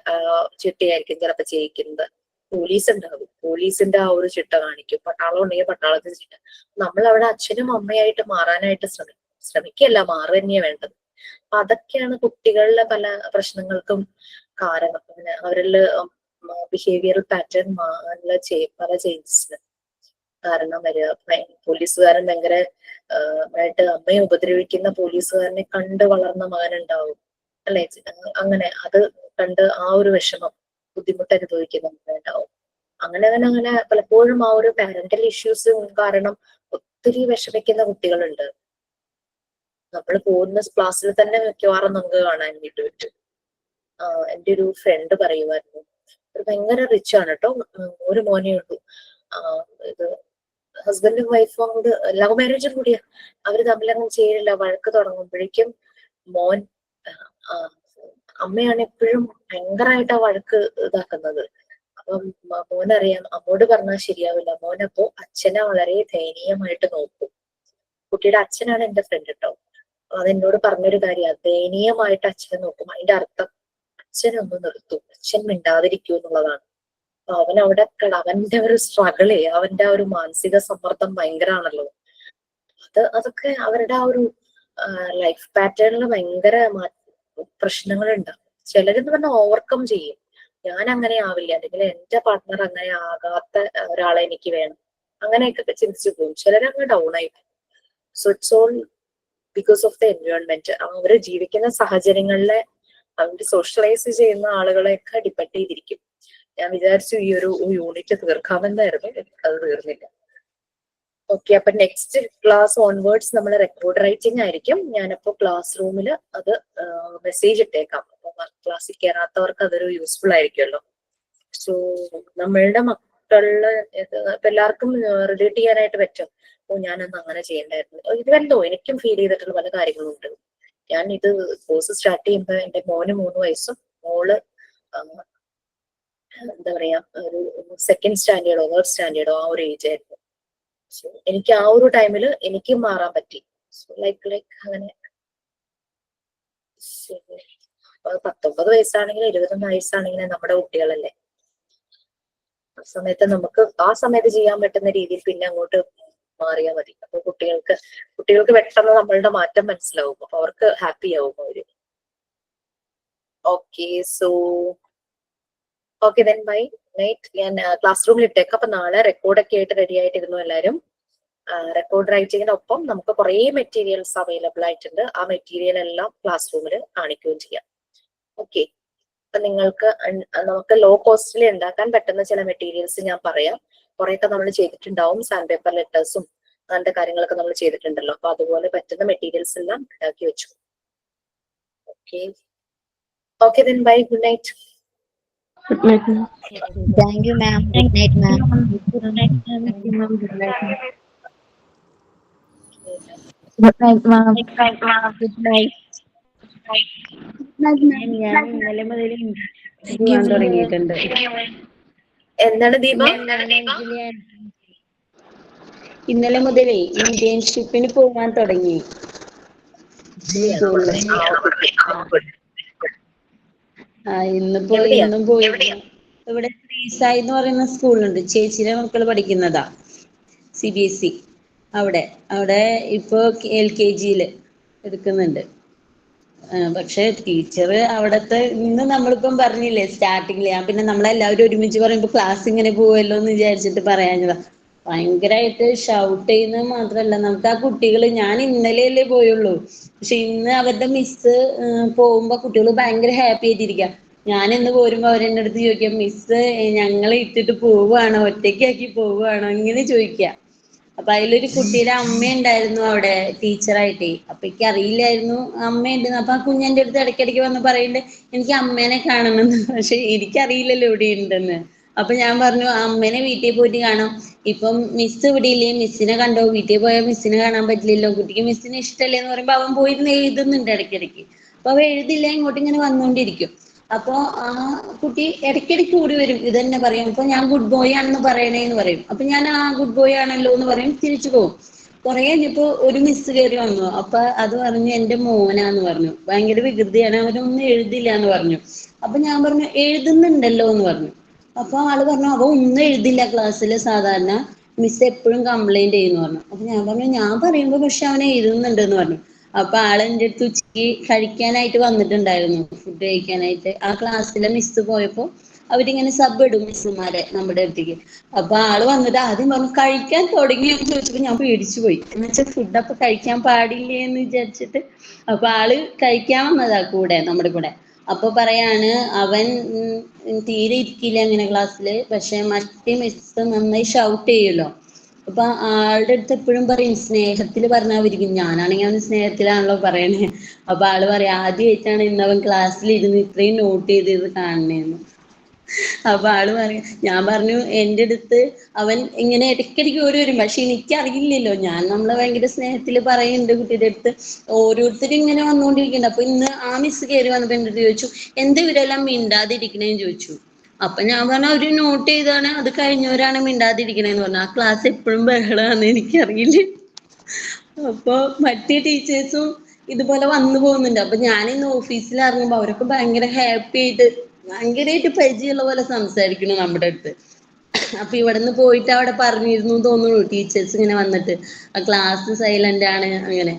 ചിട്ടയായിരിക്കും ചിലപ്പോ ചെയ്യിക്കുന്നത്. പോലീസ് ഉണ്ടാകും, പോലീസിന്റെ ആ ഒരു ചിട്ട കാണിക്കും. പട്ടാളം ഉണ്ടെങ്കിൽ പട്ടാളത്തിന്റെ ചിട്ട. നമ്മൾ അവിടെ അച്ഛനും അമ്മയായിട്ട് മാറാനായിട്ട് ശ്രമിക്കല്ല, മാറുക തന്നെയാണ് വേണ്ടത്. അപ്പൊ അതൊക്കെയാണ് കുട്ടികളിലെ പല പ്രശ്നങ്ങൾക്കും കാരണം. പിന്നെ അവരില് ബിഹേവിയറൽ പാറ്റേൺ പല ചേഞ്ചസിന് കാരണം വരിക. പോലീസുകാരൻ ഭയങ്കര ആയിട്ട് അമ്മയെ ഉപദ്രവിക്കുന്ന പോലീസുകാരനെ കണ്ട് വളർന്ന മകനുണ്ടാവും അല്ലെ? അങ്ങനെ അത് കണ്ട് ആ ഒരു വിഷമം ബുദ്ധിമുട്ട് അനുഭവിക്കുന്ന മകനുണ്ടാവും. അങ്ങനെ അങ്ങനെ അങ്ങനെ പലപ്പോഴും ആ ഒരു പാരന്റൽ ഇഷ്യൂസ് കാരണം ഒത്തിരി വിഷമിക്കുന്ന കുട്ടികളുണ്ട്. നമ്മൾ പോകുന്ന ക്ലാസ്സിൽ തന്നെ മിക്കവാറും നമുക്ക് കാണാൻ വേണ്ടി പറ്റും. എൻ്റെ ഒരു ഫ്രണ്ട് പറയുമായിരുന്നു, ഒരു ഭയങ്കര റിച്ച് ആണ് കേട്ടോ, ഒരു മോനേ ഉള്ളൂ. ഇത് ഹസ്ബൻഡും വൈഫും അങ്ങോട്ട് ലവ് മാരേജും കൂടിയാ. അവര് തമ്മിലങ്ങനെ ചെയ്യില്ല. വഴക്ക് തുടങ്ങുമ്പോഴേക്കും മോൻ അമ്മയാണ് എപ്പോഴും ഭയങ്കരമായിട്ട് ആ വഴക്ക് ഇതാക്കുന്നത്. അപ്പം മോനറിയാം അമ്മോട് പറഞ്ഞാൽ ശരിയാവില്ല. മോനപ്പോ അച്ഛനെ വളരെ ദയനീയമായിട്ട് നോക്കും. കുട്ടിയുടെ അച്ഛനാണ് എന്റെ ഫ്രണ്ട് കേട്ടോ. അതെന്നോട് പറഞ്ഞൊരു കാര്യമാണ്, ദയനീയമായിട്ട് അച്ഛനെ നോക്കും. അതിന്റെ അർത്ഥം അച്ഛനൊന്ന് നിർത്തും, അച്ഛൻ മിണ്ടാതിരിക്കൂ എന്നുള്ളതാണ്. അപ്പൊ അവൻ അവിടെ അവന്റെ ഒരു സ്ട്രഗിള്, അവന്റെ ആ ഒരു മാനസിക സമ്മർദ്ദം ഭയങ്കരമാണല്ലോ. അതൊക്കെ അവരുടെ ആ ഒരു ലൈഫ് പാറ്റേണിൽ ഭയങ്കര പ്രശ്നങ്ങളുണ്ടാവും. ചിലരെന്ന് പറഞ്ഞാൽ ഓവർകം ചെയ്യും. ഞാൻ അങ്ങനെ ആവില്ല, അല്ലെങ്കിൽ എന്റെ പാർട്ട്ണർ അങ്ങനെ ആകാത്ത ഒരാളെ എനിക്ക് വേണം, അങ്ങനെയൊക്കെ ചിന്തിച്ചു പോകും. ചിലരങ്ങ് ഡൗൺ ആയി പോകും. So it's all because of the environment. അവര് ജീവിക്കുന്ന സാഹചര്യങ്ങളിലെ അവര് സോഷ്യലൈസ് ചെയ്യുന്ന ആളുകളെയൊക്കെ ഡിപ്പെൻഡ് ചെയ്തിരിക്കും. ഞാൻ വിചാരിച്ചു ഈ ഒരു യൂണിറ്റ് തീർക്കാമെന്നായിരുന്നു, അത് തീർന്നില്ല. ഓക്കെ, അപ്പൊ നെക്സ്റ്റ് ക്ലാസ് ഓൺവേർഡ്സ് നമ്മൾ റെക്കോർഡ് റൈറ്റിംഗ് ആയിരിക്കും. ഞാനപ്പോ ക്ലാസ് റൂമിൽ അത് മെസ്സേജ് ഇട്ടേക്കാം. അപ്പൊ ക്ലാസ്സിൽ കയറാത്തവർക്ക് അതൊരു യൂസ്ഫുൾ ആയിരിക്കുമല്ലോ. സോ നമ്മളുടെ മക്കളില് ഇപ്പൊ എല്ലാവർക്കും റിലേറ്റ് ചെയ്യാനായിട്ട് പറ്റും. ഓ, ഞാനൊന്നും അങ്ങനെ ചെയ്യണ്ടായിരുന്നു. ഇതുവല്ലോ എനിക്കും ഫീൽ ചെയ്തിട്ടുള്ള പല കാര്യങ്ങളുണ്ട്. ഞാൻ ഇത് കോഴ്സ് സ്റ്റാർട്ട് ചെയ്യുമ്പോൾ എന്റെ മോന് 3 വയസ്സും മോള് എന്താ പറയാ ഒരു 2nd സ്റ്റാൻഡേർഡോ 3rd സ്റ്റാൻഡേർഡോ ആ ഒരു ഏജ് ആയിരുന്നു. സോ എനിക്ക് ആ ഒരു ടൈമിൽ എനിക്കും മാറാൻ പറ്റി. സോ ലൈക്ക് അങ്ങനെ 19 വയസ്സാണെങ്കിലും 20 വയസ്സാണെങ്കിലും നമ്മുടെ കുട്ടികളല്ലേ. ആ സമയത്ത് ചെയ്യാൻ പറ്റുന്ന രീതിയിൽ പിന്നെ അങ്ങോട്ട് മാറിയാൽ മതി. അപ്പൊ കുട്ടികൾക്ക് പെട്ടെന്ന് നമ്മളുടെ മാറ്റം മനസ്സിലാവും. അപ്പൊ അവർക്ക് ഹാപ്പി ആവും അവര്. Okay, so okay then bye night. ഞാൻ ക്ലാസ് റൂമിൽ ഇട്ടേക്കാം. അപ്പൊ നാളെ റെക്കോർഡൊക്കെ ആയിട്ട് റെഡി ആയിട്ടിരുന്നു എല്ലാവരും. റെക്കോർഡ് റൈറ്റിങ്ങിനൊപ്പം നമുക്ക് കുറെ മെറ്റീരിയൽസ് അവൈലബിൾ ആയിട്ടുണ്ട്. ആ മെറ്റീരിയൽ എല്ലാം ക്ലാസ് റൂമിൽ കാണിക്കുകയും ചെയ്യാം. ഓക്കെ, അപ്പൊ നമുക്ക് ലോ കോസ്റ്റിൽ ഉണ്ടാക്കാൻ പറ്റുന്ന ചില മെറ്റീരിയൽസ് ഞാൻ പറയാം. കുറെയൊക്കെ നമ്മൾ ചെയ്തിട്ടുണ്ടാവും. സാൻഡ് പേപ്പർ ലെറ്റേഴ്സും അങ്ങനത്തെ കാര്യങ്ങളൊക്കെ നമ്മൾ ചെയ്തിട്ടുണ്ടല്ലോ. അപ്പൊ അതുപോലെ പറ്റുന്ന മെറ്റീരിയൽസ് എല്ലാം ഉണ്ടാക്കി വെച്ചു. Okay okay then bye, good night. Good night, ma'am. Thank you, ma'am. Good night, ma'am. Good night, ma'am. Good night, ma'am. Good night, ma'am. Good night. ഞാൻ ഇന്നലെ മുതൽ പോകാൻ തുടങ്ങിയിട്ടുണ്ട്. എന്താണ് ദീപ? ഇന്നലെ മുതലേ ഇന്റേൺഷിപ്പിന് പോകാൻ തുടങ്ങി. ഇന്നും പോയി. ഇവിടെ ശ്രീസായി എന്ന് പറയുന്ന സ്കൂളുണ്ട്, ചേച്ചിയുടെ മക്കൾ പഠിക്കുന്നതാ, CBSE. അവിടെ ഇപ്പൊ LKG എടുക്കുന്നുണ്ട്. പക്ഷെ ടീച്ചർ അവിടത്തെ ഇന്ന് നമ്മളിപ്പം പറഞ്ഞില്ലേ സ്റ്റാർട്ടിങ്ങില്, ഞാൻ പിന്നെ നമ്മളെല്ലാവരും ഒരുമിച്ച് പറയുമ്പോ ക്ലാസ് ഇങ്ങനെ പോവല്ലോ എന്ന് വിചാരിച്ചിട്ട് പറയാഞ്ഞതാ. ഭയങ്കരമായിട്ട് ഷൗട്ട് ചെയ്യുന്നത് മാത്രല്ല, നമുക്ക് ആ കുട്ടികൾ, ഞാൻ ഇന്നലെയല്ലേ പോയുള്ളൂ, പക്ഷെ ഇന്ന് അവരുടെ മിസ് പോകുമ്പോ കുട്ടികൾ ഭയങ്കര ഹാപ്പി ആയിട്ടിരിക്കുക. ഞാൻ ഇന്ന് പോരുമ്പോ അവരെന്റെ അടുത്ത് ചോദിക്കാം, മിസ് ഞങ്ങളെ ഇട്ടിട്ട് പോവുകയാണോ, ഒറ്റയ്ക്കാക്കി പോവുകയാണോ, ഇങ്ങനെ ചോദിക്കുക. അപ്പൊ അതിലൊരു കുട്ടിയുടെ അമ്മയുണ്ടായിരുന്നു അവിടെ ടീച്ചറായിട്ടേ. അപ്പൊ എനിക്ക് അറിയില്ലായിരുന്നു അമ്മയുണ്ടെന്ന്. അപ്പൊ ആ കുഞ്ഞെന്റെ അടുത്ത് ഇടയ്ക്കിടയ്ക്ക് വന്ന് പറയുന്നുണ്ട് എനിക്ക് അമ്മേനെ കാണണമെന്ന്. പക്ഷെ എനിക്കറിയില്ലല്ലോ ഇവിടെ ഉണ്ടെന്ന്. അപ്പൊ ഞാൻ പറഞ്ഞു അമ്മേനെ വീട്ടിൽ പോയിട്ട് കാണാം. ഇപ്പം മിസ് ഇവിടെ ഇല്ലേ, മിസ്സിനെ കണ്ടോ, വീട്ടിൽ പോയാൽ മിസ്സിനെ കാണാൻ പറ്റില്ലല്ലോ, കുട്ടിക്ക് മിസ്സിനെ ഇഷ്ടമല്ലേ എന്ന് പറയുമ്പോ അവൻ പോയിരുന്ന് എഴുതുന്നുണ്ട് ഇടയ്ക്കിടയ്ക്ക്. അപ്പൊ അവ എഴുതില്ല, ഇങ്ങോട്ട് ഇങ്ങനെ വന്നുകൊണ്ടിരിക്കും. അപ്പൊ ആ കുട്ടി ഇടയ്ക്കിടയ്ക്ക് കൂടി വരും, ഇത് തന്നെ പറയും. അപ്പൊ ഞാൻ ഗുഡ് ബോയ് ആണെന്ന് പറയണേന്ന് പറയും. അപ്പൊ ഞാൻ ആ ഗുഡ് ബോയ് ആണല്ലോ എന്ന് പറയും, തിരിച്ചു പോകും. കുറെ കഴിഞ്ഞപ്പോ ഒരു മിസ് കയറി വന്നു. അപ്പൊ അത് പറഞ്ഞു എന്റെ മോനാന്ന് പറഞ്ഞു, ഭയങ്കര വികൃതിയാണ്, അവനൊന്നും എഴുതില്ല എന്ന് പറഞ്ഞു. അപ്പൊ ഞാൻ പറഞ്ഞു എഴുതുന്നുണ്ടല്ലോ എന്ന് പറഞ്ഞു. അപ്പൊ ആള് പറഞ്ഞു അവ ഒന്നും എഴുതില്ല ക്ലാസ്സിൽ, സാധാരണ മിസ് എപ്പോഴും കംപ്ലൈന്റ് ചെയ്യുന്നു പറഞ്ഞു. അപ്പൊ ഞാൻ പറഞ്ഞു ഞാൻ പറയുമ്പോ പക്ഷെ അവനെ എഴുതുന്നുണ്ട് എന്ന് പറഞ്ഞു. അപ്പൊ ആള് എൻ്റെ അടുത്ത് ഉച്ചയ്ക്ക് കഴിക്കാനായിട്ട് വന്നിട്ടുണ്ടായിരുന്നു, ഫുഡ് കഴിക്കാനായിട്ട്. ആ ക്ലാസ്സിലെ മിസ് പോയപ്പോ അവരിങ്ങനെ സബ് ഇടും മിസ്സുമാരെ നമ്മുടെ അടുത്തേക്ക്. അപ്പൊ ആള് വന്നിട്ട് ആദ്യം പറഞ്ഞു കഴിക്കാൻ തുടങ്ങിയെന്ന് ചോദിച്ചപ്പോ ഞാൻ പേടിച്ചു പോയി. എന്ന് വെച്ചാൽ ഫുഡ് അപ്പൊ കഴിക്കാൻ പാടില്ലേ എന്ന് വിചാരിച്ചിട്ട്. അപ്പൊ ആള് കഴിക്കാൻ വന്നതാ കൂടെ, നമ്മുടെ കൂടെ. അപ്പൊ പറയാണ് അവൻ തീരെ ഇരിക്കില്ല അങ്ങനെ ക്ലാസ്സില്, പക്ഷെ മറ്റേ മിസ് നന്നായി ഷൗട്ട് ചെയ്യുമല്ലോ. അപ്പൊ ആളുടെ അടുത്ത് എപ്പോഴും പറയും സ്നേഹത്തിൽ പറഞ്ഞായിരിക്കും. ഞാനാണെങ്കിൽ അവന് സ്നേഹത്തിലാണല്ലോ പറയണേ. അപ്പൊ ആള് പറയാം ആദ്യമായിട്ടാണ് ഇന്ന് അവൻ ക്ലാസ്സിൽ ഇരുന്ന് ഇത്രയും നോട്ട് ചെയ്ത് കാണണേന്ന്. അപ്പൊ ആള് പറയും, ഞാൻ പറഞ്ഞു എൻ്റെ അടുത്ത് അവൻ ഇങ്ങനെ ഇടയ്ക്കിടയ്ക്ക് ഓടി വരും, പക്ഷെ എനിക്കറിയില്ലല്ലോ, ഞാൻ നമ്മളെ ഭയങ്കര സ്നേഹത്തിൽ പറയുന്നുണ്ട് കുട്ടിയുടെ അടുത്ത്. ഓരോരുത്തരും ഇങ്ങനെ വന്നുകൊണ്ടിരിക്കുന്നുണ്ട്. അപ്പൊ ഇന്ന് ആ മിസ് കയറി വന്നപ്പോ എൻ്റെ അടുത്ത് ചോദിച്ചു എന്താ ഇവരെല്ലാം മിണ്ടാതിരിക്കണേന്ന് ചോദിച്ചു. അപ്പൊ ഞാൻ പറഞ്ഞു അവര് നോട്ട് ചെയ്താണ്, അത് കഴിഞ്ഞവരാണ് മിണ്ടാതിരിക്കണേന്ന് പറഞ്ഞു. ആ ക്ലാസ് എപ്പോഴും ബഹളമാണെന്ന് എനിക്കറിയില്ല. അപ്പൊ മറ്റേ ടീച്ചേഴ്സും ഇതുപോലെ വന്നു പോകുന്നുണ്ട്. അപ്പൊ ഞാൻ ഇന്ന് ഓഫീസിൽ ഇറങ്ങുമ്പോ അവരൊക്കെ ഭയങ്കര ഹാപ്പി ആയിട്ട് ഭയങ്കരമായിട്ട് പരിചയമുള്ള പോലെ സംസാരിക്കുന്നു നമ്മുടെ അടുത്ത്. അപ്പൊ ഇവിടുന്ന് പോയിട്ട് അവിടെ പറഞ്ഞിരുന്നു തോന്നുന്നു ടീച്ചേഴ്സ് ഇങ്ങനെ വന്നിട്ട് ആ ക്ലാസ് സൈലന്റ് ആണ് അങ്ങനെ.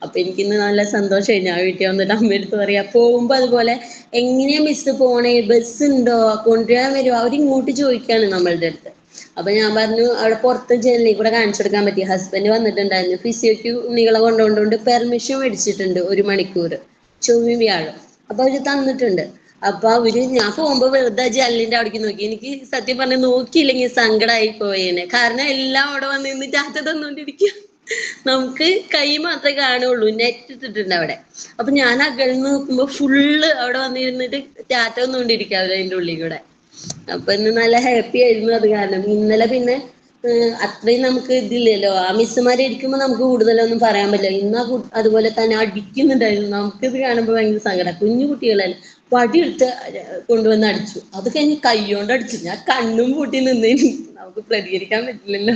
അപ്പൊ എനിക്കിന്ന് നല്ല സന്തോഷമായി. ഞാൻ വീട്ടിൽ വന്നിട്ട് അമ്മയെടുത്ത് പറയാ, പോകുമ്പോ അതുപോലെ എങ്ങനെയാ മിസ് പോണേ, ബസ് ഉണ്ടോ, കൊണ്ടുവരാൻ വരുമോ, അവരിങ്ങോട്ട് ചോദിക്കാണ് നമ്മളുടെ അടുത്ത്. അപ്പൊ ഞാൻ പറഞ്ഞു അവിടെ പുറത്ത് ജനലിൽ കൂടെ കാണിച്ചു കൊടുക്കാൻ പറ്റി. ഹസ്ബൻഡ് വന്നിട്ടുണ്ടായിരുന്നു, ഫിസിയോക്ക് ഉണ്ണികളെ കൊണ്ടുകൊണ്ട് പെർമിഷൻ മേടിച്ചിട്ടുണ്ട് 1 മണിക്കൂർ ചൊവ്വയും വ്യാഴം. അപ്പൊ അവര് തന്നിട്ടുണ്ട്. അപ്പൊ അവര് ഞാൻ പോകുമ്പോ വെറുതെ ജനലിന്റെ അവിടേക്ക് നോക്കി. എനിക്ക് സത്യം പറഞ്ഞ നോക്കിയില്ലെങ്കിൽ സങ്കടമായി പോയേനെ. കാരണം എല്ലാം അവിടെ വന്ന് നിന്ന് ടാറ്റ തന്നോണ്ടിരിക്കുക. നമുക്ക് കൈ മാത്രമേ കാണുള്ളൂ, നെറ്റ് ഇട്ടിട്ടുണ്ട് അവിടെ. അപ്പൊ ഞാൻ അകലിൽ നോക്കുമ്പോ ഫുള്ള് അവിടെ വന്നിരുന്നിട്ട് ടാറ്റ വന്നുകൊണ്ടിരിക്കുക അവരതിന്റെ ഉള്ളിൽ കൂടെ. അപ്പൊ ഇന്ന് നല്ല ഹാപ്പി ആയിരുന്നു അത് കാരണം. ഇന്നലെ പിന്നെ അത്രയും നമുക്ക് ഇതില്ലല്ലോ, ആ മിസ്സുമാരെ ഇരിക്കുമ്പോ നമുക്ക് കൂടുതലൊന്നും പറയാൻ പറ്റില്ല. ഇന്ന് അതുപോലെ തന്നെ അടിക്കുന്നുണ്ടായിരുന്നു. നമുക്കിത് കാണുമ്പോ ഭയങ്കര സങ്കടം. കുഞ്ഞു കുട്ടികളല്ലേ, വടിയെടുത്ത് കൊണ്ടുവന്ന് അടിച്ചു. അത് കഴിഞ്ഞ് കൈകൊണ്ട് അടിച്ചു. ഞാൻ കണ്ണും പൂട്ടി നിന്ന്, നമുക്ക് പ്രതികരിക്കാൻ പറ്റില്ലല്ലോ,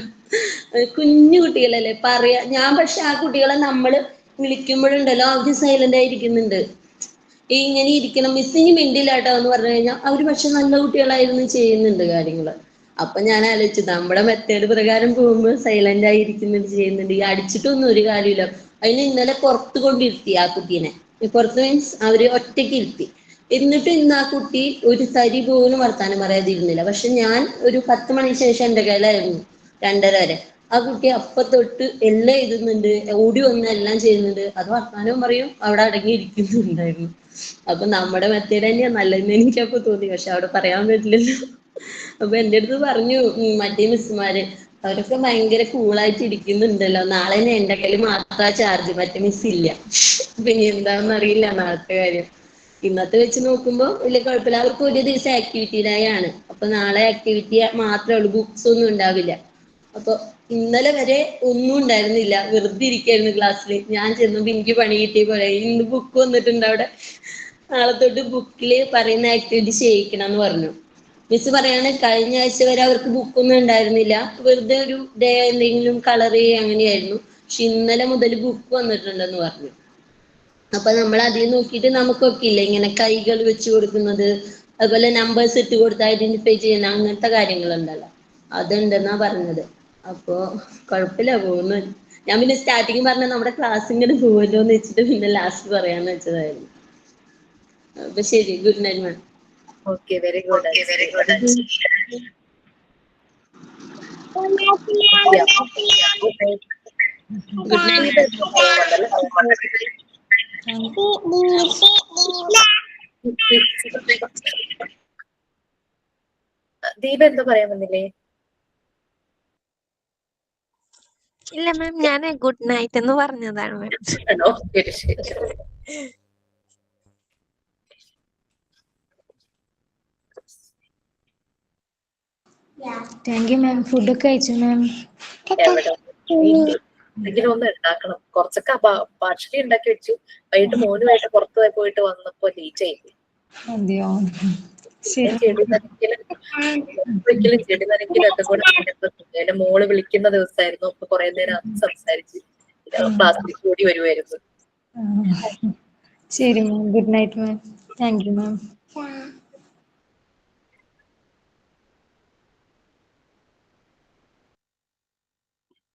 കുഞ്ഞു കുട്ടികളല്ലേ പറയാ. ഞാൻ പക്ഷെ ആ കുട്ടികളെ നമ്മള് വിളിക്കുമ്പോഴുണ്ടല്ലോ അവര് സൈലന്റ് ആയിരിക്കുന്നുണ്ട്. ഇങ്ങനെ ഇരിക്കണം മിസ് ഇനി മിണ്ടില്ല കേട്ടോ എന്ന് പറഞ്ഞു കഴിഞ്ഞാൽ അവര് പക്ഷെ നല്ല കുട്ടികളായിരുന്നു, ചെയ്യുന്നുണ്ട് കാര്യങ്ങള്. അപ്പൊ ഞാൻ ആലോചിച്ചു നമ്മുടെ മെത്തേഡ് പ്രകാരം പോകുമ്പോൾ സൈലന്റ് ആയിരിക്കുന്നുണ്ട്, ചെയ്യുന്നുണ്ട്. ഈ അടിച്ചിട്ടൊന്നും ഒരു കാര്യമില്ല. അതിന് ഇന്നലെ പുറത്ത് കൊണ്ടിരുത്തി ആ കുട്ടീനെ. പുറത്ത് മീൻസ് അവര് ഒറ്റയ്ക്ക് ഇരുത്തി. എന്നിട്ട് ഇന്ന് ആ കുട്ടി ഒരു തരി പോലും വർത്താനം പറയാതിരുന്നില്ല. പക്ഷെ ഞാൻ ഒരു 10 മണിക്ക് ശേഷം എൻ്റെ കയ്യിലായിരുന്നു 2:30 വരെ. ആ കുട്ടി അപ്പൊ തൊട്ട് എല്ലാം എഴുതുന്നുണ്ട്, ഓടി വന്ന് എല്ലാം ചെയ്യുന്നുണ്ട്. അത് വർത്താനവും പറയും, അവിടെ അടങ്ങിയിരിക്കുന്നുണ്ടായിരുന്നു. അപ്പൊ നമ്മുടെ മെത്തേഡ് തന്നെയാ നല്ലതെന്ന് എനിക്കപ്പോ തോന്നി. പക്ഷെ അവിടെ പറയാൻ പറ്റില്ലല്ലോ. അപ്പൊ എൻ്റെ അടുത്ത് പറഞ്ഞു മറ്റേ മിസ്സുമാര്, അവരൊക്കെ ഭയങ്കര കൂളായിട്ട് ഇരിക്കുന്നുണ്ടല്ലോ. നാളെ എന്റെ കയ്യിൽ മാത്രം ചാർജ്, മറ്റേ മിസ് ഇല്ല. പിന്നെ എന്താണെന്ന് അറിയില്ല നാളത്തെ കാര്യം. ഇന്നത്തെ വെച്ച് നോക്കുമ്പോൾ വലിയ കുഴപ്പമില്ല. അവർക്ക് ഒരു ദിവസം ആക്ടിവിറ്റി ഡേ ആണ്. അപ്പൊ നാളെ ആക്ടിവിറ്റി മാത്രമേ ഉള്ളൂ, ബുക്സ് ഒന്നും ഉണ്ടാവില്ല. അപ്പൊ ഇന്നലെ വരെ ഒന്നും ഉണ്ടായിരുന്നില്ല, വെറുതെ ഇരിക്കായിരുന്നു ക്ലാസ്സിൽ. ഞാൻ ചെന്നപ്പോ എനിക്ക് പണി കിട്ടിയ പോലെ, ഇന്ന് ബുക്ക് വന്നിട്ടുണ്ട് അവിടെ. നാളെ തൊട്ട് ബുക്കില് പറയുന്ന ആക്ടിവിറ്റി ചെയ്യിക്കണം എന്ന് പറഞ്ഞു. മിസ് പറയാണ് കഴിഞ്ഞ ആഴ്ച വരെ അവർക്ക് ബുക്കൊന്നും ഉണ്ടായിരുന്നില്ല, വെറുതെ ഒരു ഡേ എന്തെങ്കിലും കളർ അങ്ങനെയായിരുന്നു. പക്ഷെ ഇന്നലെ മുതൽ ബുക്ക് വന്നിട്ടുണ്ടെന്ന് പറഞ്ഞു. അപ്പൊ നമ്മൾ അതിൽ നോക്കിയിട്ട് നമുക്കൊക്കെ ഇല്ല ഇങ്ങനെ കൈകൾ വെച്ച് കൊടുക്കുന്നത്, അതുപോലെ നമ്പേഴ്സ് ഇട്ട് കൊടുത്ത് ഐഡന്റിഫൈ ചെയ്യുന്ന അങ്ങനത്തെ കാര്യങ്ങളുണ്ടല്ലോ, അതുണ്ടെന്നാ പറഞ്ഞത്. അപ്പോ കുഴപ്പമില്ല പോകുന്നു. ഞാൻ പിന്നെ സ്റ്റാർട്ടിങ് പറഞ്ഞ നമ്മുടെ ക്ലാസ് ഇങ്ങനെ പോകുമല്ലോ എന്ന് വെച്ചിട്ട് പിന്നെ ലാസ്റ്റ് പറയാന്ന് വെച്ചതായിരുന്നു. അപ്പൊ ശരി, good night ma'am. Okay, very good. Good night. Deepa എന്താ പറയാൻ വന്നില്ലേ? ഇല്ല മാം, ഞാൻ ഗുഡ് നൈറ്റ് എന്ന് പറഞ്ഞതാണ് മാം. ആണോ? ശരി ശരി. താങ്ക് യു മാം. ഫുഡൊക്കെ കഴിച്ചു മാം. എവിടെ എന്തെങ്കിലും ഒന്ന് ഉണ്ടാക്കണം. കുറച്ചൊക്കെ ഭക്ഷണം ഉണ്ടാക്കി വെച്ചു. വൈകിട്ട് മോനുമായിട്ട് പുറത്ത് പോയിട്ട് വന്നപ്പോ ലേറ്റ് ആയി. അതെയോ? ചെടി നനയ്ക്കലും ചെടി നനയ്ക്കലും ഒക്കെ കൂടെ എന്റെ മോള് വിളിക്കുന്ന ദിവസമായിരുന്നു. അപ്പൊ കുറെ നേരം അത് സംസാരിച്ച് ക്ലാസ്സിൽ കൂടി വരുമായിരുന്നു. ശരി ma'am, good night ma'am. Thank you ma'am.